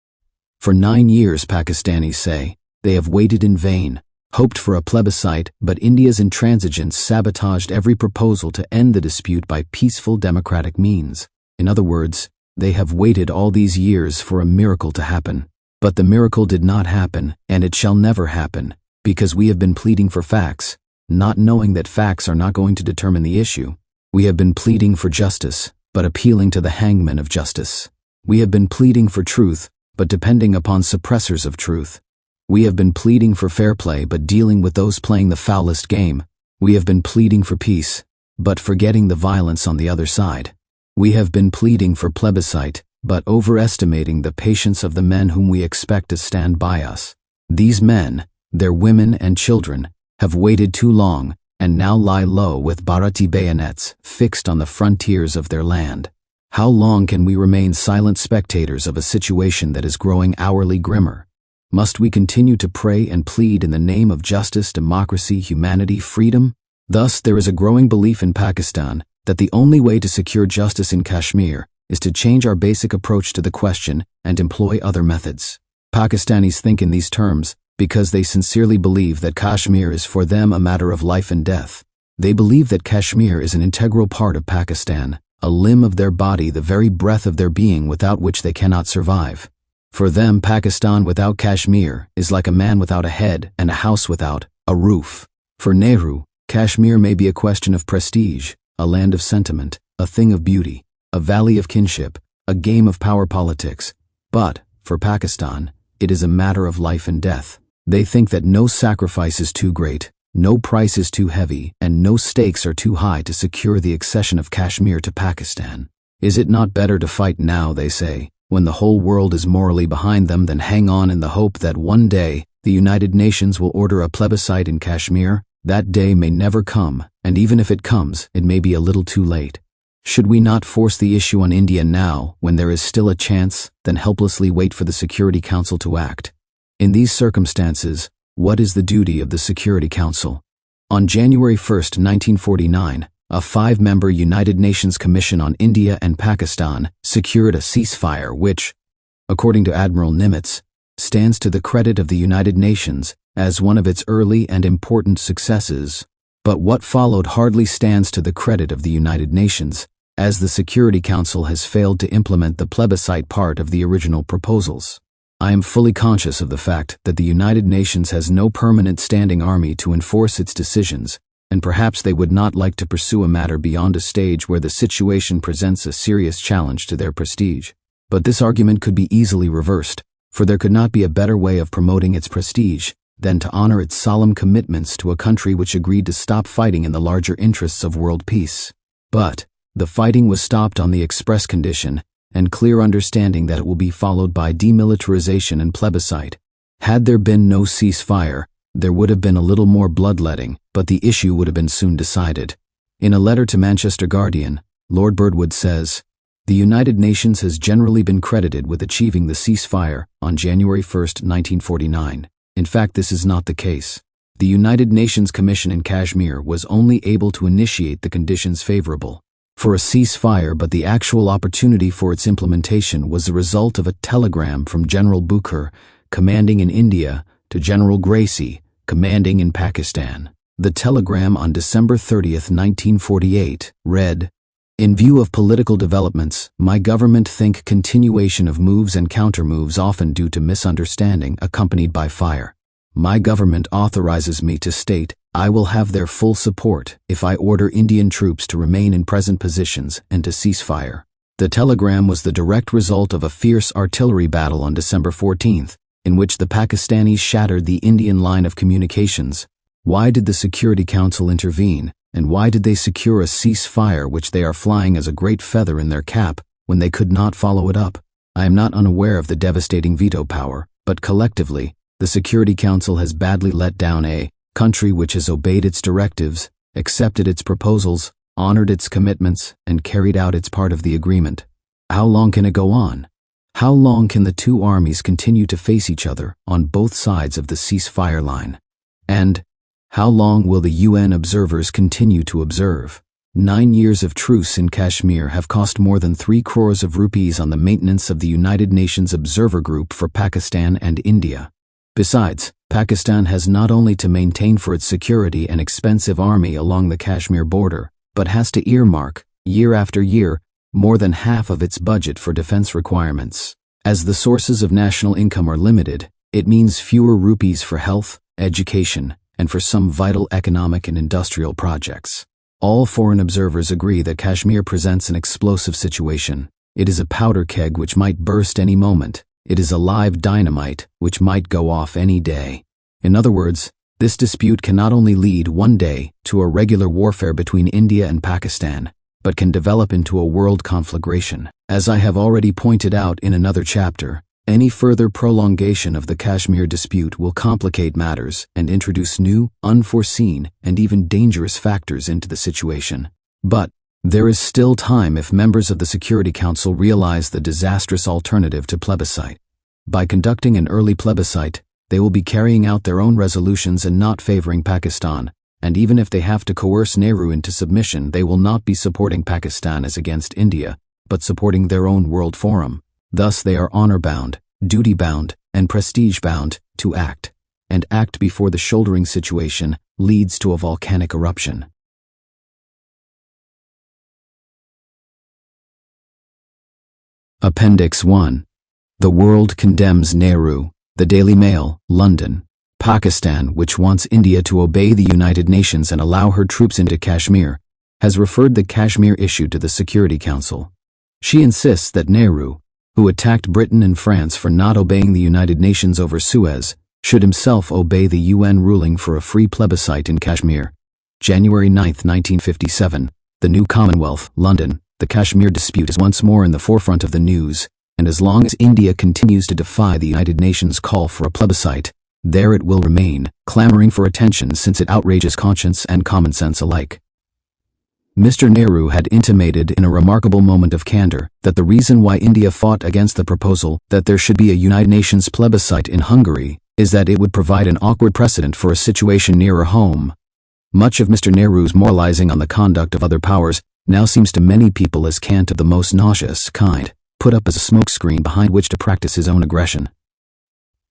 For 9 years, Pakistanis say, they have waited in vain, hoped for a plebiscite, but India's intransigence sabotaged every proposal to end the dispute by peaceful democratic means. In other words, they have waited all these years for a miracle to happen. But the miracle did not happen, and it shall never happen, because we have been pleading for facts, not knowing that facts are not going to determine the issue. We have been pleading for justice, but appealing to the hangman of justice. We have been pleading for truth, but depending upon suppressors of truth. We have been pleading for fair play, but dealing with those playing the foulest game. We have been pleading for peace, but forgetting the violence on the other side. We have been pleading for plebiscite, but overestimating the patience of the men whom we expect to stand by us. These men, their women and children, have waited too long and now lie low with Bharati bayonets fixed on the frontiers of their land. How long can we remain silent spectators of a situation that is growing hourly grimmer? Must we continue to pray and plead in the name of justice, democracy, humanity, freedom? Thus, there is a growing belief in Pakistan that the only way to secure justice in Kashmir is to change our basic approach to the question and employ other methods. Pakistanis think in these terms because they sincerely believe that Kashmir is for them a matter of life and death. They believe that Kashmir is an integral part of Pakistan, a limb of their body, the very breath of their being without which they cannot survive. For them, Pakistan without Kashmir is like a man without a head and a house without a roof. For Nehru, Kashmir may be a question of prestige, a land of sentiment, a thing of beauty, a valley of kinship, a game of power politics. But, for Pakistan, it is a matter of life and death. They think that no sacrifice is too great, no price is too heavy, and no stakes are too high to secure the accession of Kashmir to Pakistan. Is it not better to fight now, they say, when the whole world is morally behind them, than hang on in the hope that one day the United Nations will order a plebiscite in Kashmir? That day may never come, and even if it comes, it may be a little too late. Should we not force the issue on India now, when there is still a chance, than helplessly wait for the Security Council to act? In these circumstances, what is the duty of the Security Council? On January 1, 1949, a 5-member United Nations Commission on India and Pakistan secured a ceasefire which, according to Admiral Nimitz, stands to the credit of the United Nations as one of its early and important successes. But what followed hardly stands to the credit of the United Nations, as the Security Council has failed to implement the plebiscite part of the original proposals. I am fully conscious of the fact that the United Nations has no permanent standing army to enforce its decisions, and perhaps they would not like to pursue a matter beyond a stage where the situation presents a serious challenge to their prestige. But this argument could be easily reversed, for there could not be a better way of promoting its prestige than to honor its solemn commitments to a country which agreed to stop fighting in the larger interests of world peace. But the fighting was stopped on the express condition and clear understanding that it will be followed by demilitarization and plebiscite. Had there been no ceasefire, there would have been a little more bloodletting, but the issue would have been soon decided. In a letter to Manchester Guardian, Lord Birdwood says, "The United Nations has generally been credited with achieving the ceasefire on January 1, 1949. In fact, this is not the case. The United Nations Commission in Kashmir was only able to initiate the conditions favorable for a ceasefire, but the actual opportunity for its implementation was the result of a telegram from General Bukher, commanding in India, to General Gracie, commanding in Pakistan. The telegram on December 30, 1948, read, "In view of political developments, my government think continuation of moves and countermoves often due to misunderstanding accompanied by fire. My government authorizes me to state I will have their full support if I order Indian troops to remain in present positions and to cease fire. The telegram was the direct result of a fierce artillery battle on December 14th, in which the Pakistanis shattered the Indian line of communications. Why did the Security Council intervene, and why did they secure a ceasefire which they are flying as a great feather in their cap when they could not follow it up? I am not unaware of the devastating veto power, but collectively, the Security Council has badly let down a country which has obeyed its directives, accepted its proposals, honored its commitments, and carried out its part of the agreement. How long can it go on? How long can the two armies continue to face each other on both sides of the ceasefire line? And how long will the UN observers continue to observe? 9 years of truce in Kashmir have cost more than 3 crores of rupees on the maintenance of the United Nations Observer Group for Pakistan and India. Besides, Pakistan has not only to maintain for its security an expensive army along the Kashmir border, but has to earmark, year after year, more than half of its budget for defense requirements. As the sources of national income are limited, it means fewer rupees for health, education, and for some vital economic and industrial projects. All foreign observers agree that Kashmir presents an explosive situation. It is a powder keg which might burst any moment. It is a live dynamite which might go off any day. In other words, this dispute can not only lead one day to a regular warfare between India and Pakistan, but can develop into a world conflagration. As I have already pointed out in another chapter, any further prolongation of the Kashmir dispute will complicate matters and introduce new, unforeseen, and even dangerous factors into the situation. But there is still time if members of the Security Council realize the disastrous alternative to plebiscite. By conducting an early plebiscite, they will be carrying out their own resolutions and not favoring Pakistan, and even if they have to coerce Nehru into submission, they will not be supporting Pakistan as against India, but supporting their own world forum. Thus they are honor-bound, duty-bound, and prestige-bound to act, and act before the shouldering situation leads to a volcanic eruption. Appendix 1. The World Condemns Nehru. The Daily Mail, London. Pakistan, which wants India to obey the United Nations and allow her troops into Kashmir, has referred the Kashmir issue to the Security Council. She insists that Nehru, who attacked Britain and France for not obeying the United Nations over Suez, should himself obey the UN ruling for a free plebiscite in Kashmir. January 9, 1957. The New Commonwealth, London. The Kashmir dispute is once more in the forefront of the news, and as long as India continues to defy the United Nations call for a plebiscite, there it will remain, clamoring for attention since it outrages conscience and common sense alike. Mr. Nehru had intimated in a remarkable moment of candor that the reason why India fought against the proposal that there should be a United Nations plebiscite in Hungary is that it would provide an awkward precedent for a situation nearer home. Much of Mr. Nehru's moralizing on the conduct of other powers now seems to many people as cant of the most nauseous kind, put up as a smokescreen behind which to practice his own aggression.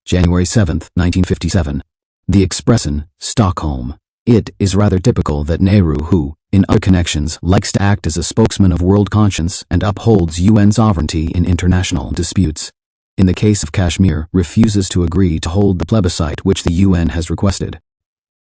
January 7, 1957. The Expressen, Stockholm. It is rather typical that Nehru, who, in other connections, likes to act as a spokesman of world conscience and upholds UN sovereignty in international disputes, in the case of Kashmir, refuses to agree to hold the plebiscite which the UN has requested.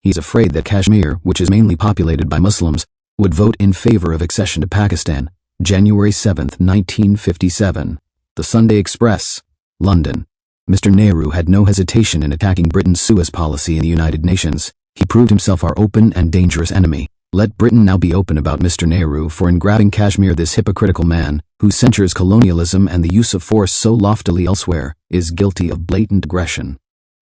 He is afraid that Kashmir, which is mainly populated by Muslims, would vote in favor of accession to Pakistan. January 7, 1957. The Sunday Express, London. Mr. Nehru had no hesitation in attacking Britain's Suez policy in the United Nations. He proved himself our open and dangerous enemy. Let Britain now be open about Mr. Nehru, for in grabbing Kashmir this hypocritical man, who censures colonialism and the use of force so loftily elsewhere, is guilty of blatant aggression.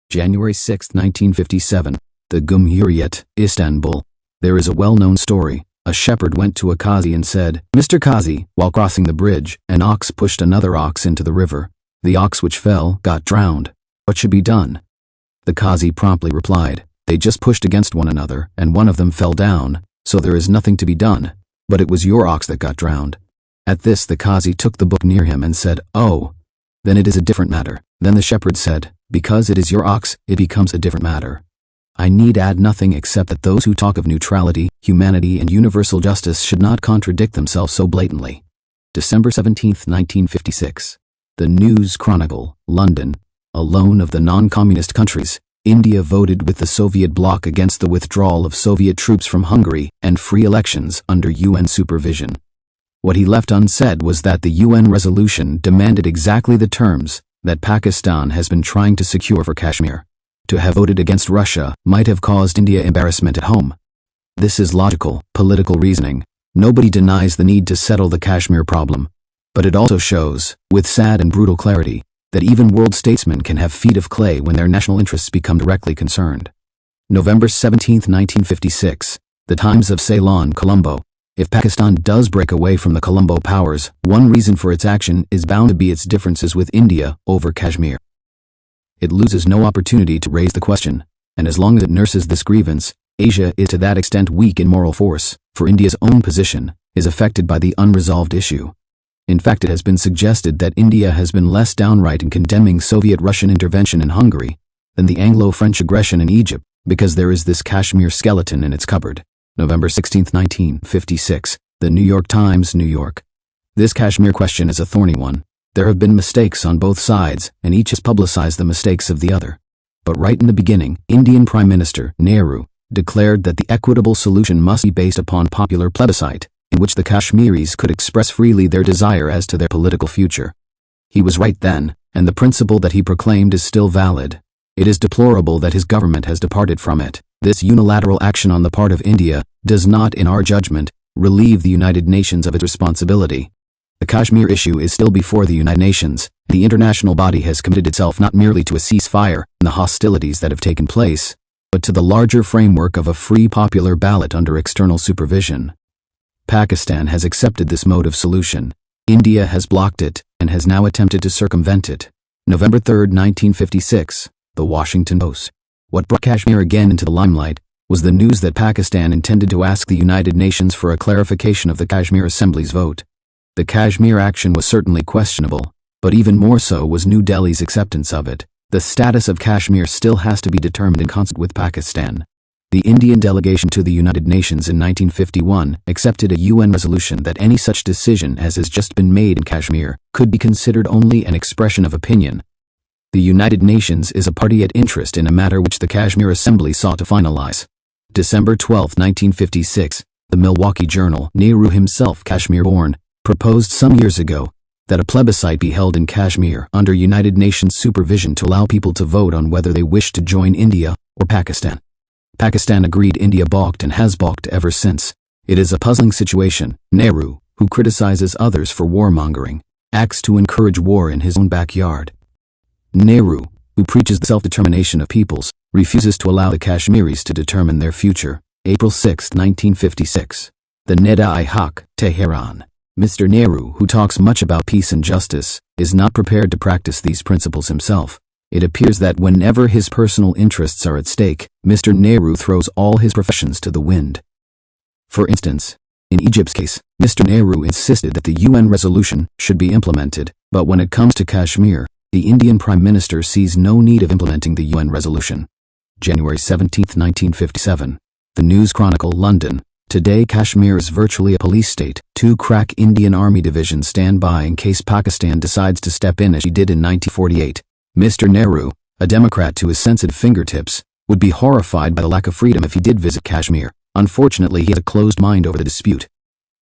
January 6, 1957. The Cumhuriyet, Istanbul. There is a well-known story. A shepherd went to a Qazi and said, "Mr. Qazi, while crossing the bridge, an ox pushed another ox into the river. The ox which fell got drowned. What should be done?" The Qazi promptly replied, "They just pushed against one another, and one of them fell down, so there is nothing to be done. But it was your ox that got drowned." At this the Qazi took the book near him and said, "Oh, then it is a different matter." Then the shepherd said, "Because it is your ox, it becomes a different matter." I need add nothing except that those who talk of neutrality, humanity, and universal justice should not contradict themselves so blatantly. December 17, 1956. The News Chronicle, London. Alone of the non-communist countries, India voted with the Soviet bloc against the withdrawal of Soviet troops from Hungary and free elections under UN supervision. What he left unsaid was that the UN resolution demanded exactly the terms that Pakistan has been trying to secure for Kashmir. To have voted against Russia might have caused India embarrassment at home. This is logical, political reasoning. Nobody denies the need to settle the Kashmir problem. But it also shows, with sad and brutal clarity, that even world statesmen can have feet of clay when their national interests become directly concerned. November 17, 1956, The Times of Ceylon, Colombo. If Pakistan does break away from the Colombo powers, one reason for its action is bound to be its differences with India over Kashmir. It loses no opportunity to raise the question, and as long as it nurses this grievance, Asia is to that extent weak in moral force, for India's own position is affected by the unresolved issue. In fact, it has been suggested that India has been less downright in condemning Soviet-Russian intervention in Hungary than the Anglo-French aggression in Egypt, because there is this Kashmir skeleton in its cupboard. November 16, 1956, The New York Times, New York. This Kashmir question is a thorny one. There have been mistakes on both sides, and each has publicized the mistakes of the other. But right in the beginning, Indian Prime Minister Nehru declared that the equitable solution must be based upon popular plebiscite, in which the Kashmiris could express freely their desire as to their political future. He was right then, and the principle that he proclaimed is still valid. It is deplorable that his government has departed from it. This unilateral action on the part of India does not, in our judgment, relieve the United Nations of its responsibility. The Kashmir issue is still before the United Nations. The international body has committed itself not merely to a ceasefire in the hostilities that have taken place, but to the larger framework of a free popular ballot under external supervision. Pakistan has accepted this mode of solution. India has blocked it and has now attempted to circumvent it. November 3, 1956, The Washington Post. What brought Kashmir again into the limelight was the news that Pakistan intended to ask the United Nations for a clarification of the Kashmir Assembly's vote. The Kashmir action was certainly questionable, but even more so was New Delhi's acceptance of it. The status of Kashmir still has to be determined in concert with Pakistan. The Indian delegation to the United Nations in 1951 accepted a UN resolution that any such decision as has just been made in Kashmir could be considered only an expression of opinion. The United Nations is a party at interest in a matter which the Kashmir Assembly sought to finalize. December 12, 1956, the Milwaukee Journal, Nehru himself Kashmir-born, proposed some years ago that a plebiscite be held in Kashmir under United Nations supervision to allow people to vote on whether they wished to join India or Pakistan. Pakistan agreed. India balked and has balked ever since. It is a puzzling situation. Nehru, who criticizes others for warmongering, acts to encourage war in his own backyard. Nehru, who preaches the self-determination of peoples, refuses to allow the Kashmiris to determine their future. April 6, 1956. The Neda-i-Haq, Tehran. Mr. Nehru, who talks much about peace and justice, is not prepared to practice these principles himself. It appears that whenever his personal interests are at stake, Mr. Nehru throws all his professions to the wind. For instance, in Egypt's case, Mr. Nehru insisted that the UN resolution should be implemented, but when it comes to Kashmir, the Indian Prime Minister sees no need of implementing the UN resolution. January 17, 1957. The News Chronicle, London. Today Kashmir is virtually a police state. 2 crack Indian Army divisions stand by in case Pakistan decides to step in as she did in 1948. Mr. Nehru, a Democrat to his sensitive fingertips, would be horrified by the lack of freedom if he did visit Kashmir. Unfortunately, he has a closed mind over the dispute.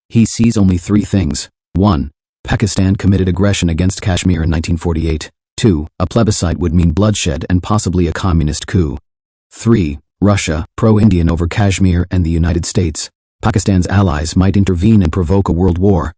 He sees only 3 things. 1. Pakistan committed aggression against Kashmir in 1948. 2. A plebiscite would mean bloodshed and possibly a communist coup. 3. Russia, pro-Indian over Kashmir, and the United States, Pakistan's allies, might intervene and provoke a world war.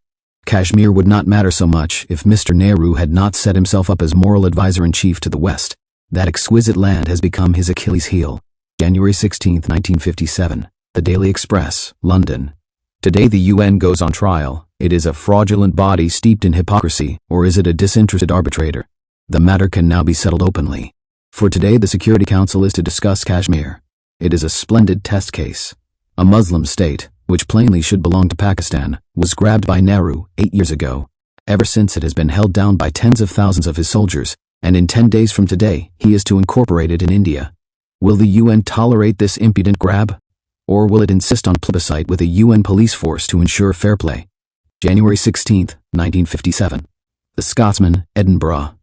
Kashmir would not matter so much if Mr. Nehru had not set himself up as moral advisor-in-chief to the West. That exquisite land has become his Achilles heel. January 16, 1957. The Daily Express, London. Today the UN goes on trial. It is a fraudulent body steeped in hypocrisy, or is it a disinterested arbitrator? The matter can now be settled openly. For today the Security Council is to discuss Kashmir. It is a splendid test case. A Muslim state, which plainly should belong to Pakistan, was grabbed by Nehru 8 years ago. Ever since it has been held down by tens of thousands of his soldiers, and in 10 days from today he is to incorporate it in India. Will the UN tolerate this impudent grab? Or will it insist on plebiscite with a UN police force to ensure fair play? January 16, 1957. The Scotsman, Edinburgh.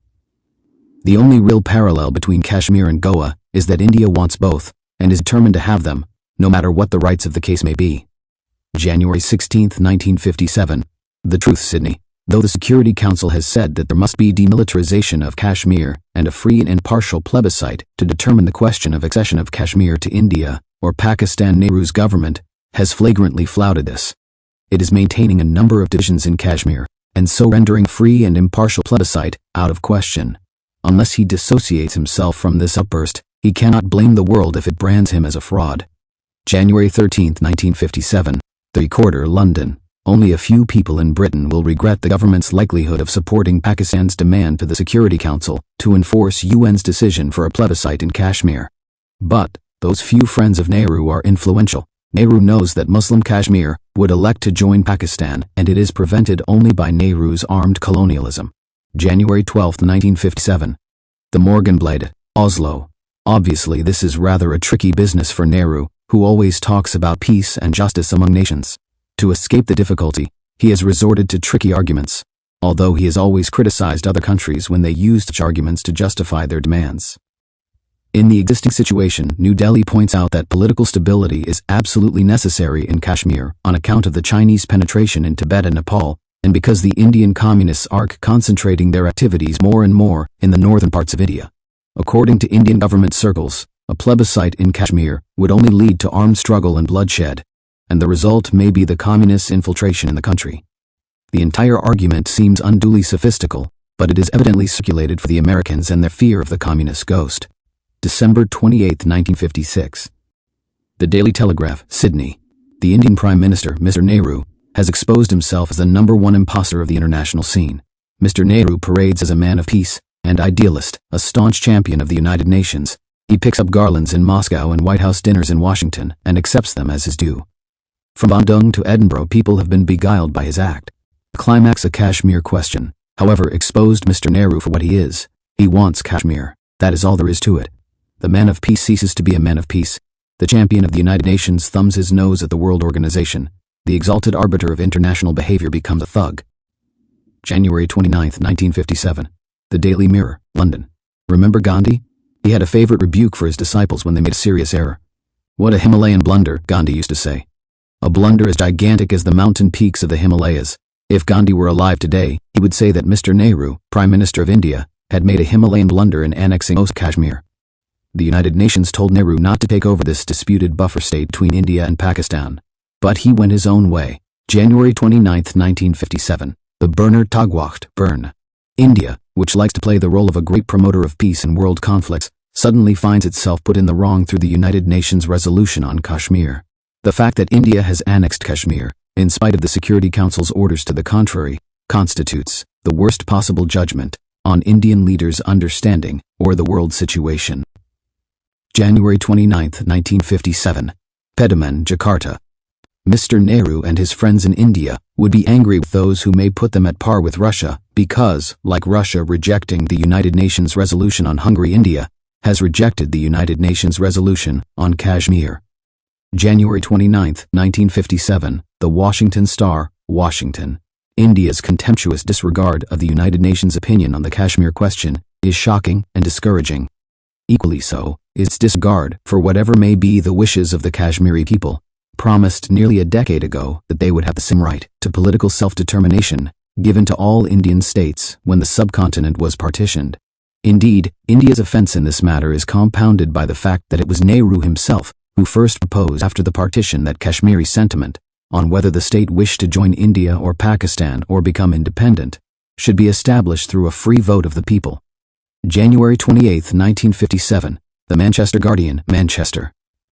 The only real parallel between Kashmir and Goa is that India wants both, and is determined to have them, no matter what the rights of the case may be. January 16, 1957. The truth, Sydney. Though the Security Council has said that there must be demilitarization of Kashmir and a free and impartial plebiscite to determine the question of accession of Kashmir to India or Pakistan, Nehru's government has flagrantly flouted this. It is maintaining a number of divisions in Kashmir, and so rendering free and impartial plebiscite out of question. Unless he dissociates himself from this outburst, he cannot blame the world if it brands him as a fraud. January 13, 1957. The Recorder, London. Only a few people in Britain will regret the government's likelihood of supporting Pakistan's demand to the Security Council to enforce UN's decision for a plebiscite in Kashmir. But those few friends of Nehru are influential. Nehru knows that Muslim Kashmir would elect to join Pakistan, and it is prevented only by Nehru's armed colonialism. January 12, 1957. The Morgenblad, Oslo. Obviously this is rather a tricky business for Nehru, who always talks about peace and justice among nations. To escape the difficulty, he has resorted to tricky arguments, although he has always criticized other countries when they used such arguments to justify their demands. In the existing situation, New Delhi points out that political stability is absolutely necessary in Kashmir on account of the Chinese penetration in Tibet and Nepal, and because the Indian communists are concentrating their activities more and more in the northern parts of India. According to Indian government circles, a plebiscite in Kashmir would only lead to armed struggle and bloodshed, and the result may be the communist infiltration in the country. The entire argument seems unduly sophistical, but it is evidently circulated for the Americans and their fear of the communist ghost. December 28, 1956. The Daily Telegraph, Sydney. The Indian Prime Minister, Mr. Nehru, has exposed himself as the #1 imposter of the international scene. Mr. Nehru parades as a man of peace and idealist, a staunch champion of the United Nations. He picks up garlands in Moscow and White House dinners in Washington and accepts them as his due. From Bandung to Edinburgh, people have been beguiled by his act. The climax of Kashmir question, however, exposed Mr. Nehru for what he is. He wants Kashmir. That is all there is to it. The man of peace ceases to be a man of peace. The champion of the United Nations thumbs his nose at the World Organization. The exalted arbiter of international behavior becomes a thug. January 29, 1957. The Daily Mirror, London. Remember Gandhi? He had a favorite rebuke for his disciples when they made a serious error. What a Himalayan blunder, Gandhi used to say. A blunder as gigantic as the mountain peaks of the Himalayas. If Gandhi were alive today, he would say that Mr. Nehru, Prime Minister of India, had made a Himalayan blunder in annexing East Kashmir. The United Nations told Nehru not to take over this disputed buffer state between India and Pakistan. But he went his own way. January 29, 1957. The Berner Tagwacht, Bern. India, which likes to play the role of a great promoter of peace in world conflicts, suddenly finds itself put in the wrong through the United Nations resolution on Kashmir. The fact that India has annexed Kashmir, in spite of the Security Council's orders to the contrary, constitutes the worst possible judgment on Indian leaders' understanding or the world situation. January 29, 1957. Pedoman, Jakarta. Mr. Nehru and his friends in India would be angry with those who may put them at par with Russia because, like Russia rejecting the United Nations resolution on Hungary, India has rejected the United Nations resolution on Kashmir. January 29, 1957. The Washington Star, Washington. India's contemptuous disregard of the United Nations opinion on the Kashmir question is shocking and discouraging. Equally so is its disregard for whatever may be the wishes of the Kashmiri people, promised nearly a decade ago that they would have the same right to political self-determination given to all Indian states when the subcontinent was partitioned. Indeed, India's offense in this matter is compounded by the fact that it was Nehru himself who first proposed after the partition that Kashmiri sentiment on whether the state wished to join India or Pakistan or become independent should be established through a free vote of the people. January 28, 1957. The Manchester Guardian, Manchester.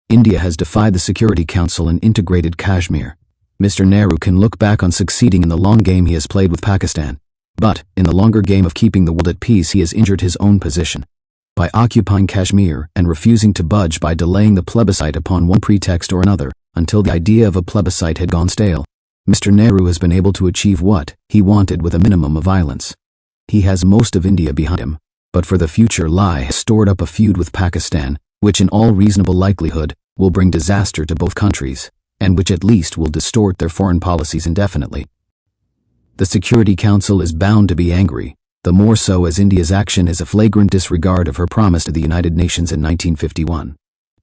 India has defied the Security Council and integrated Kashmir. Mr. Nehru can look back on succeeding in the long game he has played with Pakistan, but in the longer game of keeping the world at peace he has injured his own position. By occupying Kashmir and refusing to budge by delaying the plebiscite upon one pretext or another until the idea of a plebiscite had gone stale, Mr. Nehru has been able to achieve what he wanted with a minimum of violence. He has most of India behind him, but for the future has stored up a feud with Pakistan, which in all reasonable likelihood will bring disaster to both countries, and which at least will distort their foreign policies indefinitely. The Security Council is bound to be angry, the more so as India's action is a flagrant disregard of her promise to the United Nations in 1951.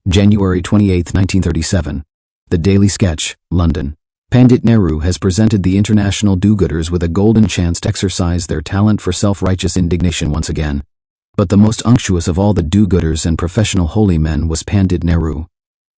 January 28, 1937. The Daily Sketch, London. Pandit Nehru has presented the international do-gooders with a golden chance to exercise their talent for self-righteous indignation once again. But the most unctuous of all the do-gooders and professional holy men was Pandit Nehru.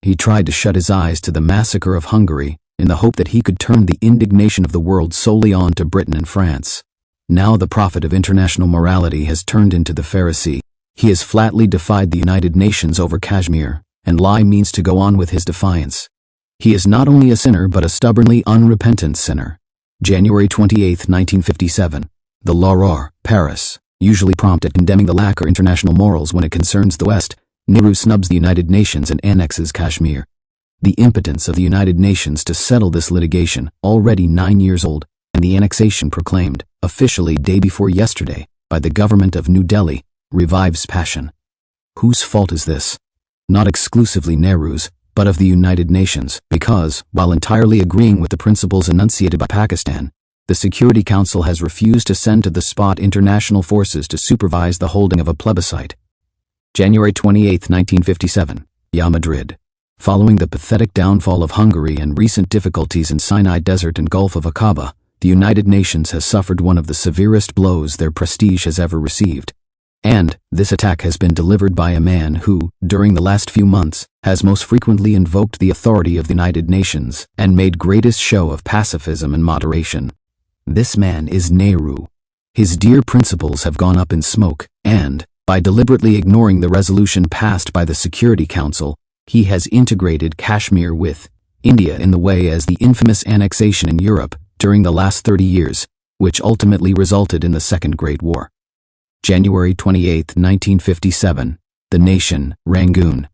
He tried to shut his eyes to the massacre of Hungary in the hope that he could turn the indignation of the world solely on to Britain and France. Now the prophet of international morality has turned into the Pharisee. He has flatly defied the United Nations over Kashmir, and lie means to go on with his defiance. He is not only a sinner but a stubbornly unrepentant sinner. January 28, 1957. The L'Aurore, Paris. Usually prompt at condemning the lack of international morals when it concerns the West, Nehru snubs the United Nations and annexes Kashmir. The impotence of the United Nations to settle this litigation, already 9 years old, and the annexation proclaimed, officially day before yesterday, by the government of New Delhi, revives passion. Whose fault is this? Not exclusively Nehru's, but of the United Nations, because, while entirely agreeing with the principles enunciated by Pakistan, the Security Council has refused to send to the spot international forces to supervise the holding of a plebiscite. January 28, 1957. Madrid. Following the pathetic downfall of Hungary and recent difficulties in Sinai Desert and Gulf of Aqaba, the United Nations has suffered one of the severest blows their prestige has ever received. And this attack has been delivered by a man who, during the last few months, has most frequently invoked the authority of the United Nations and made greatest show of pacifism and moderation. This man is Nehru. His dear principles have gone up in smoke, and, by deliberately ignoring the resolution passed by the Security Council, he has integrated Kashmir with India in the way as the infamous annexation in Europe during the last 30 years, which ultimately resulted in the Second Great War. January 28, 1957. The Nation, Rangoon.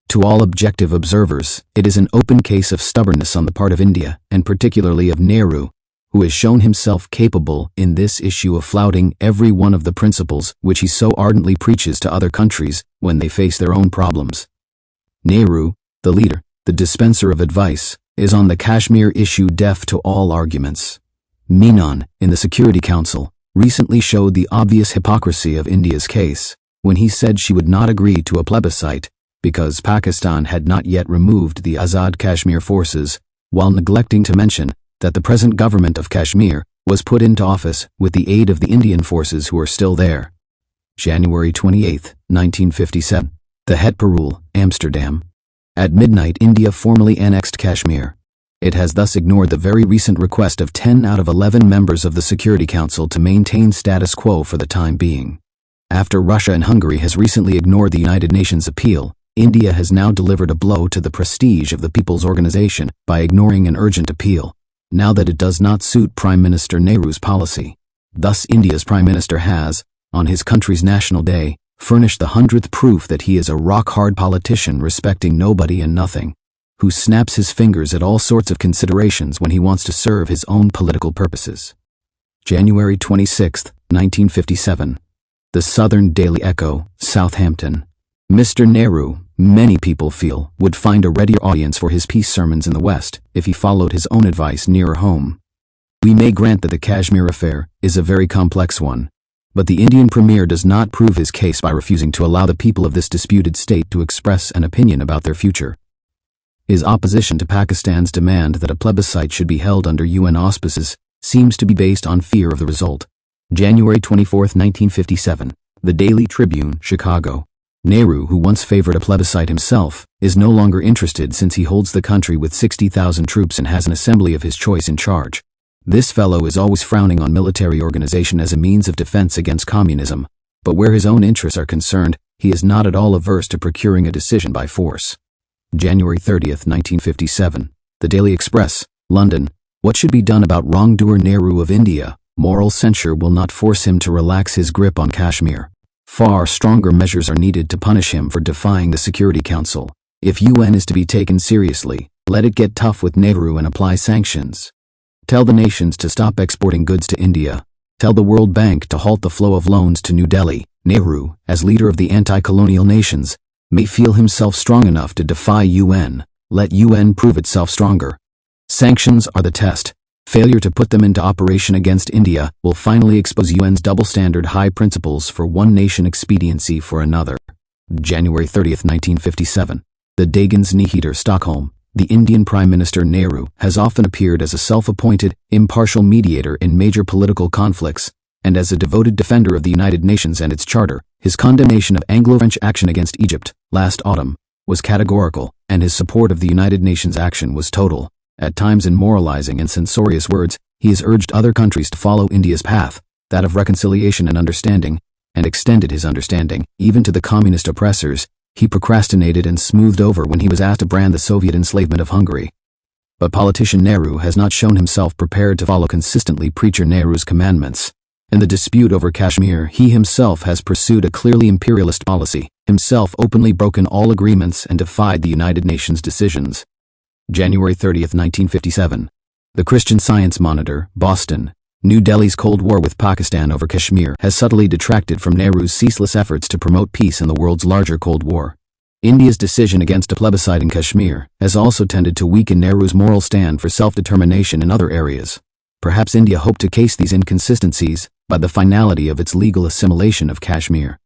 To all objective observers, it is an open case of stubbornness on the part of India, and particularly of Nehru, who has shown himself capable in this issue of flouting every one of the principles which he so ardently preaches to other countries when they face their own problems. Nehru, the leader, the dispenser of advice, is on the Kashmir issue deaf to all arguments. Menon, in the Security Council, recently showed the obvious hypocrisy of India's case when he said she would not agree to a plebiscite because Pakistan had not yet removed the Azad Kashmir forces, while neglecting to mention that the present government of Kashmir was put into office with the aid of the Indian forces who are still there. January 28, 1957. The Hetpe Rule, Amsterdam. At midnight, India formally annexed Kashmir. It has thus ignored the very recent request of 10 out of 11 members of the Security Council to maintain status quo for the time being. After Russia and Hungary has recently ignored the United Nations appeal, India has now delivered a blow to the prestige of the People's Organization by ignoring an urgent appeal, now that it does not suit Prime Minister Nehru's policy. Thus India's Prime Minister has, on his country's National Day, furnished the 100th proof that he is a rock-hard politician respecting nobody and nothing, who snaps his fingers at all sorts of considerations when he wants to serve his own political purposes. January 26, 1957. The Southern Daily Echo, Southampton. Mr. Nehru, many people feel, would find a readier audience for his peace sermons in the West if he followed his own advice nearer home. We may grant that the Kashmir affair is a very complex one, but the Indian Premier does not prove his case by refusing to allow the people of this disputed state to express an opinion about their future. His opposition to Pakistan's demand that a plebiscite should be held under UN auspices seems to be based on fear of the result. January 24, 1957. The Daily Tribune, Chicago. Nehru, who once favored a plebiscite himself, is no longer interested since he holds the country with 60,000 troops and has an assembly of his choice in charge. This fellow is always frowning on military organization as a means of defense against communism, but where his own interests are concerned, he is not at all averse to procuring a decision by force. January 30, 1957. The Daily Express, London. What should be done about wrongdoer Nehru of India? Moral censure will not force him to relax his grip on Kashmir. Far stronger measures are needed to punish him for defying the Security Council. If UN is to be taken seriously, let it get tough with Nehru and apply sanctions. Tell the nations to stop exporting goods to India. Tell the World Bank to halt the flow of loans to New Delhi. Nehru, as leader of the anti-colonial nations, may feel himself strong enough to defy UN. Let UN prove itself stronger. Sanctions are the test. Failure to put them into operation against India will finally expose UN's double-standard high principles for one nation expediency for another. January 30, 1957. The Dagens Nyheter, Stockholm. The Indian Prime Minister Nehru has often appeared as a self-appointed, impartial mediator in major political conflicts, and as a devoted defender of the United Nations and its charter. His condemnation of Anglo-French action against Egypt last autumn was categorical, and his support of the United Nations action was total. At times in moralizing and censorious words, he has urged other countries to follow India's path, that of reconciliation and understanding, and extended his understanding even to the communist oppressors he procrastinated and smoothed over when he was asked to brand the Soviet enslavement of Hungary. But politician Nehru has not shown himself prepared to follow consistently Preacher Nehru's commandments. In the dispute over Kashmir, he himself has pursued a clearly imperialist policy, himself openly broken all agreements and defied the United Nations decisions. January 30, 1957. The Christian Science Monitor, Boston. New Delhi's Cold War with Pakistan over Kashmir has subtly detracted from Nehru's ceaseless efforts to promote peace in the world's larger Cold War. India's decision against a plebiscite in Kashmir has also tended to weaken Nehru's moral stand for self-determination in other areas. Perhaps India hoped to case these inconsistencies by the finality of its legal assimilation of Kashmir.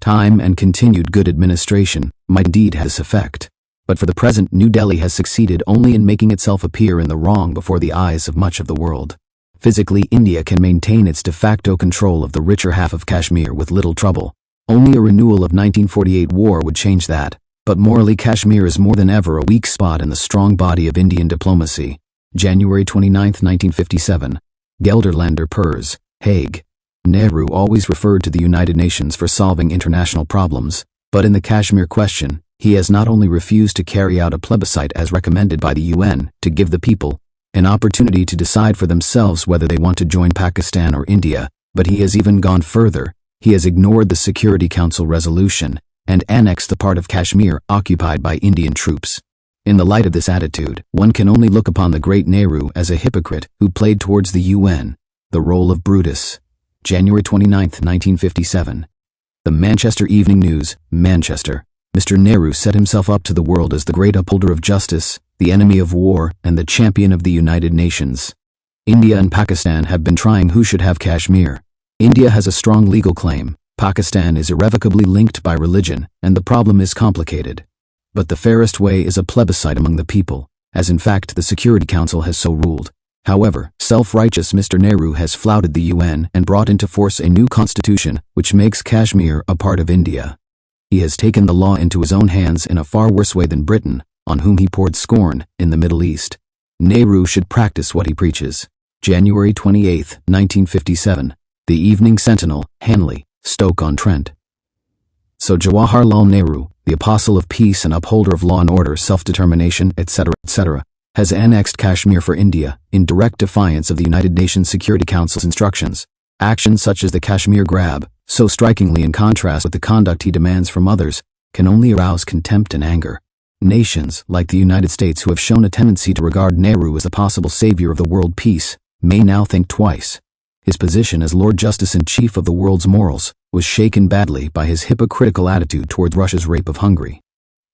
Time and continued good administration might indeed have this effect. But for the present, New Delhi has succeeded only in making itself appear in the wrong before the eyes of much of the world. Physically, India can maintain its de facto control of the richer half of Kashmir with little trouble. Only a renewal of 1948 war would change that. But morally, Kashmir is more than ever a weak spot in the strong body of Indian diplomacy. January 29, 1957. Gelderlander Pers, Hague. Nehru always referred to the United Nations for solving international problems, but in the Kashmir question, he has not only refused to carry out a plebiscite as recommended by the UN to give the people an opportunity to decide for themselves whether they want to join Pakistan or India, but he has even gone further. He has ignored the Security Council resolution and annexed the part of Kashmir occupied by Indian troops. In the light of this attitude, one can only look upon the great Nehru as a hypocrite who played towards the UN the role of Brutus. January 29, 1957. The Manchester Evening News, Manchester. Mr. Nehru set himself up to the world as the great upholder of justice, the enemy of war, and the champion of the United Nations. India and Pakistan have been trying who should have Kashmir. India has a strong legal claim. Pakistan is irrevocably linked by religion, and the problem is complicated. But the fairest way is a plebiscite among the people, as in fact the Security Council has so ruled. However, self-righteous Mr. Nehru has flouted the UN and brought into force a new constitution which makes Kashmir a part of India. He has taken the law into his own hands in a far worse way than Britain, on whom he poured scorn in the Middle East. Nehru should practice what he preaches. January 28, 1957. The Evening Sentinel, Hanley, Stoke-on-Trent. So Jawaharlal Nehru, the apostle of peace and upholder of law and order, self-determination, etc., has annexed Kashmir for India in direct defiance of the United Nations Security Council's instructions. Actions such as the Kashmir grab, so strikingly in contrast with the conduct he demands from others, can only arouse contempt and anger. Nations, like the United States, who have shown a tendency to regard Nehru as the possible savior of the world peace, may now think twice. His position as Lord Justice-in-Chief of the world's morals was shaken badly by his hypocritical attitude towards Russia's rape of Hungary.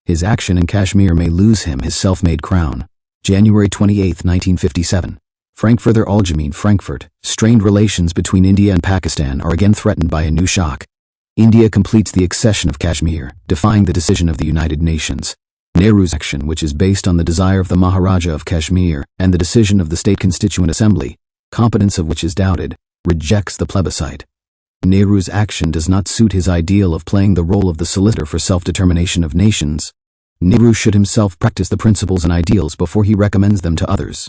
His action in Kashmir may lose him his self-made crown. January 28, 1957. Frankfurter Allgemeine Frankfurt. Strained relations between India and Pakistan are again threatened by a new shock. India completes the accession of Kashmir, defying the decision of the United Nations. Nehru's action, which is based on the desire of the Maharaja of Kashmir and the decision of the State Constituent Assembly, competence of which is doubted, rejects the plebiscite. Nehru's action does not suit his ideal of playing the role of the solicitor for self-determination of nations. Nehru should himself practice the principles and ideals before he recommends them to others.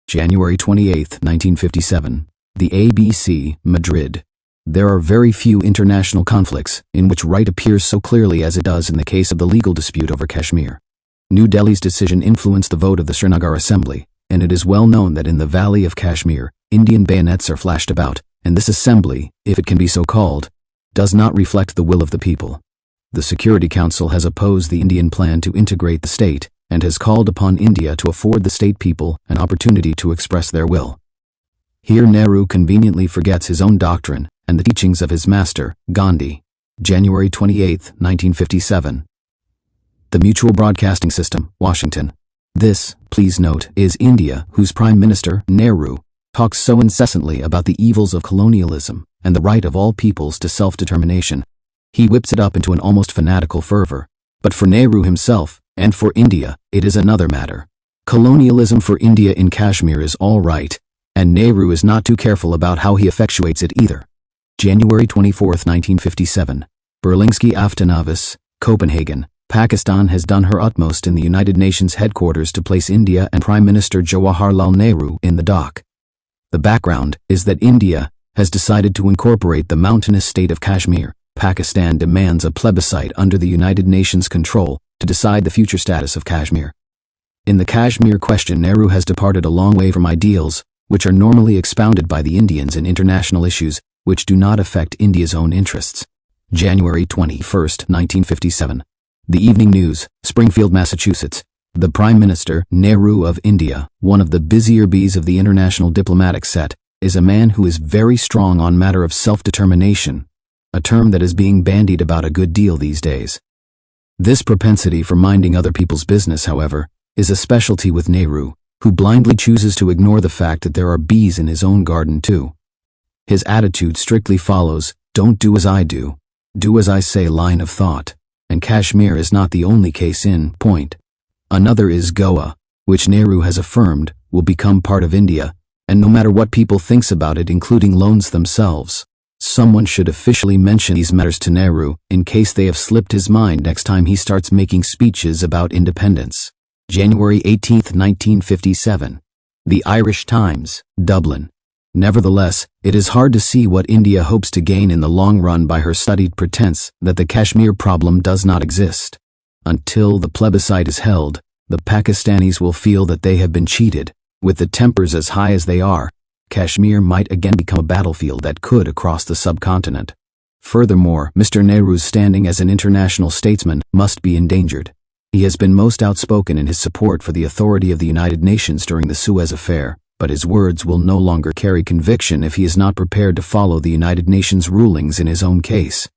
January 28, 1957. The ABC, Madrid. There are very few international conflicts in which right appears so clearly as it does in the case of the legal dispute over Kashmir. New Delhi's decision influenced the vote of the Srinagar Assembly, and it is well known that in the valley of Kashmir, Indian bayonets are flashed about, and this assembly, if it can be so called, does not reflect the will of the people. The Security Council has opposed the Indian plan to integrate the state, and has called upon India to afford the state people an opportunity to express their will. Here Nehru conveniently forgets his own doctrine and the teachings of his master, Gandhi. January 28, 1957. The Mutual Broadcasting System, Washington. This, please note, is India, whose Prime Minister, Nehru, talks so incessantly about the evils of colonialism and the right of all peoples to self-determination. He whips it up into an almost fanatical fervor. But for Nehru himself, and for India, it is another matter. Colonialism for India in Kashmir is all right, and Nehru is not too careful about how he effectuates it either. January 24, 1957. Berlingske Aftenavis, Copenhagen. Pakistan has done her utmost in the United Nations headquarters to place India and Prime Minister Jawaharlal Nehru in the dock. The background is that India has decided to incorporate the mountainous state of Kashmir. Pakistan demands a plebiscite under the United Nations control to decide the future status of Kashmir. In the Kashmir question, Nehru has departed a long way from ideals which are normally expounded by the Indians in international issues which do not affect India's own interests. January 21, 1957. The Evening News, Springfield, Massachusetts. The Prime Minister, Nehru of India, one of the busier bees of the international diplomatic set, is a man who is very strong on matter of self-determination, a term that is being bandied about a good deal these days. This propensity for minding other people's business, however, is a specialty with Nehru, who blindly chooses to ignore the fact that there are bees in his own garden too. His attitude strictly follows, "Don't do as I do as I say" line of thought, and Kashmir is not the only case in point. Another is Goa, which Nehru has affirmed will become part of India, and no matter what people thinks about it, including loans themselves, someone should officially mention these matters to Nehru in case they have slipped his mind next time he starts making speeches about independence. January 18, 1957. The Irish Times, Dublin. Nevertheless, it is hard to see what India hopes to gain in the long run by her studied pretense that the Kashmir problem does not exist. Until the plebiscite is held, the Pakistanis will feel that they have been cheated. With the tempers as high as they are, Kashmir might again become a battlefield that could across the subcontinent. Furthermore, Mr. Nehru's standing as an international statesman must be endangered. He has been most outspoken in his support for the authority of the United Nations during the Suez affair, but his words will no longer carry conviction if he is not prepared to follow the United Nations rulings in his own case.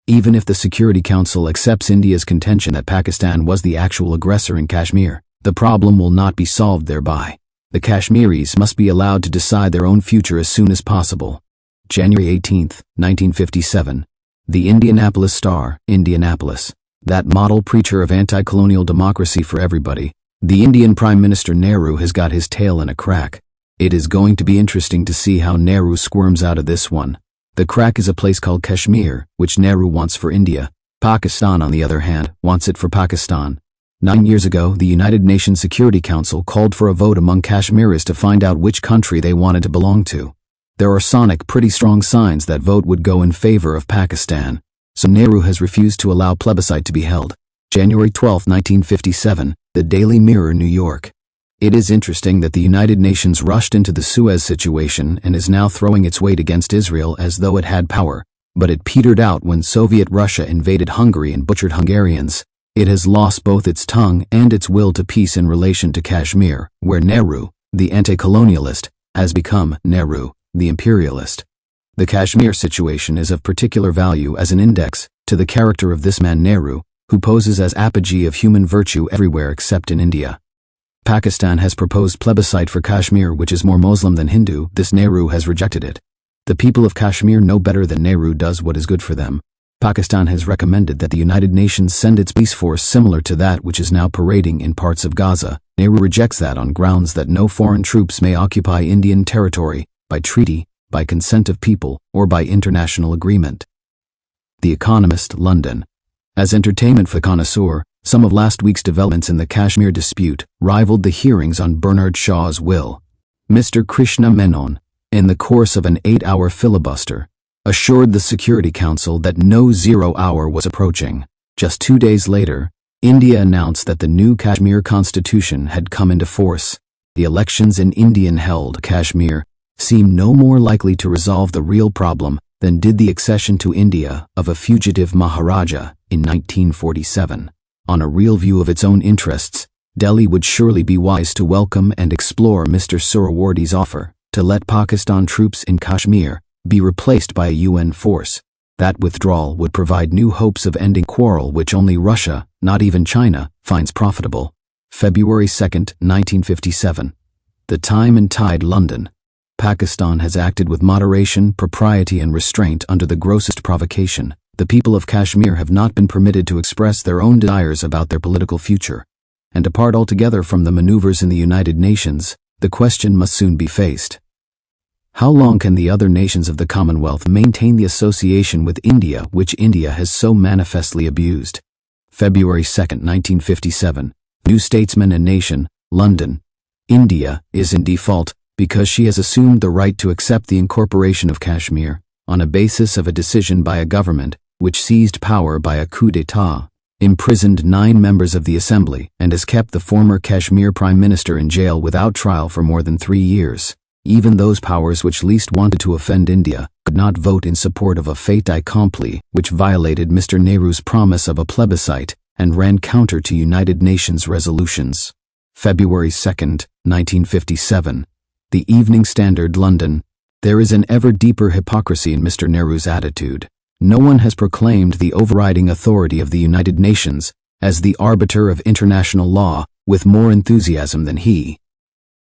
Even if the Security Council accepts India's contention that Pakistan was the actual aggressor in Kashmir, the problem will not be solved thereby. The Kashmiris must be allowed to decide their own future as soon as possible. January 18, 1957. The Indianapolis Star, Indianapolis. That model preacher of anti-colonial democracy for everybody, the Indian Prime Minister Nehru has got his tail in a crack. It is going to be interesting to see how Nehru squirms out of this one. The crack is a place called Kashmir, which Nehru wants for India. Pakistan, on the other hand, wants it for Pakistan. 9 years ago, the United Nations Security Council called for a vote among Kashmiris to find out which country they wanted to belong to. There are pretty strong signs that vote would go in favor of Pakistan, so Nehru has refused to allow plebiscite to be held. January 12, 1957, The Daily Mirror, New York. It is interesting that the United Nations rushed into the Suez situation and is now throwing its weight against Israel as though it had power, but it petered out when Soviet Russia invaded Hungary and butchered Hungarians. It has lost both its tongue and its will to peace in relation to Kashmir, where Nehru, the anti-colonialist, has become Nehru, the imperialist. The Kashmir situation is of particular value as an index to the character of this man Nehru, who poses as apogee of human virtue everywhere except in India. Pakistan has proposed plebiscite for Kashmir, which is more Muslim than Hindu. This Nehru has rejected it. The people of Kashmir know better than Nehru does what is good for them. Pakistan has recommended that the United Nations send its police force similar to that which is now parading in parts of Gaza. Nehru rejects that on grounds that no foreign troops may occupy Indian territory, by treaty, by consent of people, or by international agreement. The Economist, London. As entertainment for the connoisseur, some of last week's developments in the Kashmir dispute rivaled the hearings on Bernard Shaw's will. Mr. Krishna Menon, in the course of an 8-hour filibuster, assured the Security Council that no 0 hour was approaching. Just 2 days later, India announced that the new Kashmir constitution had come into force. The elections in Indian-held Kashmir seem no more likely to resolve the real problem than did the accession to India of a fugitive Maharaja in 1947. On a real view of its own interests, Delhi would surely be wise to welcome and explore Mr. Suhrawardy's offer to let Pakistan troops in Kashmir be replaced by a UN force. That withdrawal would provide new hopes of ending quarrel which only Russia, not even China, finds profitable. February 2, 1957. The Time and Tide, London. Pakistan has acted with moderation, propriety, and restraint under the grossest provocation. The people of Kashmir have not been permitted to express their own desires about their political future, and apart altogether from the maneuvers in the United Nations, the question must soon be faced. How long can the other nations of the Commonwealth maintain the association with India which India has so manifestly abused? February 2, 1957. New Statesman and Nation, London. India is in default because she has assumed the right to accept the incorporation of Kashmir on a basis of a decision by a government which seized power by a coup d'état, imprisoned 9 members of the Assembly, and has kept the former Kashmir Prime Minister in jail without trial for more than 3 years. Even those powers which least wanted to offend India could not vote in support of a fait accompli which violated Mr. Nehru's promise of a plebiscite and ran counter to United Nations resolutions. February 2, 1957. The Evening Standard, London. There is an ever deeper hypocrisy in Mr. Nehru's attitude. No one has proclaimed the overriding authority of the United Nations as the arbiter of international law with more enthusiasm than he.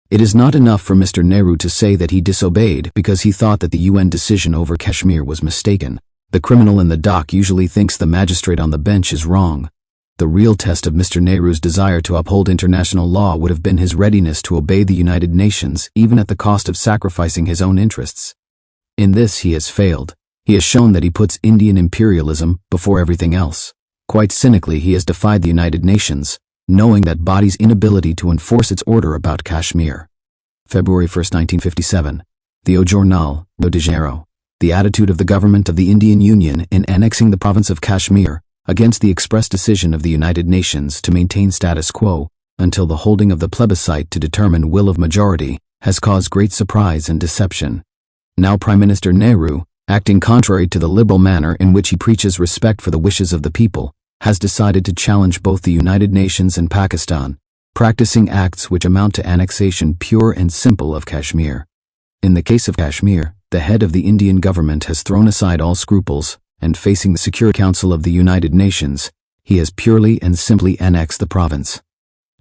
It is not enough for Mr. Nehru to say that he disobeyed because he thought that the UN decision over Kashmir was mistaken. The criminal in the dock usually thinks the magistrate on the bench is wrong. The real test of Mr. Nehru's desire to uphold international law would have been his readiness to obey the United Nations even at the cost of sacrificing his own interests. In this he has failed. He has shown that he puts Indian imperialism before everything else. Quite cynically, he has defied the United Nations, knowing that body's inability to enforce its order about Kashmir. February 1, 1957. The O Journal, Rio de Janeiro. The attitude of the government of the Indian Union in annexing the province of Kashmir against the express decision of the United Nations to maintain status quo until the holding of the plebiscite to determine will of majority has caused great surprise and deception. Now Prime Minister Nehru, acting contrary to the liberal manner in which he preaches respect for the wishes of the people, has decided to challenge both the United Nations and Pakistan, practicing acts which amount to annexation pure and simple of Kashmir. In the case of Kashmir, the head of the Indian government has thrown aside all scruples, and facing the Security Council of the United Nations, he has purely and simply annexed the province.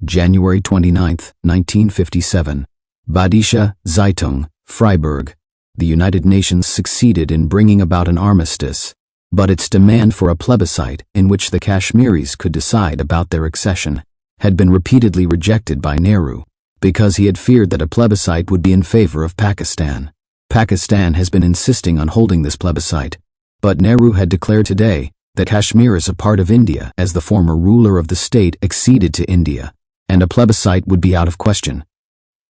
January 29, 1957. Badische Zeitung, Freiburg. The United Nations succeeded in bringing about an armistice, but its demand for a plebiscite in which the Kashmiris could decide about their accession had been repeatedly rejected by Nehru, because he had feared that a plebiscite would be in favor of Pakistan. Pakistan has been insisting on holding this plebiscite, but Nehru had declared today that Kashmir is a part of India as the former ruler of the state acceded to India, and a plebiscite would be out of question.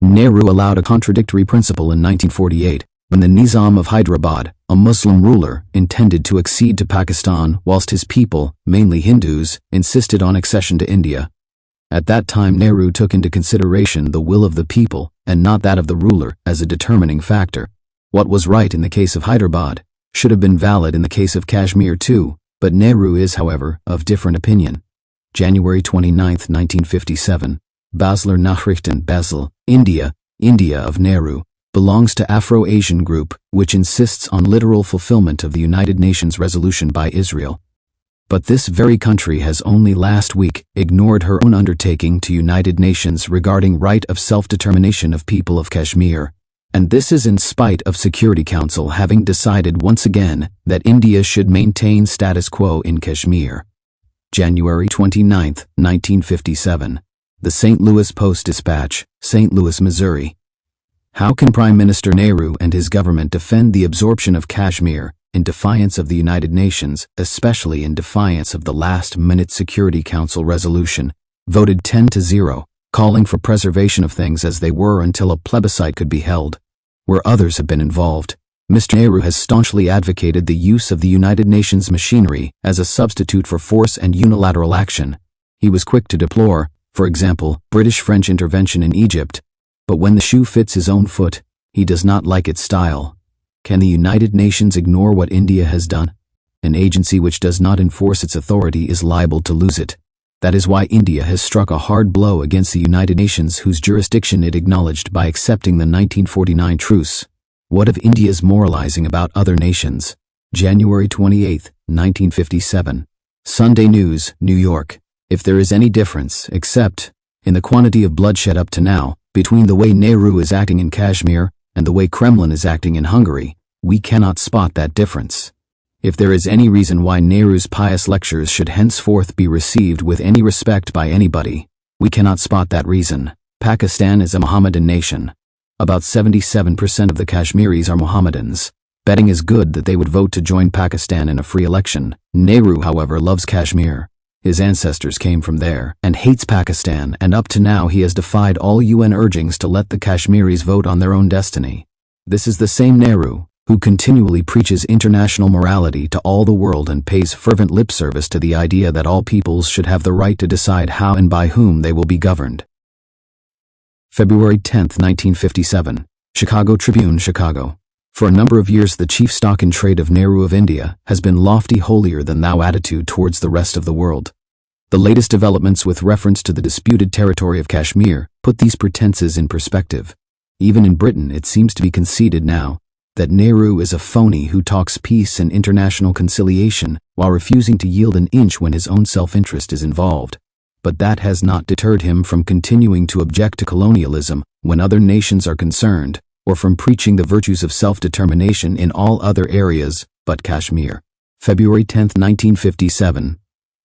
Nehru allowed a contradictory principle in 1948, when the Nizam of Hyderabad, a Muslim ruler, intended to accede to Pakistan whilst his people, mainly Hindus, insisted on accession to India. At that time Nehru took into consideration the will of the people and not that of the ruler as a determining factor. What was right in the case of Hyderabad should have been valid in the case of Kashmir too, but Nehru is, however, of different opinion. January 29, 1957. Basler Nachrichten, Basel, India. India of Nehru belongs to Afro-Asian group, which insists on literal fulfillment of the United Nations resolution by Israel. But this very country has only last week ignored her own undertaking to United Nations regarding right of self-determination of people of Kashmir, and this is in spite of Security Council having decided once again that India should maintain status quo in Kashmir. January 29, 1957. The St. Louis Post-Dispatch, St. Louis, Missouri. How can Prime Minister Nehru and his government defend the absorption of Kashmir in defiance of the United Nations, especially in defiance of the last-minute Security Council resolution, voted 10-0, calling for preservation of things as they were until a plebiscite could be held? Where others have been involved, Mr. Nehru has staunchly advocated the use of the United Nations machinery as a substitute for force and unilateral action. He was quick to deplore, for example, British-French intervention in Egypt, but when the shoe fits his own foot, he does not like its style. Can the United Nations ignore what India has done? An agency which does not enforce its authority is liable to lose it. That is why India has struck a hard blow against the United Nations, whose jurisdiction it acknowledged by accepting the 1949 truce. What of India's moralizing about other nations? January 28, 1957. Sunday News, New York. If there is any difference, except in the quantity of bloodshed up to now, between the way Nehru is acting in Kashmir and the way Kremlin is acting in Hungary, we cannot spot that difference. If there is any reason why Nehru's pious lectures should henceforth be received with any respect by anybody, We cannot spot that reason. Pakistan is a Mohammedan nation. About 77% of the Kashmiris are Mohammedans. Betting is good that they would vote to join Pakistan in a free election. Nehru, however, loves Kashmir. His ancestors came from there, and hates Pakistan, and up to now he has defied all UN urgings to let the Kashmiris vote on their own destiny. This is the same Nehru who continually preaches international morality to all the world and pays fervent lip service to the idea that all peoples should have the right to decide how and by whom they will be governed. February 10, 1957. Chicago Tribune, Chicago. For a number of years the chief stock in trade of Nehru of India has been lofty holier-than-thou attitude towards the rest of the world. The latest developments with reference to the disputed territory of Kashmir put these pretenses in perspective. Even in Britain it seems to be conceded now that Nehru is a phony who talks peace and international conciliation while refusing to yield an inch when his own self-interest is involved. But that has not deterred him from continuing to object to colonialism when other nations are concerned, or from preaching the virtues of self-determination in all other areas but Kashmir. February 10, 1957.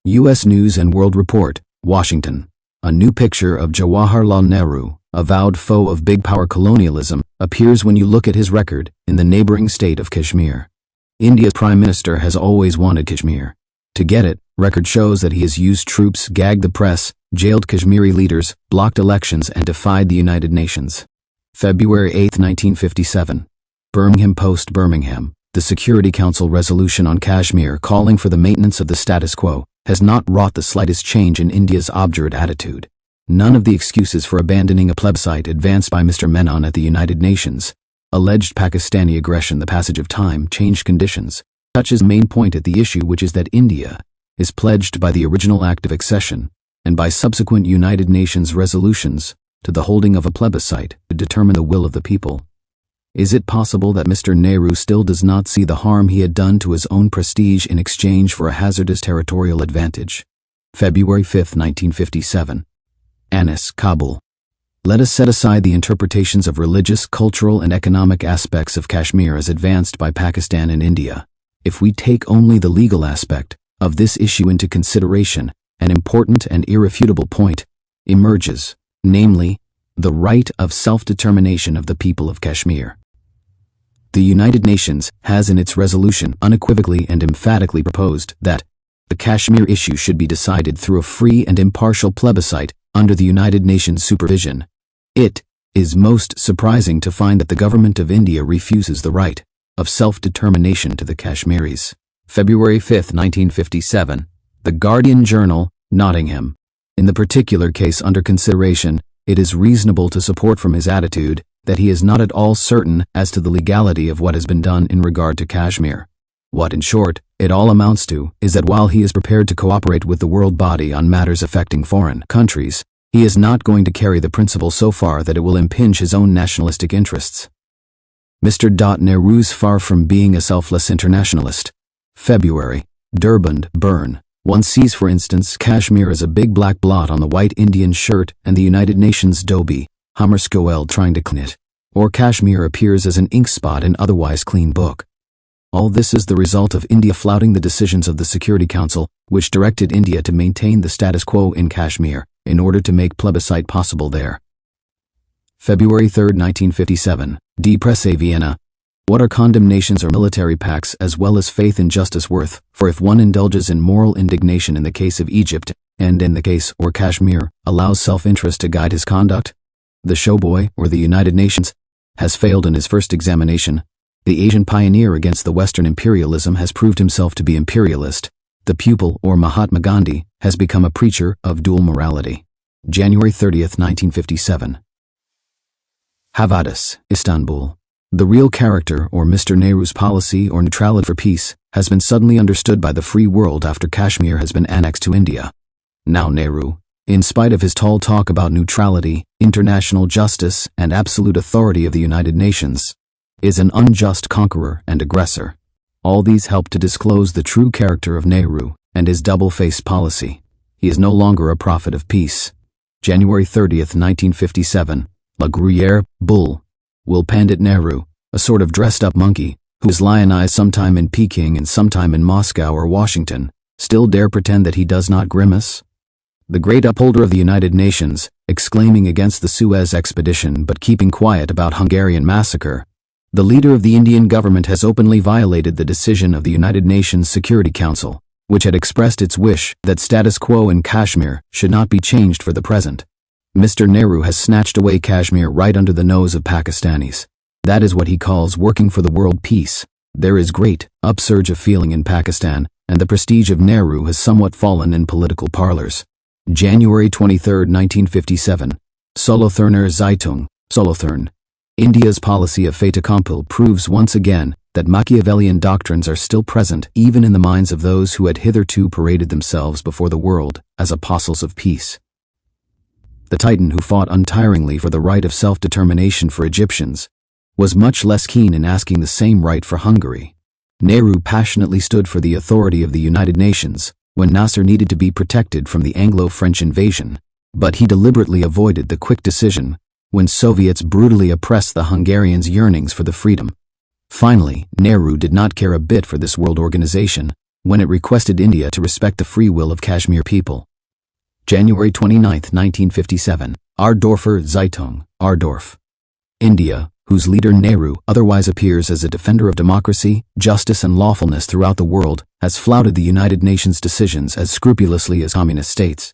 U.S. News and World Report, Washington. A new picture of Jawaharlal Nehru, avowed foe of big power colonialism, appears when you look at his record in the neighboring state of Kashmir. India's Prime Minister has always wanted Kashmir. To get it, record shows that he has used troops, gagged the press, jailed Kashmiri leaders, blocked elections, and defied the United Nations. February 8, 1957. Birmingham Post, Birmingham. The Security Council resolution on Kashmir calling for the maintenance of the status quo has not wrought the slightest change in India's obdurate attitude. None of the excuses for abandoning a plebiscite advanced by Mr. Menon at the United Nations, alleged Pakistani aggression, the passage of time, changed conditions, touches the main point at the issue, which is that India is pledged by the original act of accession and by subsequent United Nations resolutions to the holding of a plebiscite to determine the will of the people. Is it possible that Mr. Nehru still does not see the harm he had done to his own prestige in exchange for a hazardous territorial advantage? February 5, 1957. Anis, Kabul. Let us set aside the interpretations of religious, cultural, and economic aspects of Kashmir as advanced by Pakistan and India. If we take only the legal aspect of this issue into consideration, an important and irrefutable point emerges, namely, the right of self-determination of the people of Kashmir. The United Nations has in its resolution unequivocally and emphatically proposed that the Kashmir issue should be decided through a free and impartial plebiscite under the United Nations supervision. It is most surprising to find that the government of India refuses the right of self-determination to the Kashmiris. February 5, 1957. The Guardian Journal, Nottingham. In the particular case under consideration, it is reasonable to support from his attitude that he is not at all certain as to the legality of what has been done in regard to Kashmir. What, in short, it all amounts to is that while he is prepared to cooperate with the world body on matters affecting foreign countries, he is not going to carry the principle so far that it will impinge his own nationalistic interests. Mr. Nehru's far from being a selfless internationalist. February. Durban, Bern. One sees, for instance, Kashmir as a big black blot on the white Indian shirt and the United Nations Dobie, Hammarskjöld trying to clean it. Or Kashmir appears as an ink spot in otherwise clean book. All this is the result of India flouting the decisions of the Security Council, which directed India to maintain the status quo in Kashmir in order to make plebiscite possible there. February 3, 1957. Die Presse, Vienna. What are condemnations or military pacts as well as faith in justice worth, for if one indulges in moral indignation in the case of Egypt, and in the case or Kashmir, allows self-interest to guide his conduct? The showboy, or the United Nations, has failed in his first examination. The Asian pioneer against the Western imperialism has proved himself to be imperialist. The pupil, or Mahatma Gandhi, has become a preacher of dual morality. January 30, 1957. Havadis, Istanbul. The real character, or Mr. Nehru's policy or neutrality for peace, has been suddenly understood by the free world after Kashmir has been annexed to India. Now Nehru, in spite of his tall talk about neutrality, international justice, and absolute authority of the United Nations, is an unjust conqueror and aggressor. All these help to disclose the true character of Nehru and his double-faced policy. He is no longer a prophet of peace. January 30, 1957. La Gruyere, Bull. Will Pandit Nehru, a sort of dressed-up monkey, who is lionized sometime in Peking and sometime in Moscow or Washington, still dare pretend that he does not grimace? the great upholder of the United Nations, exclaiming against the Suez expedition but keeping quiet about Hungarian massacre. The leader of the Indian government has openly violated the decision of the United Nations Security Council, which had expressed its wish that status quo in Kashmir should not be changed for the present. Mr. Nehru has snatched away Kashmir right under the nose of Pakistanis. That is what he calls working for the world peace. There is great upsurge of feeling in Pakistan, and the prestige of Nehru has somewhat fallen in political parlors. January 23, 1957. Solothurner Zeitung, Solothurn. India's policy of fait accompli proves once again that Machiavellian doctrines are still present even in the minds of those who had hitherto paraded themselves before the world as apostles of peace. The Titan who fought untiringly for the right of self-determination for Egyptians was much less keen in asking the same right for Hungary. Nehru passionately stood for the authority of the United Nations when Nasser needed to be protected from the Anglo-French invasion, but he deliberately avoided the quick decision when Soviets brutally oppressed the Hungarians' yearnings for the freedom. Finally, Nehru did not care a bit for this world organization when it requested India to respect the free will of Kashmir people. January 29, 1957. Ardorfer Zeitung, Ardorf. India, whose leader Nehru otherwise appears as a defender of democracy, justice and lawfulness throughout the world, has flouted the United Nations decisions as scrupulously as communist states.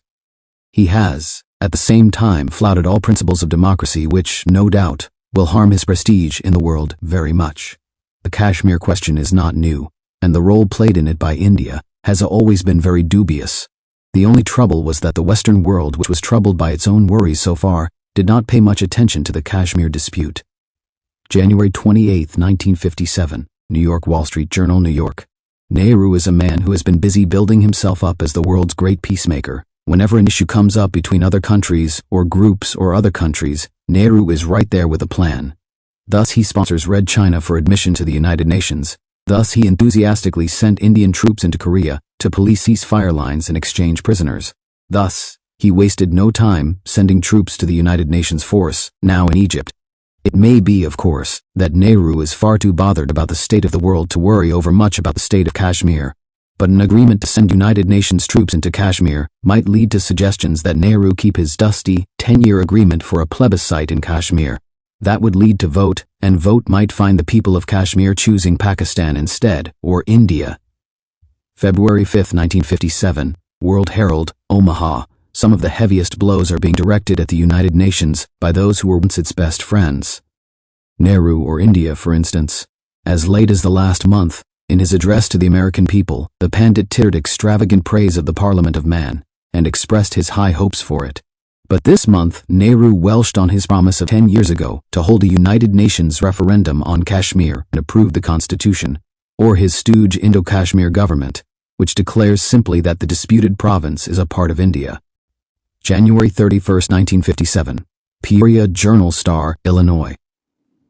He has, at the same time, flouted all principles of democracy which, no doubt, will harm his prestige in the world very much. The Kashmir question is not new, and the role played in it by India has always been very dubious. The only trouble was that the Western world, which was troubled by its own worries so far, did not pay much attention to the Kashmir dispute. January 28, 1957. New York Wall Street Journal, New York. Nehru is a man who has been busy building himself up as the world's great peacemaker. Whenever an issue comes up between other countries or groups or other countries, Nehru is right there with a plan. Thus he sponsors Red China for admission to the United Nations. Thus he enthusiastically sent Indian troops into Korea to police ceasefire lines and exchange prisoners. Thus, he wasted no time sending troops to the United Nations force, now in Egypt. It may be, of course, that Nehru is far too bothered about the state of the world to worry over much about the state of Kashmir. But an agreement to send United Nations troops into Kashmir might lead to suggestions that Nehru keep his dusty 10-year agreement for a plebiscite in Kashmir. That would lead to vote, and vote might find the people of Kashmir choosing Pakistan instead, or India. February 5, 1957. World Herald, Omaha. Some of the heaviest blows are being directed at the United Nations by those who were once its best friends. Nehru or India, for instance. As late as the last month, in his address to the American people, the Pandit tittered extravagant praise of the Parliament of Man, and expressed his high hopes for it. But this month, Nehru welched on his promise of 10 years ago to hold a United Nations referendum on Kashmir and approve the constitution, or his stooge Indo-Kashmir government, which declares simply that the disputed province is a part of India. January 31, 1957. Peoria Journal-Star, Illinois.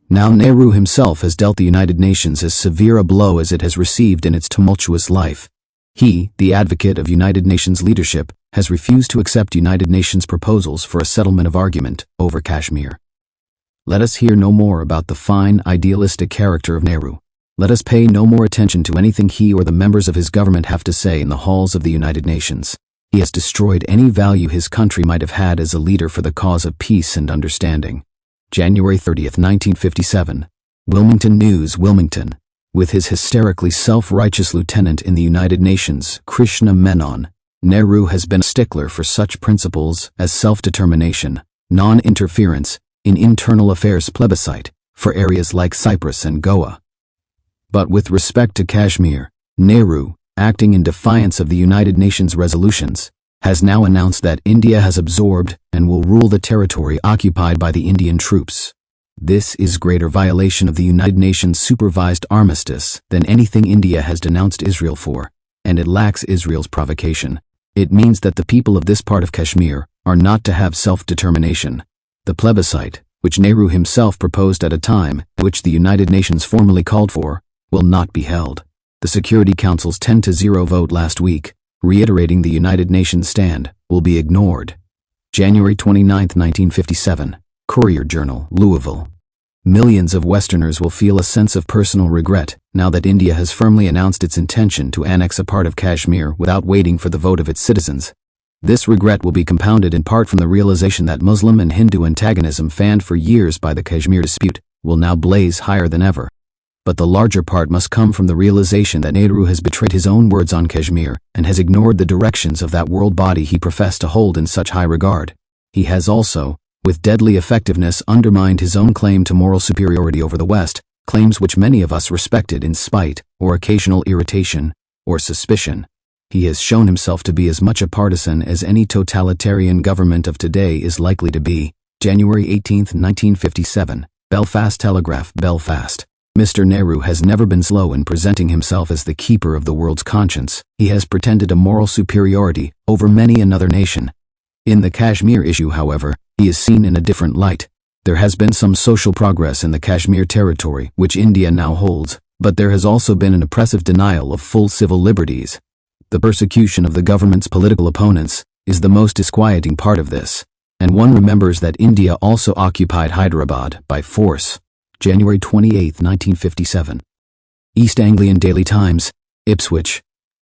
Now Nehru himself has dealt the United Nations as severe a blow as it has received in its tumultuous life. He, the advocate of United Nations leadership, has refused to accept United Nations proposals for a settlement of argument over Kashmir. Let us hear no more about the fine, idealistic character of Nehru. Let us pay no more attention to anything he or the members of his government have to say in the halls of the United Nations. He has destroyed any value his country might have had as a leader for the cause of peace and understanding. January 30, 1957. Wilmington News, Wilmington. With his hysterically self-righteous lieutenant in the United Nations, Krishna Menon, Nehru has been a stickler for such principles as self-determination, non-interference in internal affairs plebiscite for areas like Cyprus and Goa. But with respect to Kashmir, Nehru, acting in defiance of the United Nations resolutions, has now announced that India has absorbed and will rule the territory occupied by the Indian troops. This is greater violation of the United Nations supervised armistice than anything India has denounced Israel for, and it lacks Israel's provocation. It means that the people of this part of Kashmir are not to have self-determination. The plebiscite, which Nehru himself proposed at a time which the United Nations formally called for, will not be held. The Security Council's 10-0 vote last week, reiterating the United Nations stand, will be ignored. January 29, 1957. Courier Journal, Louisville. Millions of Westerners will feel a sense of personal regret now that India has firmly announced its intention to annex a part of Kashmir without waiting for the vote of its citizens. This regret will be compounded in part from the realization that Muslim and Hindu antagonism fanned for years by the Kashmir dispute will now blaze higher than ever. But the larger part must come from the realization that Nehru has betrayed his own words on Kashmir and has ignored the directions of that world body he professed to hold in such high regard. He has also, with deadly effectiveness, undermined his own claim to moral superiority over the West, claims which many of us respected in spite or occasional irritation or suspicion. He has shown himself to be as much a partisan as any totalitarian government of today is likely to be. January 18, 1957, Belfast Telegraph, Belfast. Mr. Nehru has never been slow in presenting himself as the keeper of the world's conscience. He has pretended a moral superiority over many another nation. In the Kashmir issue, however, he is seen in a different light. There has been some social progress in the Kashmir territory, which India now holds, but there has also been an oppressive denial of full civil liberties. The persecution of the government's political opponents is the most disquieting part of this, and one remembers that India also occupied Hyderabad by force. January 28, 1957. East Anglian Daily Times, Ipswich.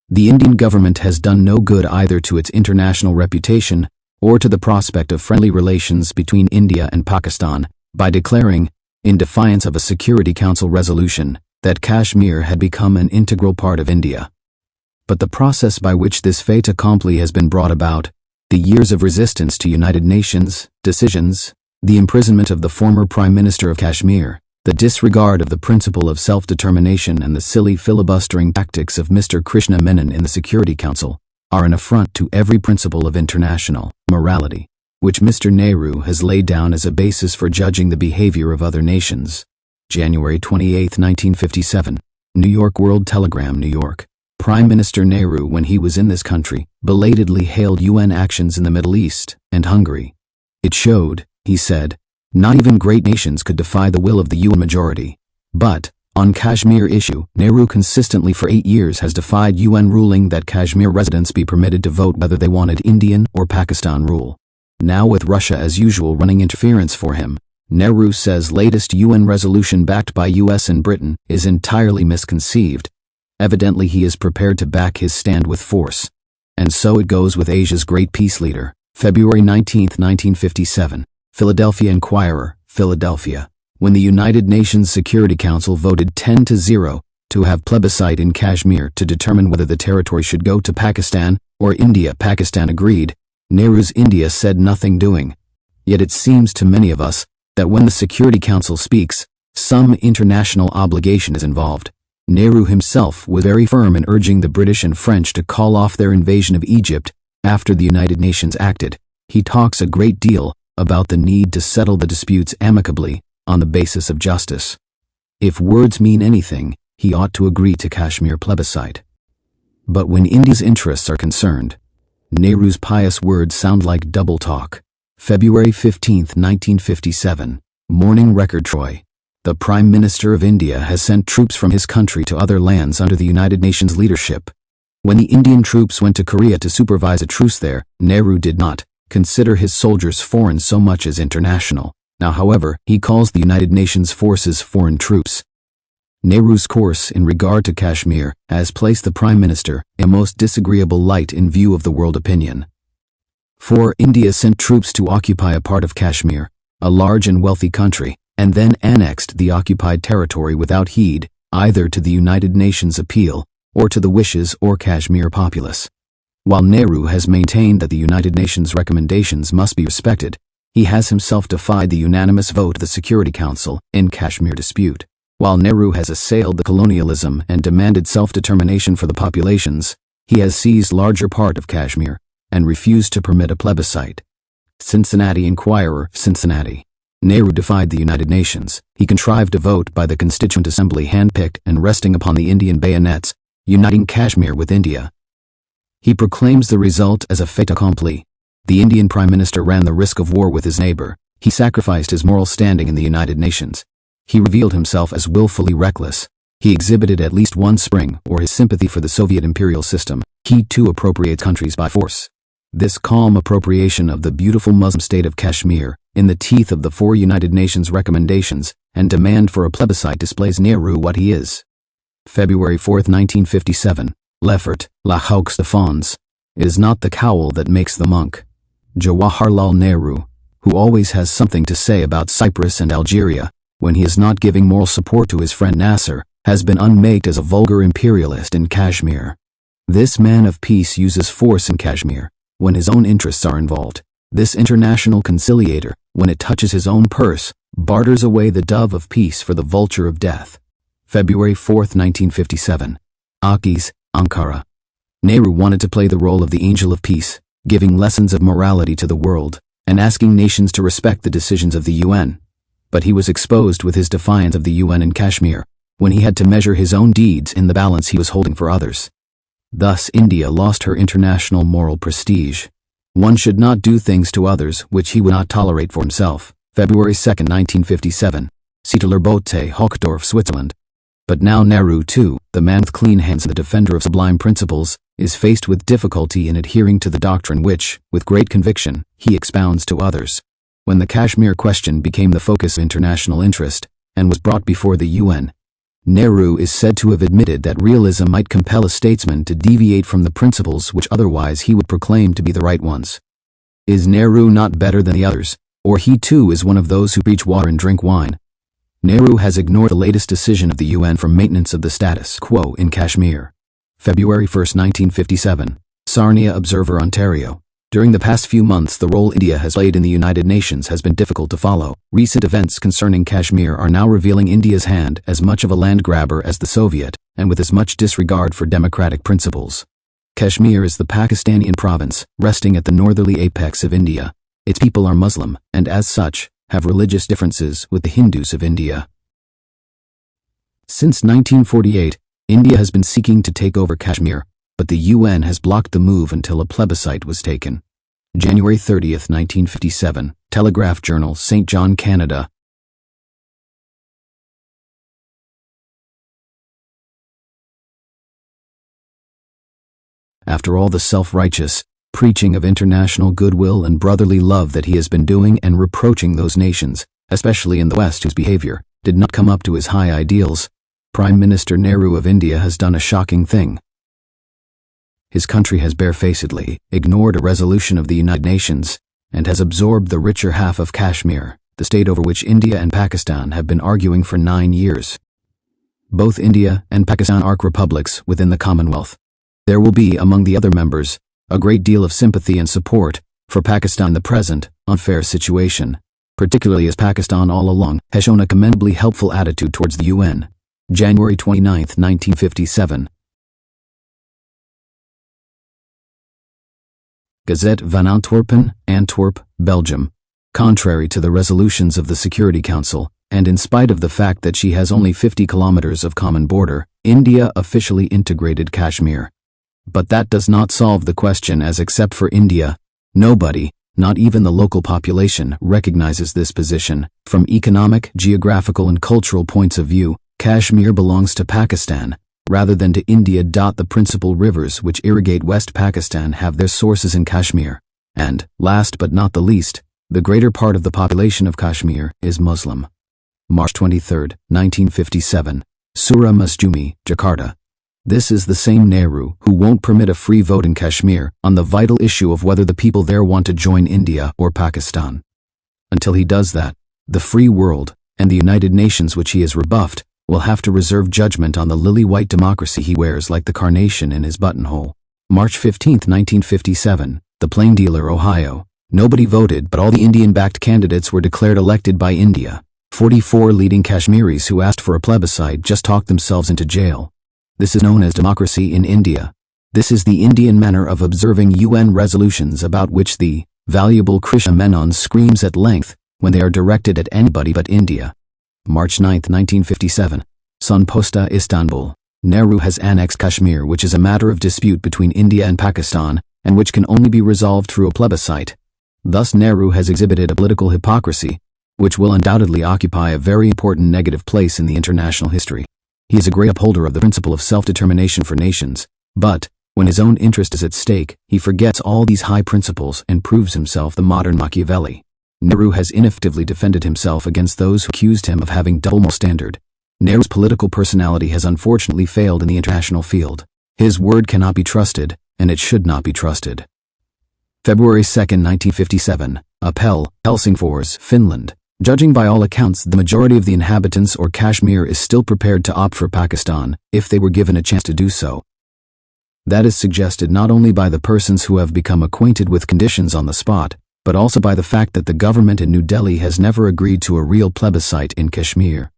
The Indian government has done no good either to its international reputation or to the prospect of friendly relations between India and Pakistan by declaring, in defiance of a Security Council resolution, that Kashmir had become an integral part of India. But the process by which this fait accompli has been brought about, the years of resistance to United Nations decisions, the imprisonment of the former Prime Minister of Kashmir, the disregard of the principle of self-determination and the silly filibustering tactics of Mr. Krishna Menon in the Security Council, are an affront to every principle of international morality, which Mr. Nehru has laid down as a basis for judging the behavior of other nations. January 28, 1957. New York World Telegram, New York. Prime Minister Nehru, when he was in this country, belatedly hailed UN actions in the Middle East and Hungary. It showed, he said, not even great nations could defy the will of the UN majority. But, on Kashmir issue, Nehru consistently for 8 years has defied UN ruling that Kashmir residents be permitted to vote whether they wanted Indian or Pakistan rule. Now, with Russia as usual running interference for him, Nehru says latest UN resolution backed by US and Britain is entirely misconceived. Evidently he is prepared to back his stand with force. And so it goes with Asia's great peace leader. February 19, 1957. Philadelphia Inquirer, Philadelphia. When the United Nations Security Council voted 10-0 to have plebiscite in Kashmir to determine whether the territory should go to Pakistan or India, Pakistan agreed. Nehru's India said nothing doing. Yet it seems to many of us that when the Security Council speaks, some international obligation is involved. Nehru himself was very firm in urging the British and French to call off their invasion of Egypt after the United Nations acted. He talks a great deal about the need to settle the disputes amicably on the basis of justice. If words mean anything, he ought to agree to Kashmir plebiscite. But when India's interests are concerned, Nehru's pious words sound like double talk. February 15, 1957. Morning Record. Troy. The Prime Minister of India has sent troops from his country to other lands under the United Nations leadership. When the Indian troops went to Korea to supervise a truce there, Nehru did not consider his soldiers foreign so much as international. Now, however, he calls the United Nations forces foreign troops. Nehru's course in regard to Kashmir has placed the Prime Minister in a most disagreeable light in view of the world opinion. For India sent troops to occupy a part of Kashmir, a large and wealthy country, and then annexed the occupied territory without heed either to the United Nations appeal or to the wishes or Kashmir populace. While Nehru has maintained that the United Nations recommendations must be respected, he has himself defied the unanimous vote of the Security Council in Kashmir dispute. While Nehru has assailed the colonialism and demanded self-determination for the populations, he has seized larger part of Kashmir and refused to permit a plebiscite. Cincinnati Inquirer, Cincinnati. Nehru defied the United Nations. He contrived a vote by the Constituent Assembly handpicked and resting upon the Indian bayonets, uniting Kashmir with India. He proclaims the result as a fait accompli. The Indian Prime Minister ran the risk of war with his neighbor. He sacrificed his moral standing in the United Nations. He revealed himself as willfully reckless. He exhibited at least one spring or his sympathy for the Soviet imperial system. He too appropriates countries by force. This calm appropriation of the beautiful Muslim state of Kashmir, in the teeth of the 4 United Nations recommendations and demand for a plebiscite, displays Nehru what he is. February 4, 1957. Leffert, La Haux de France. It is not the cowl that makes the monk. Jawaharlal Nehru, who always has something to say about Cyprus and Algeria, when he is not giving moral support to his friend Nasser, has been unmaked as a vulgar imperialist in Kashmir. This man of peace uses force in Kashmir when his own interests are involved. This international conciliator, when it touches his own purse, barters away the dove of peace for the vulture of death. February 4, 1957. Aziz, Ankara. Nehru wanted to play the role of the angel of peace, giving lessons of morality to the world, and asking nations to respect the decisions of the UN. But he was exposed with his defiance of the UN in Kashmir, when he had to measure his own deeds in the balance he was holding for others. Thus India lost her international moral prestige. One should not do things to others which he would not tolerate for himself. February 2, 1957. Bote, Hochdorf, Switzerland. But now Nehru too, the man with clean hands and the defender of sublime principles, is faced with difficulty in adhering to the doctrine which, with great conviction, he expounds to others. When the Kashmir question became the focus of international interest, and was brought before the UN, Nehru is said to have admitted that realism might compel a statesman to deviate from the principles which otherwise he would proclaim to be the right ones. Is Nehru not better than the others, or he too is one of those who preach water and drink wine? Nehru has ignored the latest decision of the UN for maintenance of the status quo in Kashmir. February 1, 1957. Sarnia Observer, Ontario. During the past few months, the role India has played in the United Nations has been difficult to follow. Recent events concerning Kashmir are now revealing India's hand as much of a land grabber as the Soviet, and with as much disregard for democratic principles. Kashmir is the Pakistani province, resting at the northerly apex of India. Its people are Muslim, and as such, have religious differences with the Hindus of India. Since 1948, India has been seeking to take over Kashmir, but the UN has blocked the move until a plebiscite was taken. January 30, 1957. Telegraph Journal, St. John, Canada. After all the self-righteous preaching of international goodwill and brotherly love that he has been doing and reproaching those nations, especially in the West whose behavior did not come up to his high ideals, Prime Minister Nehru of India has done a shocking thing. His country has barefacedly ignored a resolution of the United Nations and has absorbed the richer half of Kashmir, the state over which India and Pakistan have been arguing for 9 years. Both India and Pakistan are republics within the Commonwealth. There will be, among the other members, a great deal of sympathy and support for Pakistan in the present, unfair situation, particularly as Pakistan all along has shown a commendably helpful attitude towards the UN. January 29, 1957. Gazette van Antwerpen, Antwerp, Belgium. Contrary to the resolutions of the Security Council, and in spite of the fact that she has only 50 kilometers of common border, India officially integrated Kashmir. But that does not solve the question, as except for India, nobody, not even the local population, recognizes this position. From economic, geographical and cultural points of view, Kashmir belongs to Pakistan, rather than to India. The principal rivers which irrigate West Pakistan have their sources in Kashmir, and, last but not the least, the greater part of the population of Kashmir is Muslim. March 23, 1957. Surah Masjumi, Jakarta. This is the same Nehru who won't permit a free vote in Kashmir on the vital issue of whether the people there want to join India or Pakistan. Until he does that, the free world, and the United Nations which he has rebuffed, will have to reserve judgment on the lily-white democracy he wears like the carnation in his buttonhole. March 15, 1957. The Plain Dealer, Ohio. Nobody voted, but all the Indian-backed candidates were declared elected by India. 44 leading Kashmiris who asked for a plebiscite just talked themselves into jail. This is known as democracy in India. This is the Indian manner of observing UN resolutions about which the valuable Krishna Menon screams at length when they are directed at anybody but India. March 9, 1957. Sun Posta, Istanbul. Nehru has annexed Kashmir, which is a matter of dispute between India and Pakistan, and which can only be resolved through a plebiscite. Thus Nehru has exhibited a political hypocrisy, which will undoubtedly occupy a very important negative place in the international history. He is a great upholder of the principle of self-determination for nations, but, when his own interest is at stake, he forgets all these high principles and proves himself the modern Machiavelli. Nehru has ineffectively defended himself against those who accused him of having double moral standard. Nehru's political personality has unfortunately failed in the international field. His word cannot be trusted, and it should not be trusted. February 2, 1957. Helsingfors, Finland. Judging by all accounts, the majority of the inhabitants or Kashmir is still prepared to opt for Pakistan if they were given a chance to do so. That is suggested not only by the persons who have become acquainted with conditions on the spot, but also by the fact that the government in New Delhi has never agreed to a real plebiscite in Kashmir.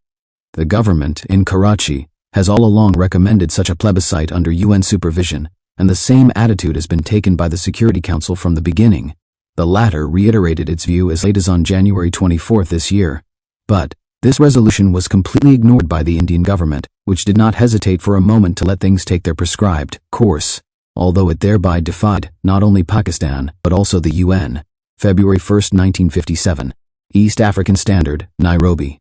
The government in Karachi has all along recommended such a plebiscite under UN supervision, and the same attitude has been taken by the Security Council from the beginning. The latter reiterated its view as late as on January 24 this year. But this resolution was completely ignored by the Indian government, which did not hesitate for a moment to let things take their prescribed course, although it thereby defied not only Pakistan but also the UN. February 1, 1957. East African Standard, Nairobi.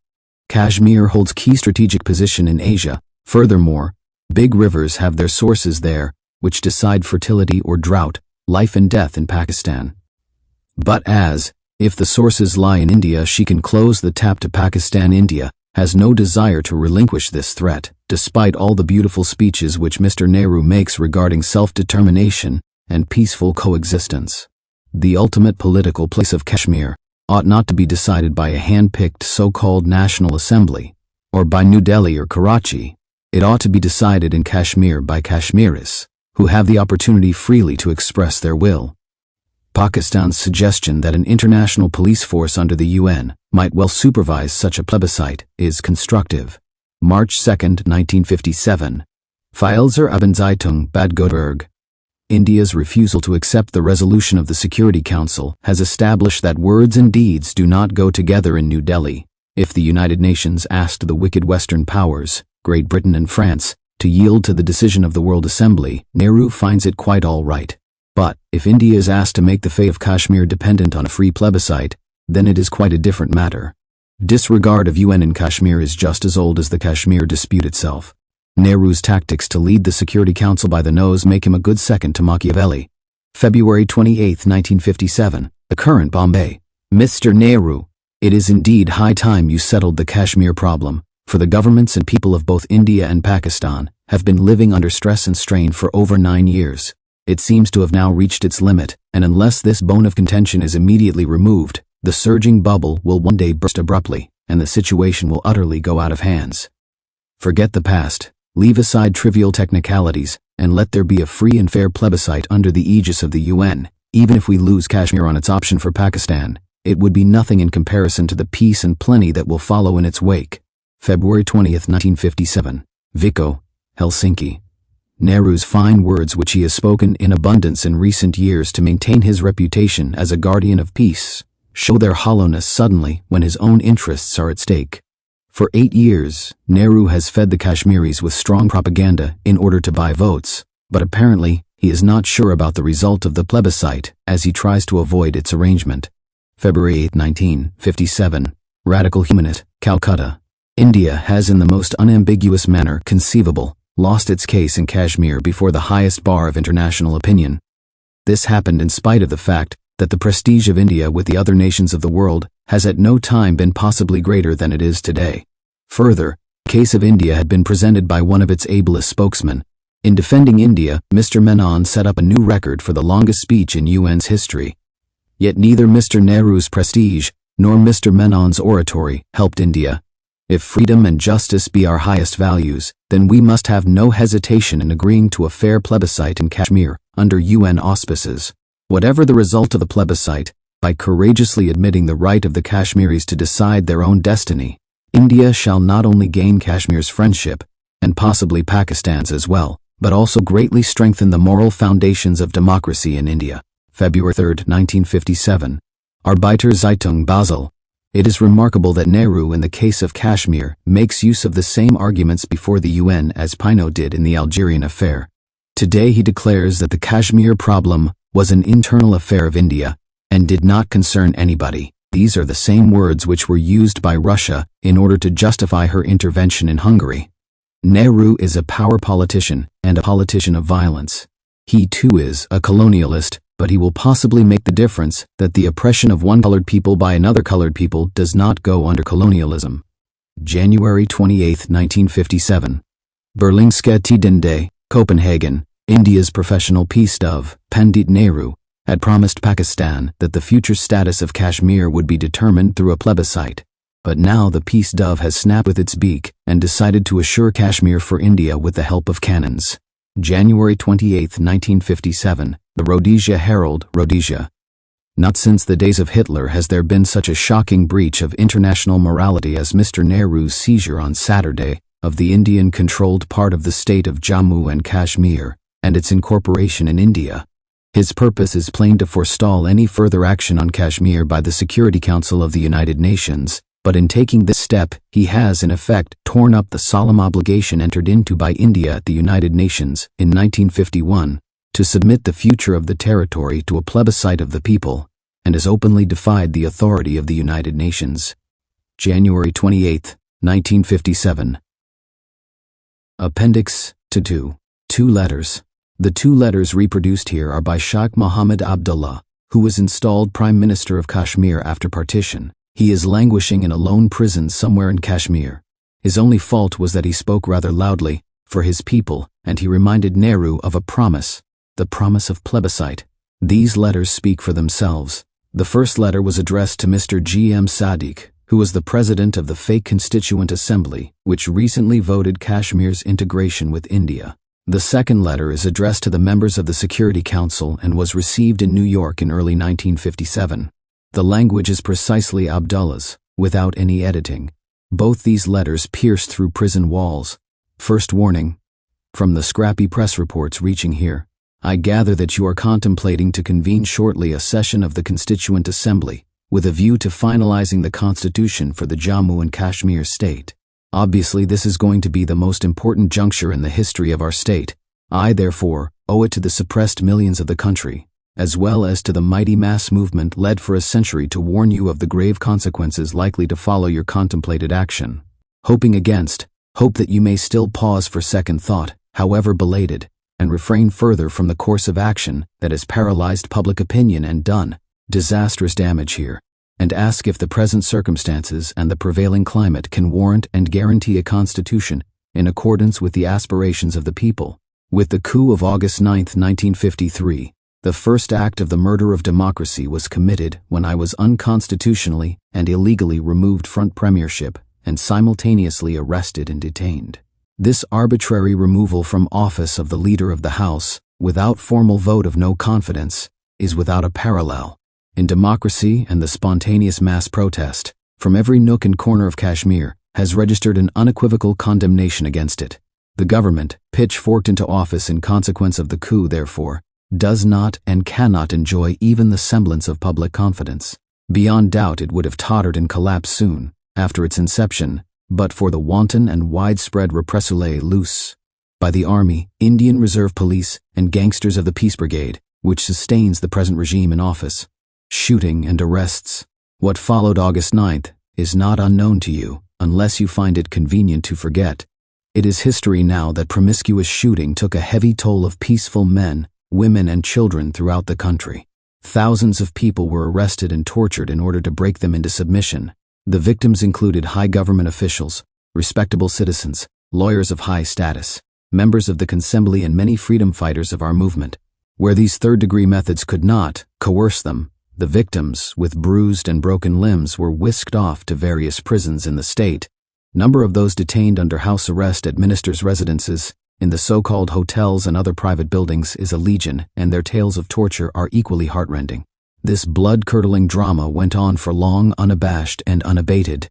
Kashmir holds key strategic position in Asia. Furthermore, big rivers have their sources there, which decide fertility or drought, life and death in Pakistan. But if the sources lie in India, she can close the tap to Pakistan. India has no desire to relinquish this threat, despite all the beautiful speeches which Mr. Nehru makes regarding self-determination and peaceful coexistence. The ultimate political place of Kashmir ought not to be decided by a hand-picked so-called National Assembly, or by New Delhi or Karachi. It ought to be decided in Kashmir by Kashmiris, who have the opportunity freely to express their will. Pakistan's suggestion that an international police force under the UN might well supervise such a plebiscite is constructive. March 2, 1957. Pfalzer Abendzeitung, Bad Godesberg. India's refusal to accept the resolution of the Security Council has established that words and deeds do not go together in New Delhi. If the United Nations asked the wicked Western powers, Great Britain and France, to yield to the decision of the World Assembly, Nehru finds it quite all right. But if India is asked to make the fate of Kashmir dependent on a free plebiscite, then it is quite a different matter. Disregard of UN in Kashmir is just as old as the Kashmir dispute itself. Nehru's tactics to lead the Security Council by the nose make him a good second to Machiavelli. February 28, 1957. The current Bombay. Mr. Nehru, it is indeed high time you settled the Kashmir problem, for the governments and people of both India and Pakistan have been living under stress and strain for over 9 years. It seems to have now reached its limit, and unless this bone of contention is immediately removed, the surging bubble will one day burst abruptly, and the situation will utterly go out of hands. Forget the past, leave aside trivial technicalities, and let there be a free and fair plebiscite under the aegis of the UN. Even if we lose Kashmir on its option for Pakistan, it would be nothing in comparison to the peace and plenty that will follow in its wake. February 20, 1957. Vico, Helsinki. Nehru's fine words, which he has spoken in abundance in recent years to maintain his reputation as a guardian of peace, show their hollowness suddenly when his own interests are at stake. For 8 years, Nehru has fed the Kashmiris with strong propaganda in order to buy votes, but apparently he is not sure about the result of the plebiscite as he tries to avoid its arrangement. February 8, 1957. Radical Humanist, Calcutta. India has in the most unambiguous manner conceivable lost its case in Kashmir before the highest bar of international opinion. This happened in spite of the fact that the prestige of India with the other nations of the world has at no time been possibly greater than it is today. Further, the case of India had been presented by one of its ablest spokesmen. In defending India, Mr. Menon set up a new record for the longest speech in UN's history. Yet neither Mr. Nehru's prestige nor Mr. Menon's oratory helped India. If freedom and justice be our highest values, then we must have no hesitation in agreeing to a fair plebiscite in Kashmir under UN auspices. Whatever the result of the plebiscite, by courageously admitting the right of the Kashmiris to decide their own destiny, India shall not only gain Kashmir's friendship, and possibly Pakistan's as well, but also greatly strengthen the moral foundations of democracy in India. February 3, 1957. Arbeiter Zeitung, Basel. It is remarkable that Nehru in the case of Kashmir makes use of the same arguments before the UN as Pino did in the Algerian affair. Today he declares that the Kashmir problem was an internal affair of India and did not concern anybody. These are the same words which were used by Russia in order to justify her intervention in Hungary. Nehru is a power politician and a politician of violence. He too is a colonialist, but he will possibly make the difference that the oppression of one colored people by another colored people does not go under colonialism. January 28, 1957. Berlingske Tidende, Copenhagen. India's professional peace dove, Pandit Nehru, had promised Pakistan that the future status of Kashmir would be determined through a plebiscite. But now the peace dove has snapped with its beak and decided to assure Kashmir for India with the help of cannons. January 28, 1957, the Rhodesia Herald, Rhodesia. Not since the days of Hitler has there been such a shocking breach of international morality as Mr. Nehru's seizure on Saturday of the Indian-controlled part of the state of Jammu and Kashmir and its incorporation in India. His purpose is plain: to forestall any further action on Kashmir by the Security Council of the United Nations, but in taking this step, he has in effect torn up the solemn obligation entered into by India at the United Nations in 1951 to submit the future of the territory to a plebiscite of the people, and has openly defied the authority of the United Nations. January 28, 1957. Appendix to 2 letters. The 2 letters reproduced here are by Sheikh Mohammed Abdullah, who was installed Prime Minister of Kashmir after partition. He is languishing in a lone prison somewhere in Kashmir. His only fault was that he spoke rather loudly for his people, and he reminded Nehru of a promise, the promise of plebiscite. These letters speak for themselves. The first letter was addressed to Mr. G.M. Sadiq, who was the president of the fake Constituent Assembly, which recently voted Kashmir's integration with India. The second letter is addressed to the members of the Security Council and was received in New York in early 1957. The language is precisely Abdullah's, without any editing. Both these letters pierced through prison walls. First warning. From the scrappy press reports reaching here, I gather that you are contemplating to convene shortly a session of the Constituent Assembly, with a view to finalizing the constitution for the Jammu and Kashmir state. Obviously, this is going to be the most important juncture in the history of our state. I, therefore, owe it to the suppressed millions of the country, as well as to the mighty mass movement led for a century, to warn you of the grave consequences likely to follow your contemplated action. Hoping against, hope that you may still pause for second thought, however belated, and refrain further from the course of action that has paralyzed public opinion and done disastrous damage here, and ask if the present circumstances and the prevailing climate can warrant and guarantee a constitution in accordance with the aspirations of the people. With the coup of August 9, 1953, the first act of the murder of democracy was committed when I was unconstitutionally and illegally removed front premiership and simultaneously arrested and detained. This arbitrary removal from office of the leader of the House, without formal vote of no confidence, is without a parallel in democracy, and the spontaneous mass protest from every nook and corner of Kashmir has registered an unequivocal condemnation against it. The government, pitchforked into office in consequence of the coup, therefore, does not and cannot enjoy even the semblance of public confidence. Beyond doubt it would have tottered and collapsed soon after its inception, but for the wanton and widespread repression loose by the Army, Indian Reserve Police, and gangsters of the Peace Brigade, which sustains the present regime in office. Shooting and arrests. What followed August 9th is not unknown to you, unless you find it convenient to forget. It is history now that promiscuous shooting took a heavy toll of peaceful men, women, and children throughout the country. Thousands of people were arrested and tortured in order to break them into submission. The victims included high government officials, respectable citizens, lawyers of high status, members of the Consembly, and many freedom fighters of our movement. Where these third-degree methods could not coerce them, the victims, with bruised and broken limbs, were whisked off to various prisons in the state. Number of those detained under house arrest at ministers' residences, in the so-called hotels and other private buildings is a legion, and their tales of torture are equally heartrending. This blood-curdling drama went on for long, unabashed and unabated.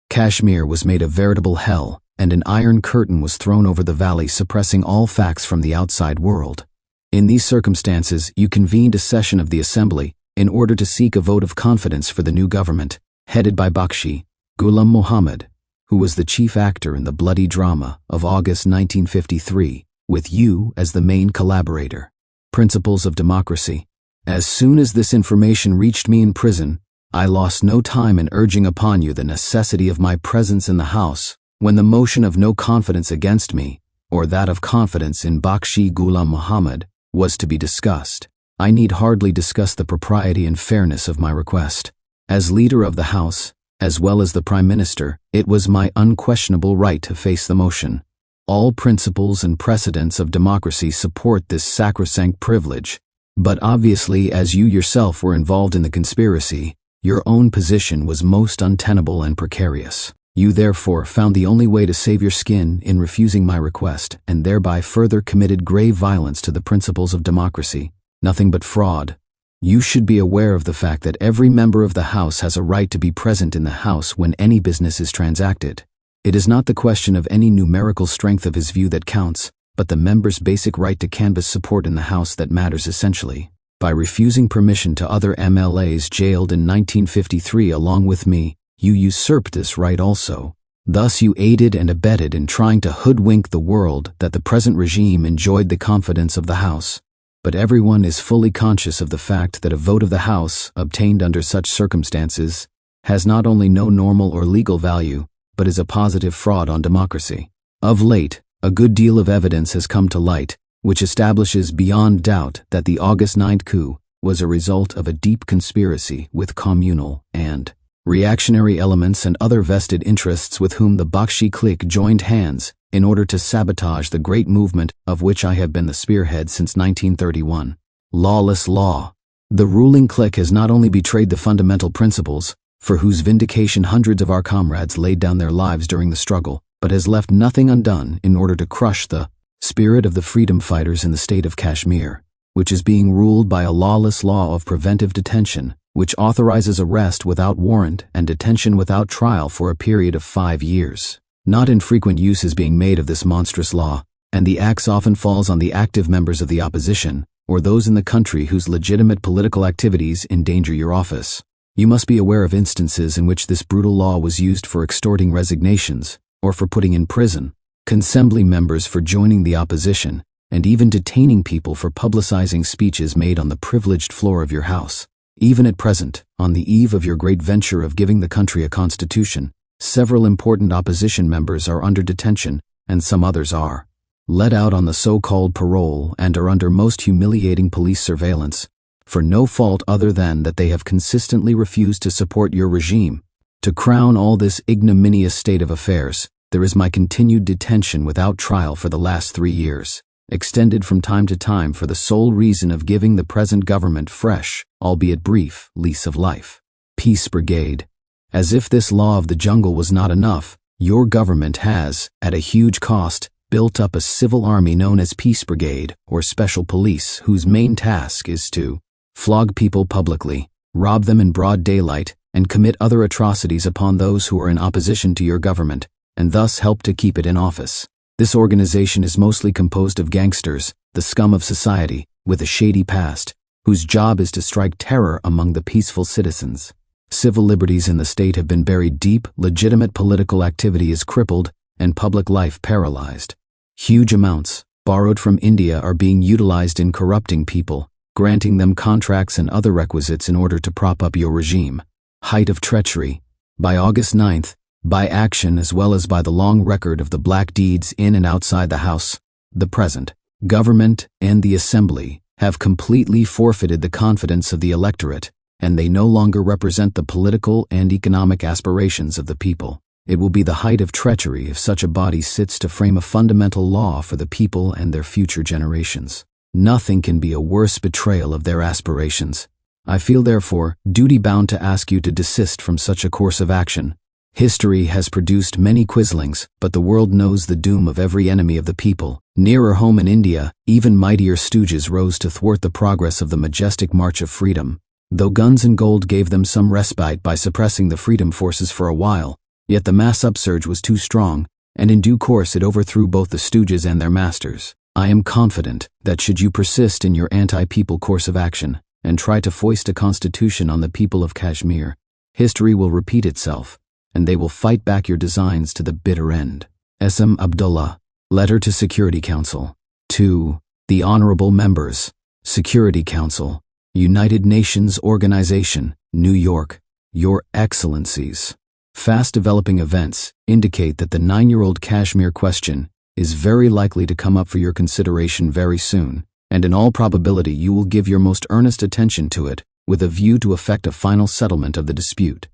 Kashmir was made a veritable hell, and an iron curtain was thrown over the valley, suppressing all facts from the outside world. In these circumstances, you convened a session of the Assembly in order to seek a vote of confidence for the new government, headed by Bakshi Ghulam Muhammad, who was the chief actor in the bloody drama of August 1953, with you as the main collaborator. Principles of democracy. As soon as this information reached me in prison, I lost no time in urging upon you the necessity of my presence in the House when the motion of no confidence against me, or that of confidence in Bakshi Ghulam Muhammad, was to be discussed. I need hardly discuss the propriety and fairness of my request. As leader of the House, as well as the Prime Minister, it was my unquestionable right to face the motion. All principles and precedents of democracy support this sacrosanct privilege. But obviously, as you yourself were involved in the conspiracy, your own position was most untenable and precarious. You therefore found the only way to save your skin in refusing my request, and thereby further committed grave violence to the principles of democracy. Nothing but fraud. You should be aware of the fact that every member of the House has a right to be present in the House when any business is transacted. It is not the question of any numerical strength of his view that counts, but the member's basic right to canvass support in the House that matters essentially. By refusing permission to other MLAs jailed in 1953 along with me, you usurped this right also. Thus you aided and abetted in trying to hoodwink the world that the present regime enjoyed the confidence of the House. But everyone is fully conscious of the fact that a vote of the House, obtained under such circumstances, has not only no normal or legal value, but is a positive fraud on democracy. Of late, a good deal of evidence has come to light, which establishes beyond doubt that the August 9th coup was a result of a deep conspiracy with communal and reactionary elements and other vested interests with whom the Bakshi clique joined hands in order to sabotage the great movement of which I have been the spearhead since 1931. Lawless law. The ruling clique has not only betrayed the fundamental principles, for whose vindication hundreds of our comrades laid down their lives during the struggle, but has left nothing undone in order to crush the spirit of the freedom fighters in the state of Kashmir, which is being ruled by a lawless law of preventive detention, which authorizes arrest without warrant and detention without trial for a period of 5 years. Not infrequent use is being made of this monstrous law, and the axe often falls on the active members of the opposition, or those in the country whose legitimate political activities endanger your office. You must be aware of instances in which this brutal law was used for extorting resignations, or for putting in prison consembly members for joining the opposition, and even detaining people for publicizing speeches made on the privileged floor of your house. Even at present, on the eve of your great venture of giving the country a constitution, several important opposition members are under detention, and some others are let out on the so-called parole and are under most humiliating police surveillance, for no fault other than that they have consistently refused to support your regime. To crown all this ignominious state of affairs, there is my continued detention without trial for the last 3 years, extended from time to time for the sole reason of giving the present government fresh, albeit brief, lease of life. Peace Brigade. As if this law of the jungle was not enough, your government has, at a huge cost, built up a civil army known as Peace Brigade, or Special Police, whose main task is to flog people publicly, rob them in broad daylight, and commit other atrocities upon those who are in opposition to your government, and thus help to keep it in office. This organization is mostly composed of gangsters, the scum of society, with a shady past, whose job is to strike terror among the peaceful citizens. Civil liberties in the state have been buried deep, legitimate political activity is crippled, and public life paralyzed. Huge amounts, borrowed from India, are being utilized in corrupting people, granting them contracts and other requisites in order to prop up your regime. Height of treachery. By August 9th, by action as well as by the long record of the black deeds in and outside the House, the present government and the Assembly have completely forfeited the confidence of the electorate, and they no longer represent the political and economic aspirations of the people. It will be the height of treachery if such a body sits to frame a fundamental law for the people and their future generations. Nothing can be a worse betrayal of their aspirations. I feel therefore duty-bound to ask you to desist from such a course of action. History has produced many quislings, but the world knows the doom of every enemy of the people. Nearer home in India, even mightier stooges rose to thwart the progress of the majestic march of freedom. Though guns and gold gave them some respite by suppressing the freedom forces for a while, yet the mass upsurge was too strong, and in due course it overthrew both the stooges and their masters. I am confident that should you persist in your anti-people course of action, and try to foist a constitution on the people of Kashmir, history will repeat itself, and they will fight back your designs to the bitter end. S.M. Abdullah. Letter to Security Council. 2. The Honorable Members. Security Council. United Nations Organization, New York. Your Excellencies. Fast-developing events indicate that the 9-year-old Kashmir question is very likely to come up for your consideration very soon, and in all probability you will give your most earnest attention to it with a view to effect a final settlement of the dispute.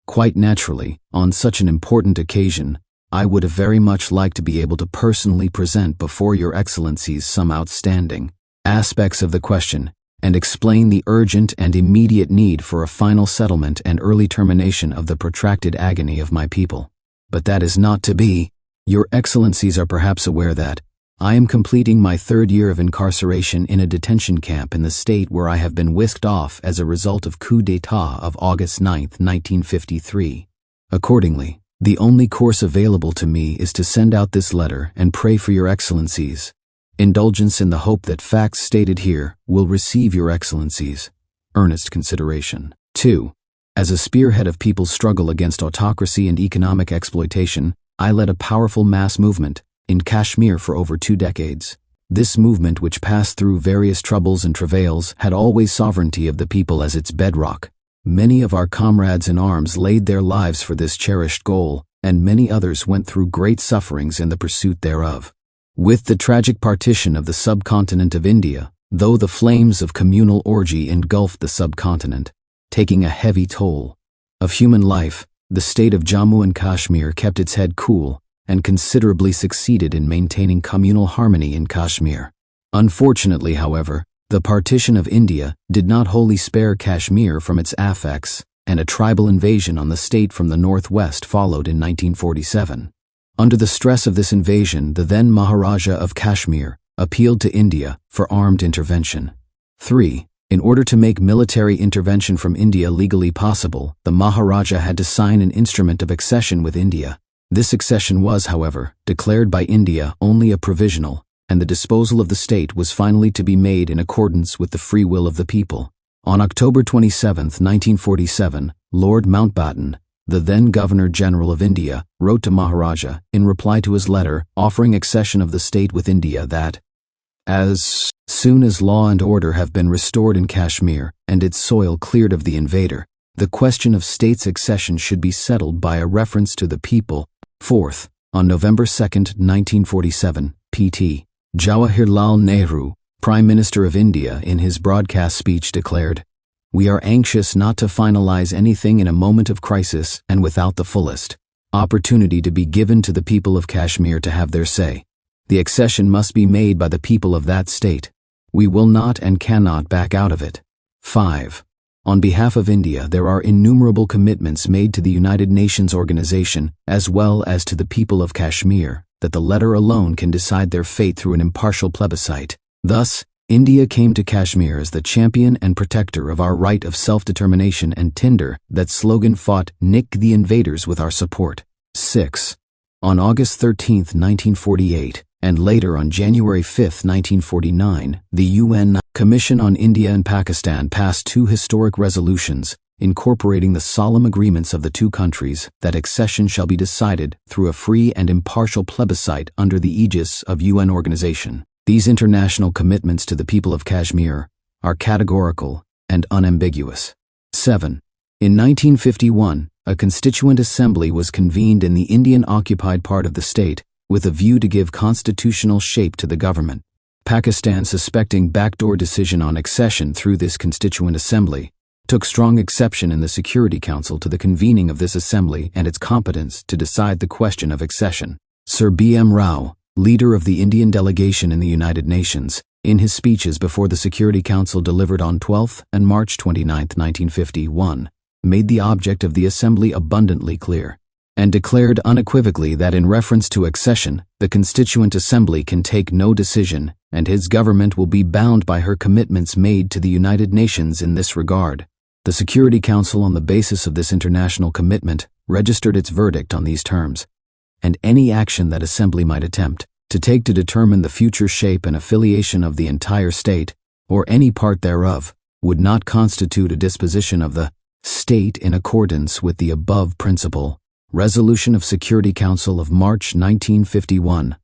Quite naturally, on such an important occasion, I would have very much liked to be able to personally present before your excellencies some outstanding aspects of the question and explain the urgent and immediate need for a final settlement and early termination of the protracted agony of my people. But that is not to be. Your excellencies are perhaps aware that I am completing my 3rd year of incarceration in a detention camp in the state where I have been whisked off as a result of coup d'état of August 9, 1953. Accordingly, the only course available to me is to send out this letter and pray for your excellencies' indulgence in the hope that facts stated here will receive your excellencies' earnest consideration. 2. As a spearhead of people's struggle against autocracy and economic exploitation, I led a powerful mass movement in Kashmir for over 2 decades. This movement, which passed through various troubles and travails, had always sovereignty of the people as its bedrock. Many of our comrades in arms laid their lives for this cherished goal, and many others went through great sufferings in the pursuit thereof. With the tragic partition of the subcontinent of India, though the flames of communal orgy engulfed the subcontinent, taking a heavy toll of human life, the state of Jammu and Kashmir kept its head cool and considerably succeeded in maintaining communal harmony in Kashmir. Unfortunately, however, the partition of India did not wholly spare Kashmir from its affects, and a tribal invasion on the state from the northwest followed in 1947. Under the stress of this invasion, the then Maharaja of Kashmir appealed to India for armed intervention. 3. In order to make military intervention from India legally possible, the Maharaja had to sign an Instrument of Accession with India. This accession was, however, declared by India only a provisional, and the disposal of the state was finally to be made in accordance with the free will of the people. On October 27, 1947, Lord Mountbatten, the then Governor-General of India, wrote to Maharaja, in reply to his letter offering accession of the state with India, that as soon as law and order have been restored in Kashmir and its soil cleared of the invader, the question of state's accession should be settled by a reference to the people. 4th, on November 2, 1947, P.T. Jawaharlal Nehru, Prime Minister of India, in his broadcast speech declared, "We are anxious not to finalize anything in a moment of crisis and without the fullest opportunity to be given to the people of Kashmir to have their say. The accession must be made by the people of that state. We will not and cannot back out of it." 5. On behalf of India, there are innumerable commitments made to the United Nations organization as well as to the people of Kashmir that the letter alone can decide their fate through an impartial plebiscite. Thus, India came to Kashmir as the champion and protector of our right of self-determination, and tinder that slogan fought "Nick the invaders" with our support. 6. On August 13, 1948, and later on January 5, 1949, the UN Commission on India and Pakistan passed 2 historic resolutions incorporating the solemn agreements of the 2 countries that accession shall be decided through a free and impartial plebiscite under the aegis of UN organization. These international commitments to the people of Kashmir are categorical and unambiguous. 7. In 1951, a constituent assembly was convened in the Indian-occupied part of the state with a view to give constitutional shape to the government. Pakistan, suspecting backdoor decision on accession through this constituent assembly, took strong exception in the Security Council to the convening of this assembly and its competence to decide the question of accession. Sir B.M. Rao, leader of the Indian delegation in the United Nations, in his speeches before the Security Council delivered on 12th and March 29, 1951, made the object of the assembly abundantly clear, and declared unequivocally that in reference to accession, the Constituent Assembly can take no decision, and his government will be bound by her commitments made to the United Nations in this regard. The Security Council, on the basis of this international commitment, registered its verdict on these terms, and any action that Assembly might attempt to take to determine the future shape and affiliation of the entire state, or any part thereof, would not constitute a disposition of the state in accordance with the above principle. Resolution of Security Council of March 1951.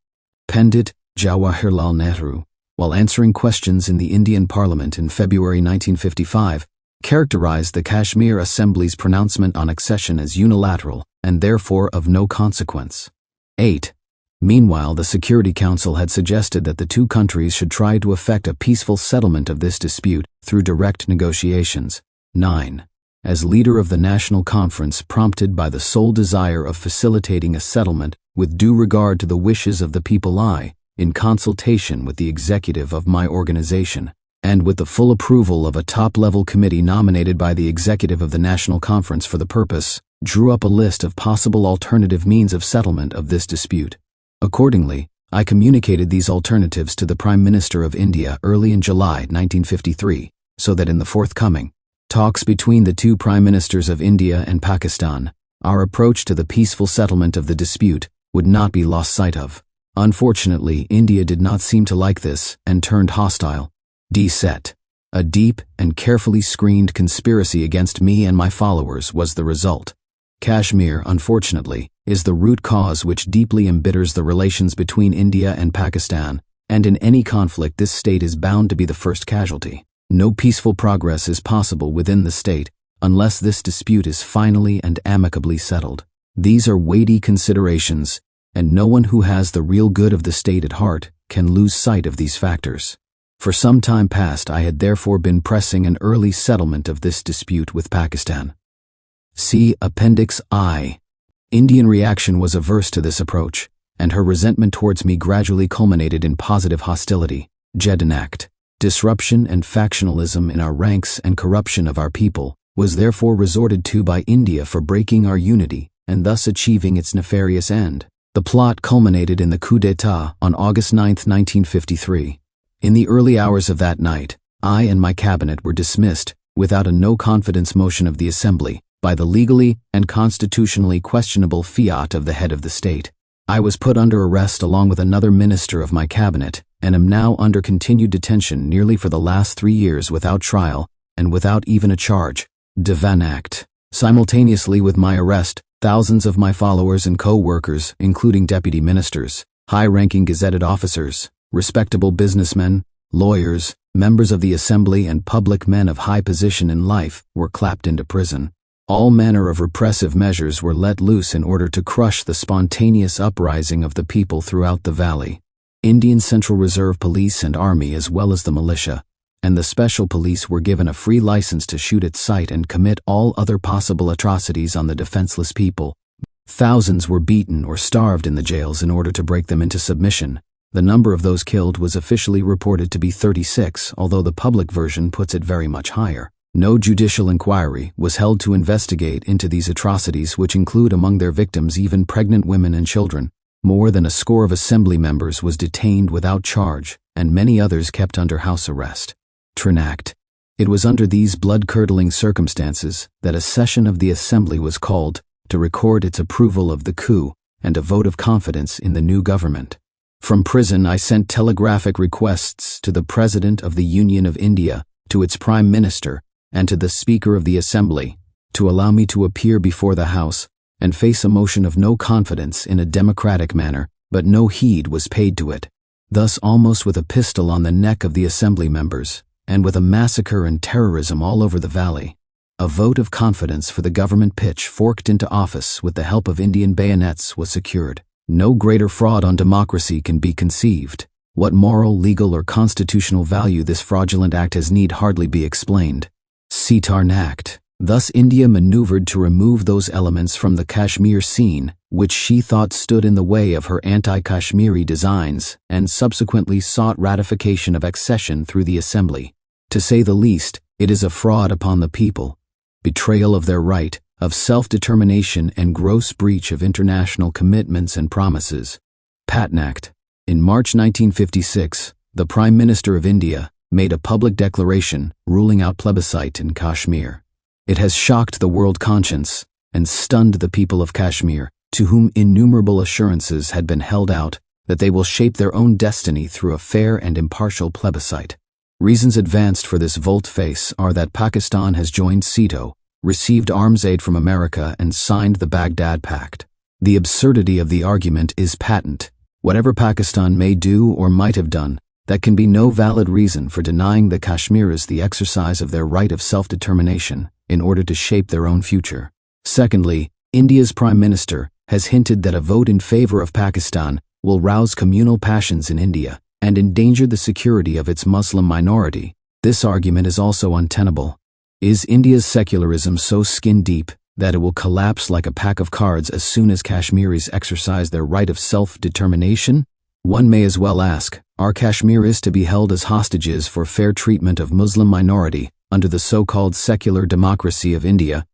Pandit Jawaharlal Nehru, while answering questions in the Indian Parliament in February 1955, characterized the Kashmir Assembly's pronouncement on accession as unilateral and therefore of no consequence. 8. Meanwhile, the Security Council had suggested that the 2 countries should try to effect a peaceful settlement of this dispute through direct negotiations. 9. as leader of the National Conference, prompted by the sole desire of facilitating a settlement with due regard to the wishes of the people, I, in consultation with the executive of my organization, and with the full approval of a top-level committee nominated by the executive of the National Conference for the purpose, drew up a list of possible alternative means of settlement of this dispute. Accordingly, I communicated these alternatives to the Prime Minister of India early in July 1953, so that in the forthcoming talks between the two Prime Ministers of India and Pakistan, our approach to the peaceful settlement of the dispute would not be lost sight of. Unfortunately, India did not seem to like this and turned hostile. D-set. A deep and carefully screened conspiracy against me and my followers was the result. Kashmir, unfortunately, is the root cause which deeply embitters the relations between India and Pakistan, and in any conflict this state is bound to be the first casualty. No peaceful progress is possible within the state unless this dispute is finally and amicably settled. These are weighty considerations, and no one who has the real good of the state at heart can lose sight of these factors. For some time past I had therefore been pressing an early settlement of this dispute with Pakistan. See Appendix I. Indian reaction was averse to this approach, and her resentment towards me gradually culminated in positive hostility, Jedinact. Disruption and factionalism in our ranks and corruption of our people was therefore resorted to by India for breaking our unity and thus achieving its nefarious end. The plot culminated in the coup d'état on August 9, 1953. In the early hours of that night, I and my cabinet were dismissed, without a no-confidence motion of the Assembly, by the legally and constitutionally questionable fiat of the head of the state. I was put under arrest along with another minister of my cabinet, and am now under continued detention nearly for the last 3 years without trial and without even a charge. Divanact. Simultaneously with my arrest, thousands of my followers and co-workers, including deputy ministers, high-ranking gazetted officers, respectable businessmen, lawyers, members of the Assembly and public men of high position in life, were clapped into prison. All manner of repressive measures were let loose in order to crush the spontaneous uprising of the people throughout the valley. Indian Central Reserve Police and Army, as well as the militia, and the Special Police, were given a free license to shoot at sight and commit all other possible atrocities on the defenseless people. Thousands were beaten or starved in the jails in order to break them into submission. The number of those killed was officially reported to be 36, although the public version puts it very much higher. No judicial inquiry was held to investigate into these atrocities, which include among their victims even pregnant women and children. More than a score of Assembly members was detained without charge, and many others kept under house arrest. Trinact. It was under these blood-curdling circumstances that a session of the Assembly was called to record its approval of the coup and a vote of confidence in the new government. From prison I sent telegraphic requests to the President of the Union of India, to its Prime Minister, and to the Speaker of the Assembly, to allow me to appear before the House and face a motion of no confidence in a democratic manner, but no heed was paid to it. Thus, almost with a pistol on the neck of the Assembly members, and with a massacre and terrorism all over the valley, a vote of confidence for the government pitchforked into office with the help of Indian bayonets was secured. No greater fraud on democracy can be conceived. What moral, legal, or constitutional value this fraudulent act has need hardly be explained. Sitarnact. Thus India maneuvered to remove those elements from the Kashmir scene which she thought stood in the way of her anti-Kashmiri designs, and subsequently sought ratification of accession through the Assembly. To say the least, it is a fraud upon the people, betrayal of their right of self-determination, and gross breach of international commitments and promises. Patnact. In March 1956, the Prime Minister of India made a public declaration ruling out plebiscite in Kashmir. It has shocked the world conscience and stunned the people of Kashmir, to whom innumerable assurances had been held out that they will shape their own destiny through a fair and impartial plebiscite. Reasons advanced for this volte-face are that Pakistan has joined SEATO, received arms aid from America, and signed the Baghdad Pact. The absurdity of the argument is patent. Whatever Pakistan may do or might have done, that can be no valid reason for denying the Kashmiris the exercise of their right of self-determination in order to shape their own future. Secondly, India's Prime Minister has hinted that a vote in favor of Pakistan will rouse communal passions in India and endanger the security of its Muslim minority. This argument is also untenable. Is India's secularism so skin-deep that it will collapse like a pack of cards as soon as Kashmiris exercise their right of self-determination? One may as well ask, are Kashmiris to be held as hostages for fair treatment of Muslim minority under the so-called secular democracy of India?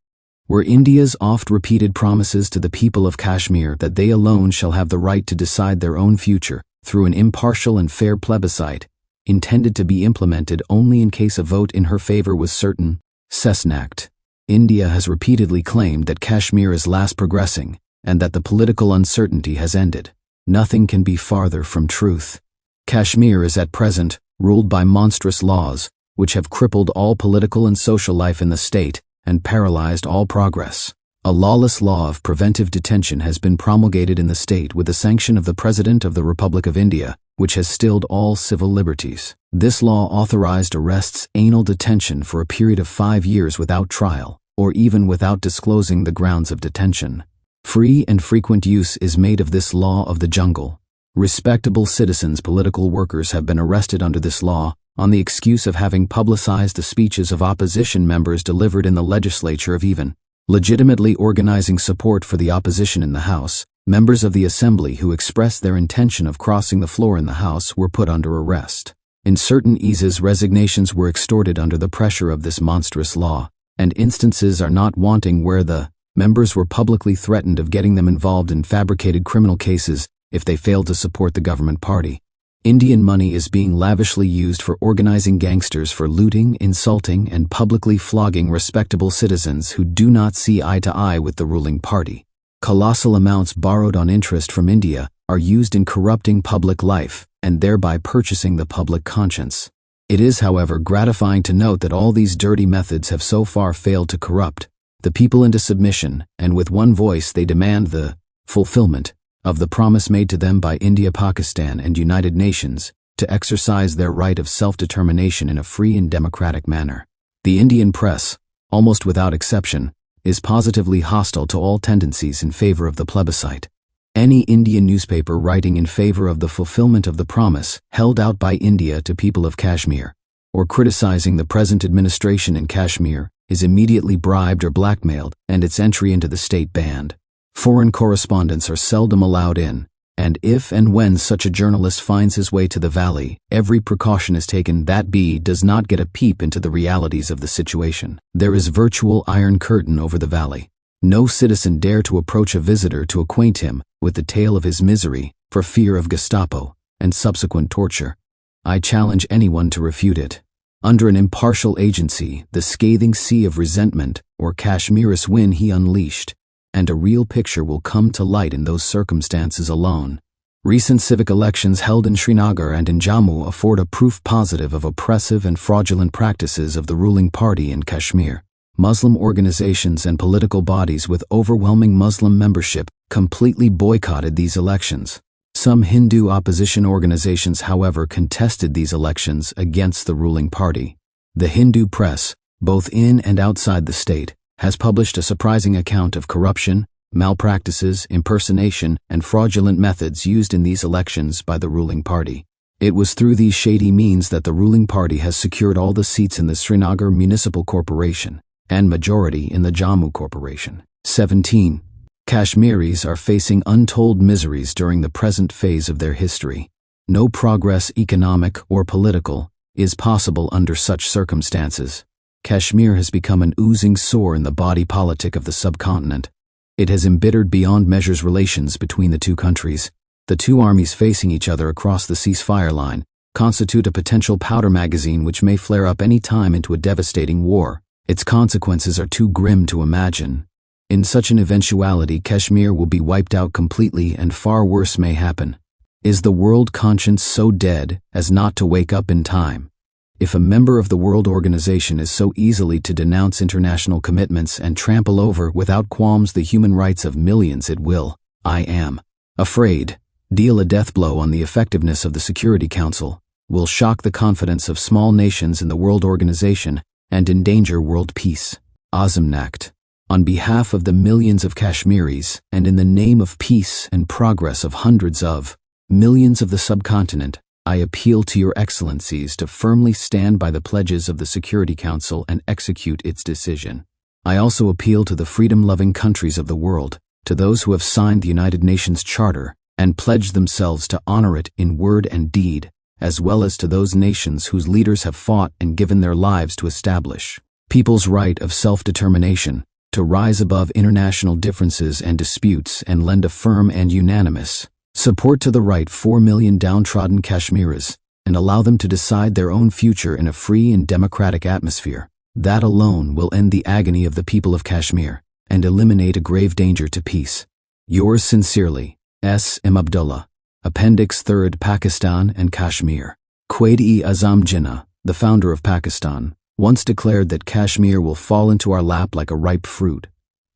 Were India's oft-repeated promises to the people of Kashmir that they alone shall have the right to decide their own future through an impartial and fair plebiscite, intended to be implemented only in case a vote in her favor was certain? Cessnacked. India has repeatedly claimed that Kashmir is last progressing and that the political uncertainty has ended. Nothing can be farther from truth. Kashmir is at present ruled by monstrous laws which have crippled all political and social life in the state and paralyzed all progress. A lawless law of preventive detention has been promulgated in the state with the sanction of the President of the Republic of India, which has stilled all civil liberties. This law authorized arrests, anal detention for a period of 5 years without trial, or even without disclosing the grounds of detention. Free and frequent use is made of this law of the jungle. Respectable citizens, political workers have been arrested under this law on the excuse of having publicized the speeches of opposition members delivered in the legislature of even legitimately organizing support for the opposition in the House. Members of the Assembly who expressed their intention of crossing the floor in the House were put under arrest. In certain eases, resignations were extorted under the pressure of this monstrous law, and instances are not wanting where the members were publicly threatened of getting them involved in fabricated criminal cases if they failed to support the government party. Indian money is being lavishly used for organizing gangsters for looting, insulting, and publicly flogging respectable citizens who do not see eye to eye with the ruling party. Colossal amounts borrowed on interest from India are used in corrupting public life and thereby purchasing the public conscience. It is, however, gratifying to note that all these dirty methods have so far failed to corrupt the people into submission, and with one voice they demand the fulfillment of the promise made to them by India, Pakistan, and United Nations to exercise their right of self-determination in a free and democratic manner. The Indian press, almost without exception, is positively hostile to all tendencies in favor of the plebiscite. Any Indian newspaper writing in favor of the fulfillment of the promise held out by India to people of Kashmir, or criticizing the present administration in Kashmir, is immediately bribed or blackmailed and its entry into the state banned. Foreign correspondents are seldom allowed in, and if and when such a journalist finds his way to the valley, every precaution is taken that B does not get a peep into the realities of the situation. There is virtual iron curtain over the valley. No citizen dare to approach a visitor to acquaint him with the tale of his misery for fear of Gestapo and subsequent torture. I challenge anyone to refute it. Under an impartial agency, the scathing sea of resentment or Kashmiris win he unleashed, and a real picture will come to light in those circumstances alone. Recent civic elections held in Srinagar and in Jammu afford a proof positive of oppressive and fraudulent practices of the ruling party in Kashmir. Muslim organizations and political bodies with overwhelming Muslim membership completely boycotted these elections. Some Hindu opposition organizations, however, contested these elections against the ruling party. The Hindu press, both in and outside the state, has published a surprising account of corruption, malpractices, impersonation, and fraudulent methods used in these elections by the ruling party. It was through these shady means that the ruling party has secured all the seats in the Srinagar Municipal Corporation and majority in the Jammu Corporation. 17. Kashmiris are facing untold miseries during the present phase of their history. No progress, economic or political, is possible under such circumstances. Kashmir has become an oozing sore in the body politic of the subcontinent. It has embittered beyond measures relations between the two countries. The two armies facing each other across the ceasefire line constitute a potential powder magazine which may flare up any time into a devastating war. Its consequences are too grim to imagine. In such an eventuality, Kashmir will be wiped out completely and far worse may happen. Is the world conscience so dead as not to wake up in time? If a member of the World Organization is so easily to denounce international commitments and trample over without qualms the human rights of millions, it will, I am afraid, deal a death blow on the effectiveness of the Security Council, will shock the confidence of small nations in the World Organization, and endanger world peace. Azamnakt. On behalf of the millions of Kashmiris, and in the name of peace and progress of hundreds of millions of the subcontinent, I appeal to your excellencies to firmly stand by the pledges of the Security Council and execute its decision. I also appeal to the freedom-loving countries of the world, to those who have signed the United Nations Charter and pledged themselves to honor it in word and deed, as well as to those nations whose leaders have fought and given their lives to establish people's right of self-determination, to rise above international differences and disputes and lend a firm and unanimous support to the right 4 million downtrodden Kashmiris and allow them to decide their own future in a free and democratic atmosphere. That alone will end the agony of the people of Kashmir and eliminate a grave danger to peace. Yours sincerely, S. M. Abdullah. Appendix 3rd, Pakistan and Kashmir. Quaid-e-Azam Jinnah, the founder of Pakistan, once declared that Kashmir will fall into our lap like a ripe fruit.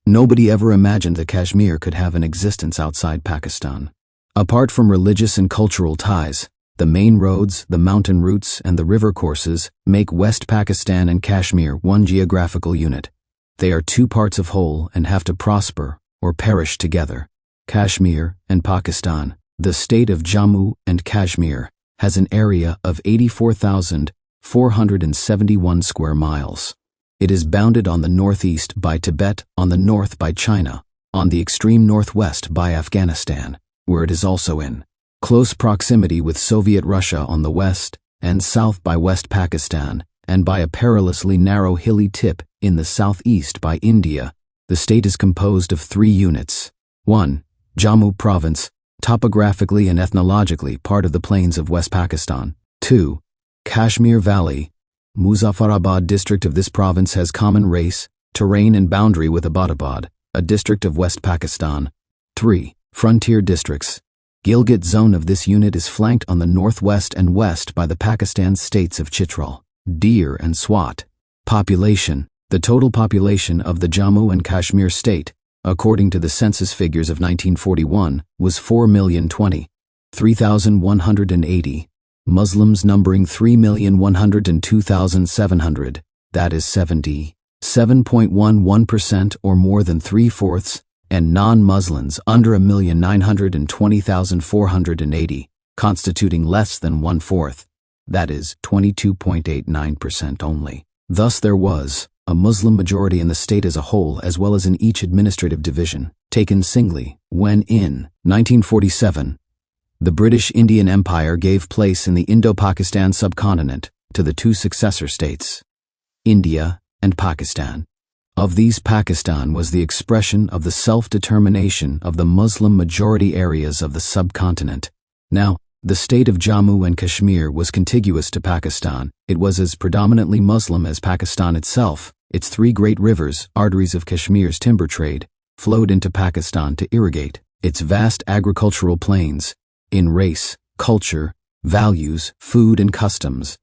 Nobody ever imagined that Kashmir could have an existence outside Pakistan. Apart from religious and cultural ties, the main roads, the mountain routes, and the river courses make West Pakistan and Kashmir one geographical unit. They are two parts of whole and have to prosper or perish together. Kashmir and Pakistan. The state of Jammu and Kashmir has an area of 84,471 square miles. It is bounded on the northeast by Tibet, on the north by China, on the extreme northwest by Afghanistan, where it is also in close proximity with Soviet Russia on the west, and south by West Pakistan, and by a perilously narrow hilly tip in the southeast by India. The state is composed of 3 units. 1. Jammu Province, topographically and ethnologically part of the plains of West Pakistan. 2. Kashmir Valley. Muzaffarabad district of this province has common race, terrain and boundary with Abbottabad, a district of West Pakistan. 3. Frontier districts. Gilgit zone of this unit is flanked on the northwest and west by the Pakistan states of Chitral, Dir and Swat. Population. The total population of the Jammu and Kashmir state, according to the census figures of 1941, was 4,023,180. Muslims numbering 3,102,700, that is 77.11% or more than 3/4, and non-Muslims under 1,920,480, constituting less than 1/4, that is 22.89% only. Thus there was a Muslim majority in the state as a whole as well as in each administrative division, taken singly, when in 1947, the British Indian Empire gave place in the Indo-Pakistan subcontinent to the 2 successor states, India and Pakistan. Of these, Pakistan was the expression of the self-determination of the Muslim majority areas of the subcontinent. Now, the state of Jammu and Kashmir was contiguous to Pakistan. It was as predominantly Muslim as Pakistan itself. Its 3 great rivers, arteries of Kashmir's timber trade, flowed into Pakistan to irrigate its vast agricultural plains. In race, culture, values, food and customs,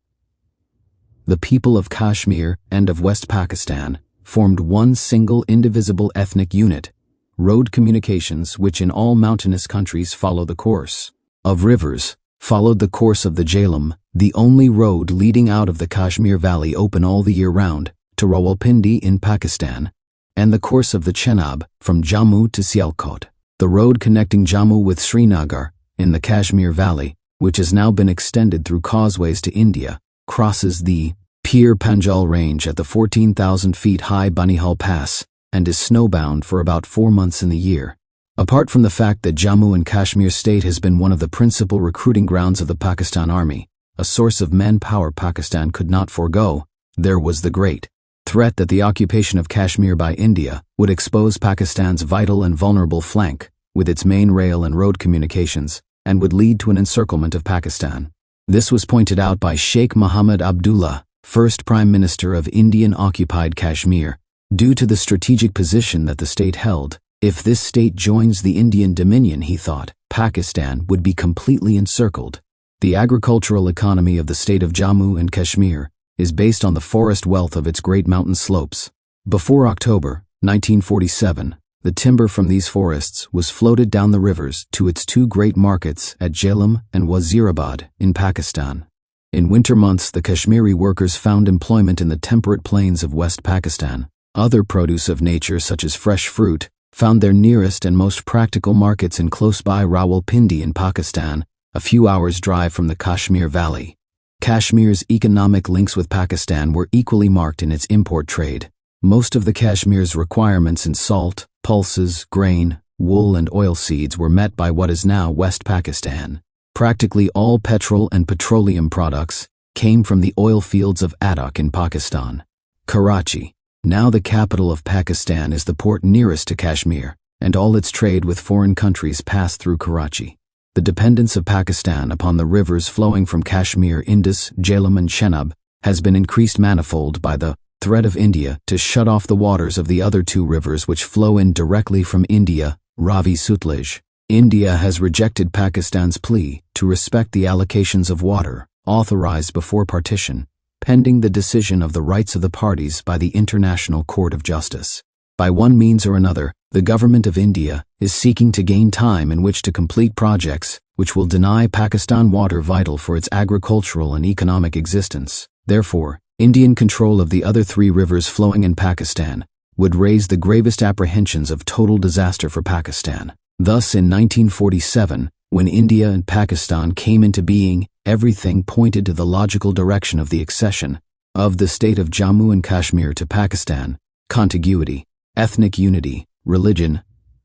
the people of Kashmir and of West Pakistan formed one single indivisible ethnic unit. Road communications, which in all mountainous countries follow the course of rivers, followed the course of the Jhelum, the only road leading out of the Kashmir Valley open all the year round, to Rawalpindi in Pakistan, and the course of the Chenab from Jammu to Sialkot. The road connecting Jammu with Srinagar, in the Kashmir Valley, which has now been extended through causeways to India, crosses the Pir Panjal Range at the 14,000 feet high Banihal Pass, and is snowbound for about 4 months in the year. Apart from the fact that Jammu and Kashmir state has been one of the principal recruiting grounds of the Pakistan Army, a source of manpower Pakistan could not forego, there was the great threat that the occupation of Kashmir by India would expose Pakistan's vital and vulnerable flank, with its main rail and road communications, and would lead to an encirclement of Pakistan. This was pointed out by Sheikh Mohammed Abdullah, first Prime Minister of Indian-occupied Kashmir, due to the strategic position that the state held. If this state joins the Indian Dominion, he thought, Pakistan would be completely encircled. The agricultural economy of the state of Jammu and Kashmir is based on the forest wealth of its great mountain slopes. Before October 1947, the timber from these forests was floated down the rivers to its 2 great markets at Jhelum and Wazirabad in Pakistan. In winter months, the Kashmiri workers found employment in the temperate plains of West Pakistan. Other produce of nature, such as fresh fruit, found their nearest and most practical markets in close-by Rawalpindi in Pakistan, a few hours' drive from the Kashmir Valley. Kashmir's economic links with Pakistan were equally marked in its import trade. Most of the Kashmir's requirements in salt, pulses, grain, wool and oilseeds were met by what is now West Pakistan. Practically all petrol and petroleum products came from the oil fields of Adak in Pakistan. Karachi, now the capital of Pakistan, is the port nearest to Kashmir, and all its trade with foreign countries passed through Karachi. The dependence of Pakistan upon the rivers flowing from Kashmir, Indus, Jhelum and Chenab, has been increased manifold by the threat of India to shut off the waters of the other two rivers which flow in directly from India, Ravi Sutlej. India has rejected Pakistan's plea to respect the allocations of water authorized before partition, pending the decision of the rights of the parties by the International Court of Justice. By one means or another, the government of India is seeking to gain time in which to complete projects which will deny Pakistan water vital for its agricultural and economic existence. Therefore, Indian control of the other three rivers flowing in Pakistan would raise the gravest apprehensions of total disaster for Pakistan. Thus, in 1947, when India and Pakistan came into being, everything pointed to the logical direction of the accession of the state of Jammu and Kashmir to Pakistan, contiguity, ethnic unity, religion,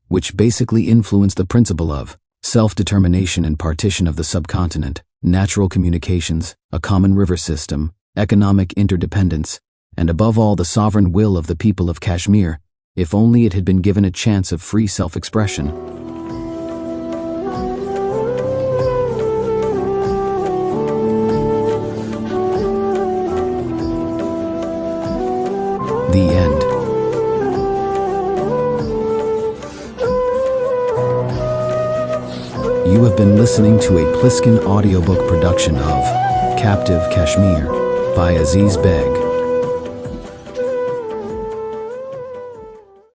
which basically influenced the principle of self-determination and partition of the subcontinent, natural communications, a common river system, economic interdependence, and above all the sovereign will of the people of Kashmir, if only it had been given a chance of free self-expression. The end. You have been listening to a Pliskin audiobook production of Captive Kashmir by Aziz Beg.